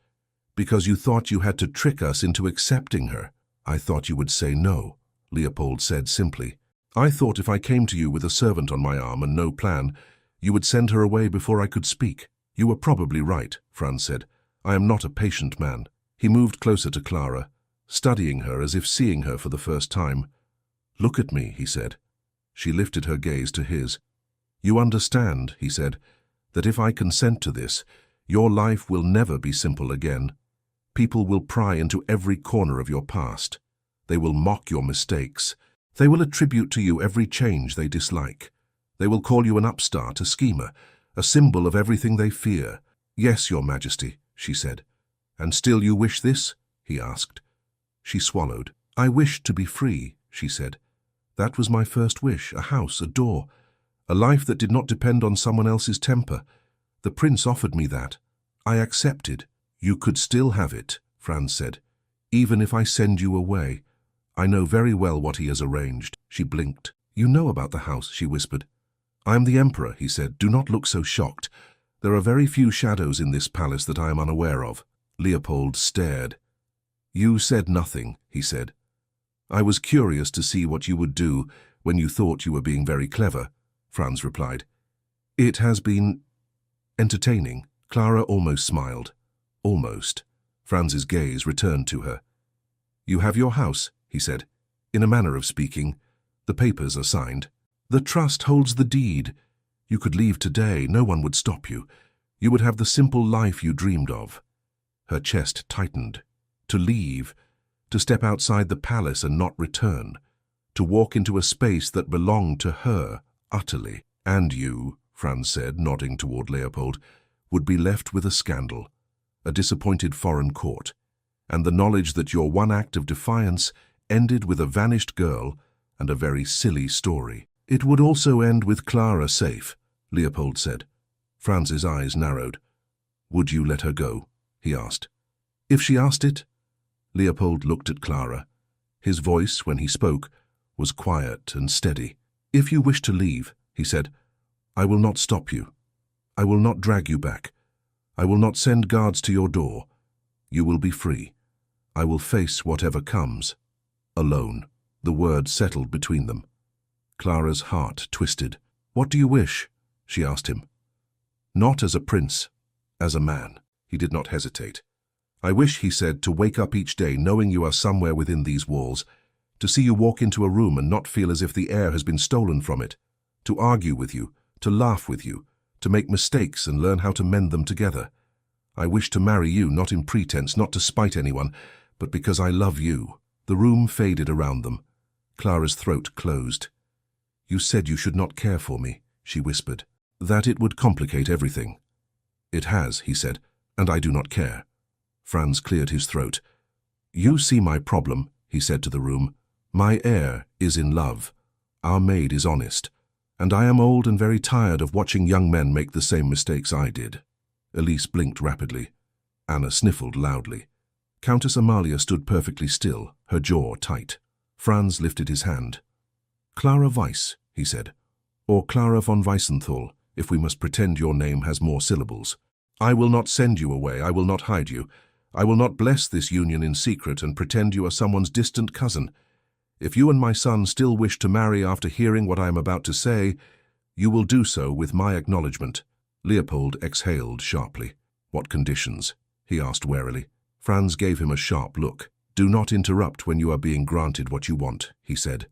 Because you thought you had to trick us into accepting her. I thought you would say no, Leopold said simply. I thought if I came to you with a servant on my arm and no plan, you would send her away before I could speak. You were probably right, Franz said. I am not a patient man. He moved closer to Clara, studying her as if seeing her for the first time. Look at me, he said. She lifted her gaze to his. You understand, he said, that if I consent to this, your life will never be simple again. People will pry into every corner of your past. They will mock your mistakes. They will attribute to you every change they dislike. They will call you an upstart, a schemer, a symbol of everything they fear. Yes, Your Majesty, she said. And still you wish this? He asked. She swallowed. I wished to be free, she said. That was my first wish, a house, a door, a life that did not depend on someone else's temper. The prince offered me that. I accepted. You could still have it, Franz said, even if I send you away. I know very well what he has arranged. She blinked. You know about the house, she whispered. I am the emperor, he said. Do not look so shocked. There are very few shadows in this palace that I am unaware of. Leopold stared. You said nothing, he said. I was curious to see what you would do when you thought you were being very clever, Franz replied. It has been entertaining. Clara almost smiled. Almost. Franz's gaze returned to her. You have your house, he said. In a manner of speaking, the papers are signed. The trust holds the deed. You could leave today. No one would stop you. You would have the simple life you dreamed of. Her chest tightened. To leave, to step outside the palace and not return, to walk into a space that belonged to her utterly. And you, Franz said, nodding toward Leopold, would be left with a scandal, a disappointed foreign court, and the knowledge that your one act of defiance ended with a vanished girl and a very silly story. It would also end with Clara safe, Leopold said. Franz's eyes narrowed. Would you let her go? He asked. If she asked it? Leopold looked at Clara. His voice, when he spoke, was quiet and steady. If you wish to leave, he said, I will not stop you. I will not drag you back. I will not send guards to your door. You will be free. I will face whatever comes. Alone. The word settled between them. Clara's heart twisted. "What do you wish?" she asked him. "Not as a prince, as a man." He did not hesitate. "I wish," he said, "to wake up each day knowing you are somewhere within these walls, to see you walk into a room and not feel as if the air has been stolen from it, to argue with you, to laugh with you, to make mistakes and learn how to mend them together. I wish to marry you, not in pretense, not to spite anyone, but because I love you." The room faded around them. Clara's throat closed. "You said you should not care for me," she whispered. "That it would complicate everything." "It has," he said, "and I do not care." Franz cleared his throat. "You see my problem," he said to the room. "My heir is in love. Our maid is honest. And I am old and very tired of watching young men make the same mistakes I did." Elise blinked rapidly. Anna sniffled loudly. Countess Amalia stood perfectly still, her jaw tight. Franz lifted his hand. "Clara Weiss," he said, "or Clara von Weissenthal, if we must pretend your name has more syllables. I will not send you away, I will not hide you. I will not bless this union in secret and pretend you are someone's distant cousin. If you and my son still wish to marry after hearing what I am about to say, you will do so with my acknowledgement." Leopold exhaled sharply. "What conditions?" he asked warily. Franz gave him a sharp look. "Do not interrupt when you are being granted what you want," he said.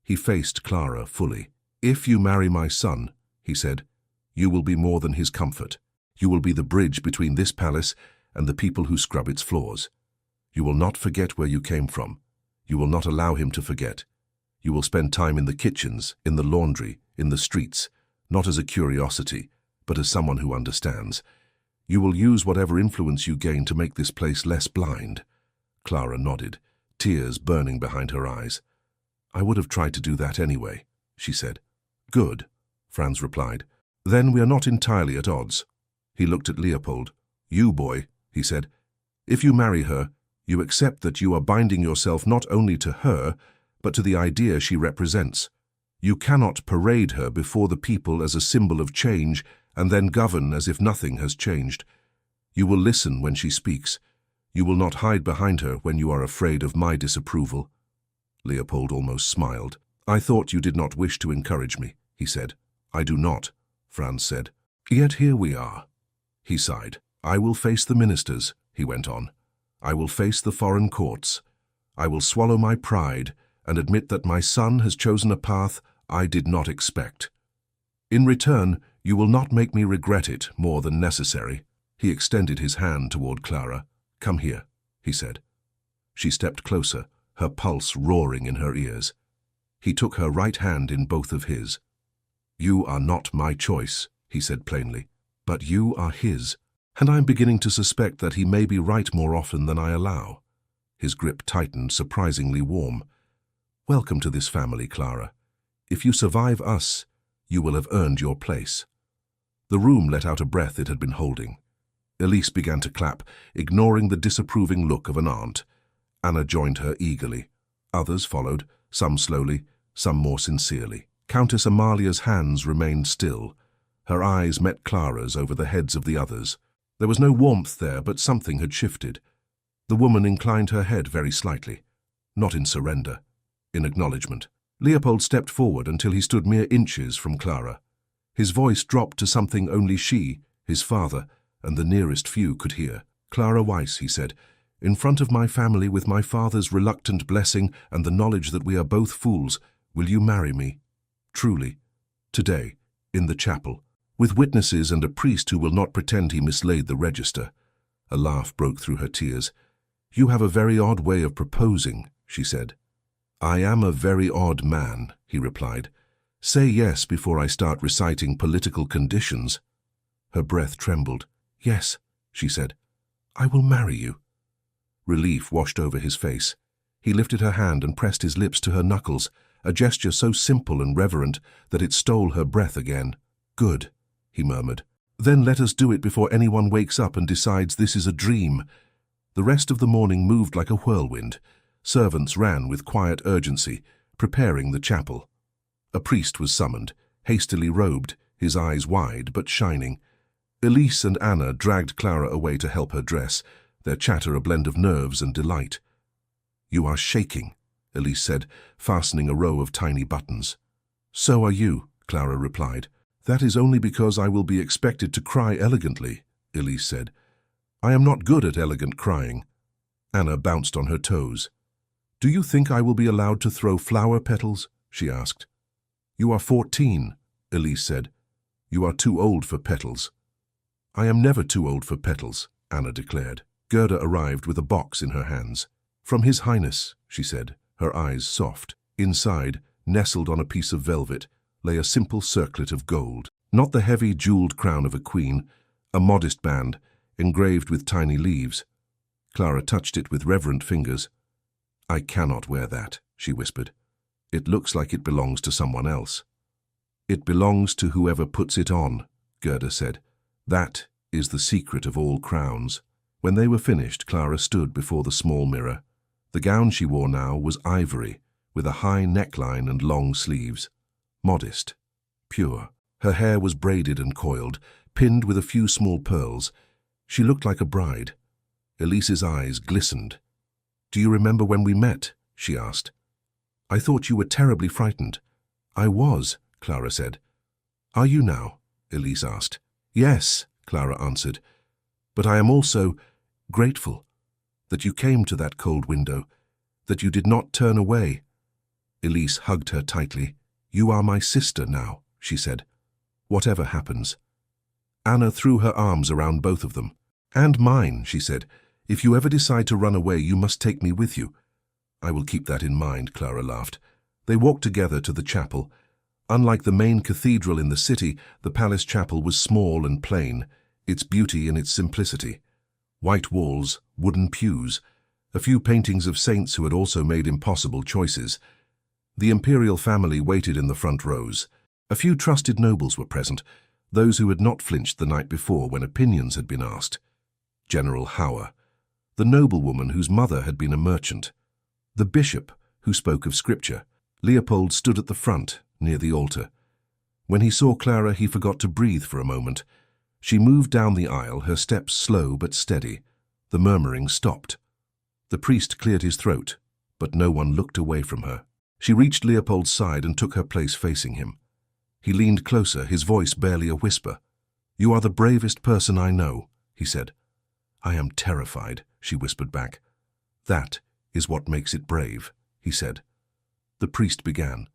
He faced Clara fully. "If you marry my son," he said, "you will be more than his comfort. You will be the bridge between this palace and the people who scrub its floors. You will not forget where you came from. You will not allow him to forget. You will spend time in the kitchens, in the laundry, in the streets, not as a curiosity, but as someone who understands. You will use whatever influence you gain to make this place less blind." Clara nodded, tears burning behind her eyes. "I would have tried to do that anyway," she said. "Good," Franz replied. "Then we are not entirely at odds." He looked at Leopold. "You, boy," he said, "if you marry her, you accept that you are binding yourself not only to her, but to the idea she represents. You cannot parade her before the people as a symbol of change and then govern as if nothing has changed. You will listen when she speaks. You will not hide behind her when you are afraid of my disapproval." Leopold almost smiled. "I thought you did not wish to encourage me," he said. "I do not," Franz said. "Yet here we are." He sighed. "I will face the ministers," he went on. "I will face the foreign courts. I will swallow my pride and admit that my son has chosen a path I did not expect. In return, you will not make me regret it more than necessary." He extended his hand toward Clara. "Come here," he said. She stepped closer, her pulse roaring in her ears. He took her right hand in both of his. "You are not my choice," he said plainly, "but you are his, and I am beginning to suspect that he may be right more often than I allow." His grip tightened, surprisingly warm. "Welcome to this family, Clara. If you survive us, you will have earned your place." The room let out a breath it had been holding. Elise began to clap, ignoring the disapproving look of an aunt. Anna joined her eagerly. Others followed, some slowly, some more sincerely. Countess Amalia's hands remained still. Her eyes met Clara's over the heads of the others. There was no warmth there, but something had shifted. The woman inclined her head very slightly, not in surrender, in acknowledgement. Leopold stepped forward until he stood mere inches from Clara. His voice dropped to something only she, his father, and the nearest few could hear. "Clara Weiss," he said, "in front of my family, with my father's reluctant blessing and the knowledge that we are both fools, will you marry me? Truly. Today, in the chapel, with witnesses and a priest who will not pretend he mislaid the register." A laugh broke through her tears. "You have a very odd way of proposing," she said. "I am a very odd man," he replied. "Say yes before I start reciting political conditions." Her breath trembled. "Yes," she said. "I will marry you." Relief washed over his face. He lifted her hand and pressed his lips to her knuckles, a gesture so simple and reverent that it stole her breath again. "Good," he murmured. "Then let us do it before anyone wakes up and decides this is a dream." The rest of the morning moved like a whirlwind. Servants ran with quiet urgency, preparing the chapel. A priest was summoned, hastily robed, his eyes wide but shining. Elise and Anna dragged Clara away to help her dress, their chatter a blend of nerves and delight. "You are shaking," Elise said, fastening a row of tiny buttons. So are you, Clara replied. That is only because I will be expected to cry elegantly, Elise said. I am not good at elegant crying. Anna bounced on her toes. Do you think I will be allowed to throw flower petals? She asked. You are 14, Elise said. You are too old for petals. I am never too old for petals, Anna declared. Gerda arrived with a box in her hands. From His Highness, she said, her eyes soft. Inside, nestled on a piece of velvet, lay a simple circlet of gold. Not the heavy jeweled crown of a queen, a modest band, engraved with tiny leaves. Clara touched it with reverent fingers. I cannot wear that, she whispered. It looks like it belongs to someone else. It belongs to whoever puts it on, Gerda said. That is the secret of all crowns. When they were finished, Clara stood before the small mirror. The gown she wore now was ivory, with a high neckline and long sleeves. Modest, pure. Her hair was braided and coiled, pinned with a few small pearls. She looked like a bride. Elise's eyes glistened. Do you remember when we met? She asked. I thought you were terribly frightened. I was, Clara said. Are you now? Elise asked. Yes, Clara answered. But I am also grateful that you came to that cold window, that you did not turn away. Elise hugged her tightly. You are my sister now, she said. Whatever happens. Anna threw her arms around both of them. And mine, she said. If you ever decide to run away, you must take me with you. I will keep that in mind, Clara laughed. They walked together to the chapel. Unlike the main cathedral in the city, the palace chapel was small and plain, its beauty in its simplicity. White walls, wooden pews, a few paintings of saints who had also made impossible choices. The imperial family waited in the front rows. A few trusted nobles were present, those who had not flinched the night before when opinions had been asked. General Hauer, the noblewoman whose mother had been a merchant, the bishop who spoke of scripture. Leopold stood at the front, near the altar. When he saw Clara, he forgot to breathe for a moment. She moved down the aisle, her steps slow but steady. The murmuring stopped. The priest cleared his throat, but no one looked away from her. She reached Leopold's side and took her place facing him. He leaned closer, his voice barely a whisper. You are the bravest person I know, he said. I am terrified, she whispered back. That is what makes it brave, he said. The priest began.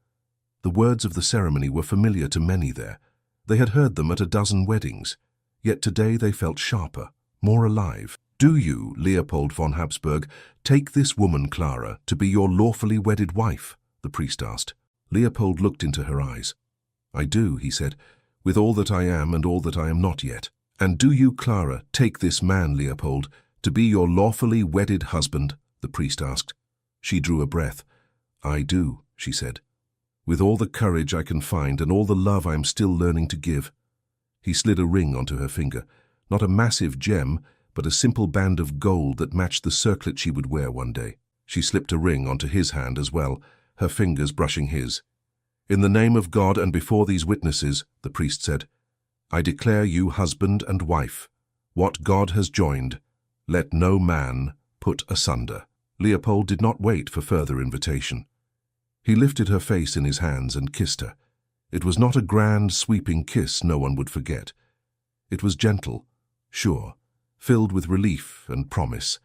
The words of the ceremony were familiar to many there. They had heard them at a dozen weddings. Yet today they felt sharper, more alive. Do you, Leopold von Habsburg, take this woman, Clara, to be your lawfully wedded wife? The priest asked. Leopold looked into her eyes. I do, he said, with all that I am and all that I am not yet. And do you, Clara, take this man, Leopold, to be your lawfully wedded husband? The priest asked. She drew a breath. I do, she said, with all the courage I can find and all the love I am still learning to give. He slid a ring onto her finger, not a massive gem, but a simple band of gold that matched the circlet she would wear one day. She slipped a ring onto his hand as well, her fingers brushing his. In the name of God and before these witnesses, the priest said, I declare you husband and wife. What God has joined, let no man put asunder. Leopold did not wait for further invitation. He lifted her face in his hands and kissed her. It was not a grand, sweeping kiss no one would forget. It was gentle, sure, filled with relief and promise.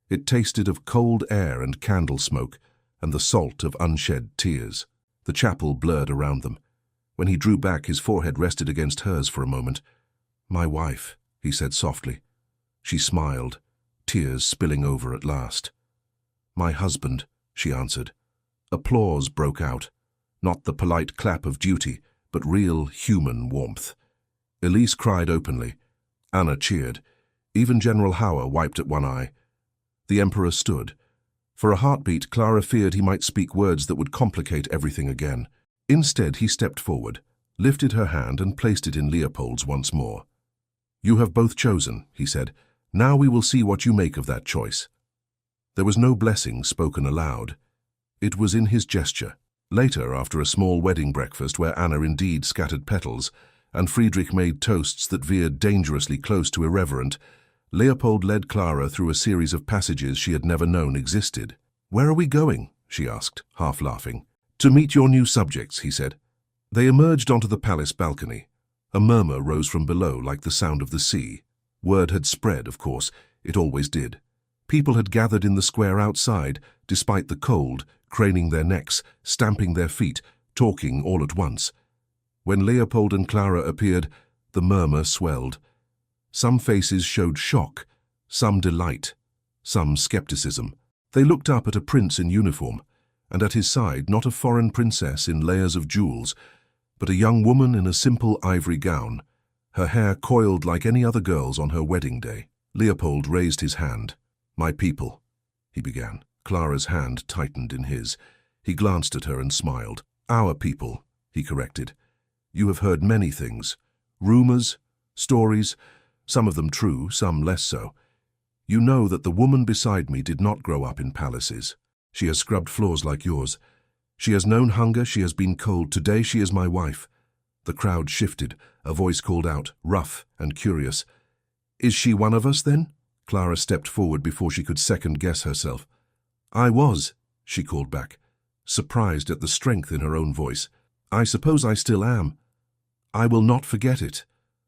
It tasted of cold air and candle smoke and the salt of unshed tears. The chapel blurred around them. When he drew back, his forehead rested against hers for a moment. My wife, he said softly. She smiled, tears spilling over at last. My husband, she answered. Applause broke out, not the polite clap of duty, but real human warmth. Elise cried openly. Anna cheered. Even General Hauer wiped at one eye. The Emperor stood. For a heartbeat, Clara feared he might speak words that would complicate everything again. Instead, he stepped forward, lifted her hand and placed it in Leopold's once more. You have both chosen, he said. Now we will see what you make of that choice. There was no blessing spoken aloud. It was in his gesture. Later, after a small wedding breakfast where Anna indeed scattered petals, and Friedrich made toasts that veered dangerously close to irreverent, Leopold led Clara through a series of passages she had never known existed. Where are we going? She asked, half laughing. To meet your new subjects, he said. They emerged onto the palace balcony. A murmur rose from below like the sound of the sea. Word had spread, of course. It always did. People had gathered in the square outside, despite the cold, craning their necks, stamping their feet, talking all at once. When Leopold and Clara appeared, the murmur swelled. Some faces showed shock, some delight, some skepticism. They looked up at a prince in uniform, and at his side not a foreign princess in layers of jewels, but a young woman in a simple ivory gown, her hair coiled like any other girl's on her wedding day. Leopold raised his hand. "My people," he began. Clara's hand tightened in his. He glanced at her and smiled. "Our people," he corrected. "You have heard many things. Rumors, stories, some of them true, some less so. You know that the woman beside me did not grow up in palaces. She has scrubbed floors like yours. She has known hunger, she has been cold. Today she is my wife." The crowd shifted. A voice called out, rough and curious. "Is she one of us, then?" Clara stepped forward before she could second-guess herself. "I was," she called back, surprised at the strength in her own voice. "I suppose I still am. I will not forget it.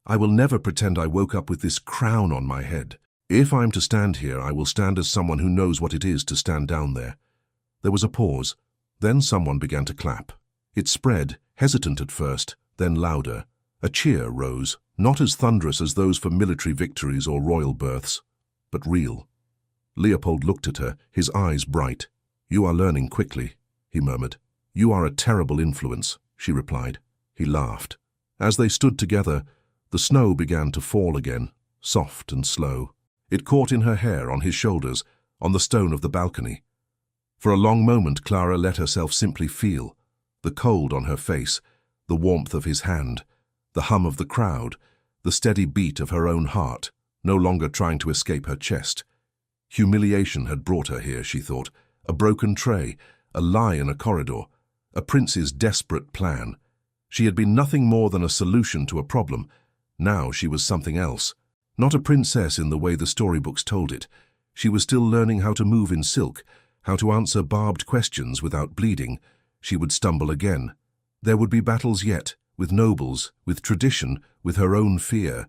I will never pretend I woke up with this crown on my head. If I'm to stand here, I will stand as someone who knows what it is to stand down there." There was a pause. Then someone began to clap. It spread, hesitant at first, then louder. A cheer rose, not as thunderous as those for military victories or royal births, but real. Leopold looked at her, his eyes bright. "You are learning quickly," he murmured. "You are a terrible influence," she replied. He laughed. As they stood together, the snow began to fall again, soft and slow. It caught in her hair, on his shoulders, on the stone of the balcony. For a long moment Clara let herself simply feel. The cold on her face, the warmth of his hand, the hum of the crowd, the steady beat of her own heart, no longer trying to escape her chest. Humiliation had brought her here, she thought. A broken tray, a lie in a corridor, a prince's desperate plan. She had been nothing more than a solution to a problem. Now she was something else. Not a princess in the way the storybooks told it. She was still learning how to move in silk, how to answer barbed questions without bleeding. She would stumble again. There would be battles yet, with nobles, with tradition, with her own fear.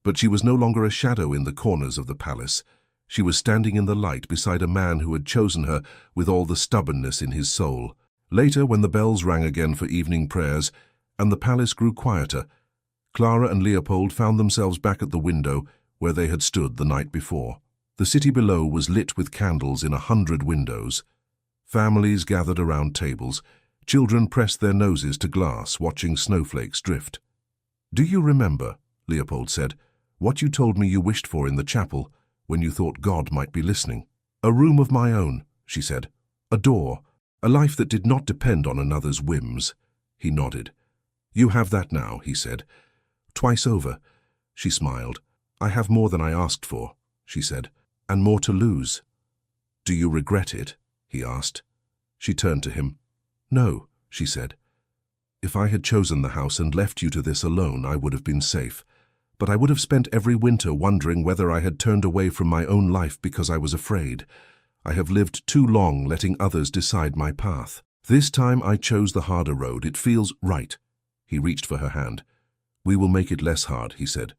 But she was no longer a shadow in the corners of the palace. She was standing in the light beside a man who had chosen her with all the stubbornness in his soul. Later, when the bells rang again for evening prayers, and the palace grew quieter, Clara and Leopold found themselves back at the window where they had stood the night before. The city below was lit with candles in 100 windows. Families gathered around tables. Children pressed their noses to glass, watching snowflakes drift. "Do you remember," Leopold said, "what you told me you wished for in the chapel when you thought God might be listening?" "A room of my own," she said. "A door, a life that did not depend on another's whims." He nodded. "You have that now," he said. "Twice over." She smiled. "I have more than I asked for," she said, "and more to lose." "Do you regret it?" he asked. She turned to him. "No," she said. "If I had chosen the house and left you to this alone, I would have been safe. But I would have spent every winter wondering whether I had turned away from my own life because I was afraid. I have lived too long letting others decide my path. This time I chose the harder road. It feels right." He reached for her hand. "We will make it less hard," he said.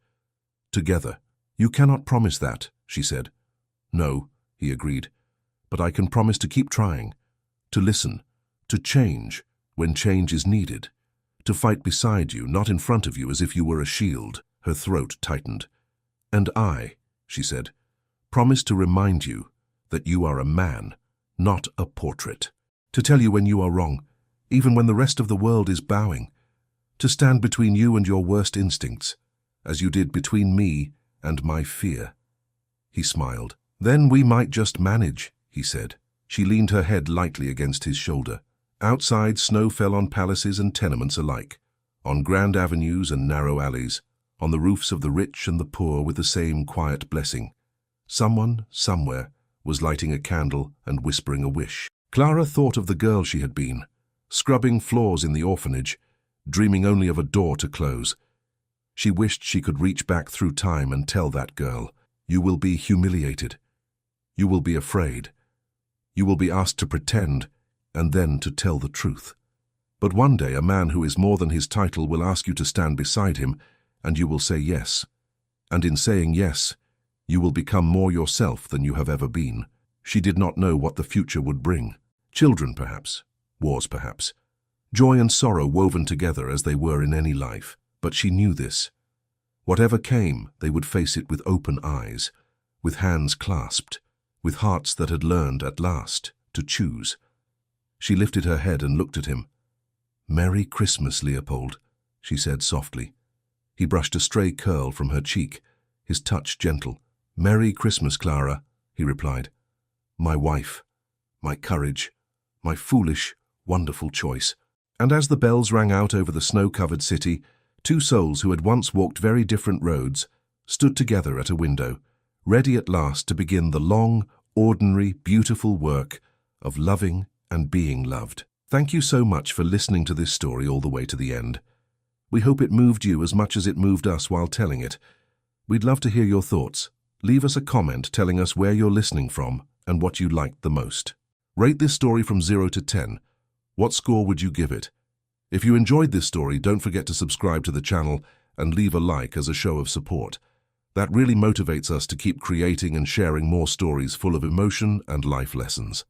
"Together." "You cannot promise that," she said. "No," he agreed. "But I can promise to keep trying, to listen, to change when change is needed, to fight beside you, not in front of you as if you were a shield." Her throat tightened. "And I," she said, "promise to remind you that you are a man, not a portrait. To tell you when you are wrong, even when the rest of the world is bowing. To stand between you and your worst instincts, as you did between me and my fear." He smiled. "Then we might just manage," he said. She leaned her head lightly against his shoulder. Outside, snow fell on palaces and tenements alike, on grand avenues and narrow alleys, on the roofs of the rich and the poor with the same quiet blessing. Someone, somewhere, was lighting a candle and whispering a wish. Clara thought of the girl she had been, scrubbing floors in the orphanage, dreaming only of a door to close. She wished she could reach back through time and tell that girl, "You will be humiliated. You will be afraid. You will be asked to pretend and then to tell the truth. But one day a man who is more than his title will ask you to stand beside him, and you will say yes. And in saying yes, you will become more yourself than you have ever been. She did not know what the future would bring. Children, perhaps. Wars, perhaps. Joy and sorrow woven together as they were in any life. But she knew this. Whatever came, they would face it with open eyes, with hands clasped, with hearts that had learned, at last, to choose. She lifted her head and looked at him. "Merry Christmas, Leopold," she said softly. He brushed a stray curl from her cheek, his touch gentle. "Merry Christmas, Clara," he replied. "My wife, my courage, my foolish, wonderful choice." And as the bells rang out over the snow-covered city, two souls who had once walked very different roads stood together at a window, ready at last to begin the long, ordinary, beautiful work of loving and being loved. Thank you so much for listening to this story all the way to the end. We hope it moved you as much as it moved us while telling it. We'd love to hear your thoughts. Leave us a comment telling us where you're listening from and what you liked the most. Rate this story from 0 to 10. What score would you give it? If you enjoyed this story, don't forget to subscribe to the channel and leave a like as a show of support. That really motivates us to keep creating and sharing more stories full of emotion and life lessons.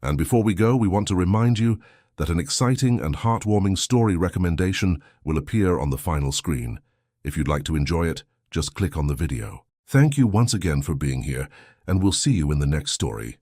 And before we go, we want to remind you that an exciting and heartwarming story recommendation will appear on the final screen. If you'd like to enjoy it, just click on the video. Thank you once again for being here, and we'll see you in the next story.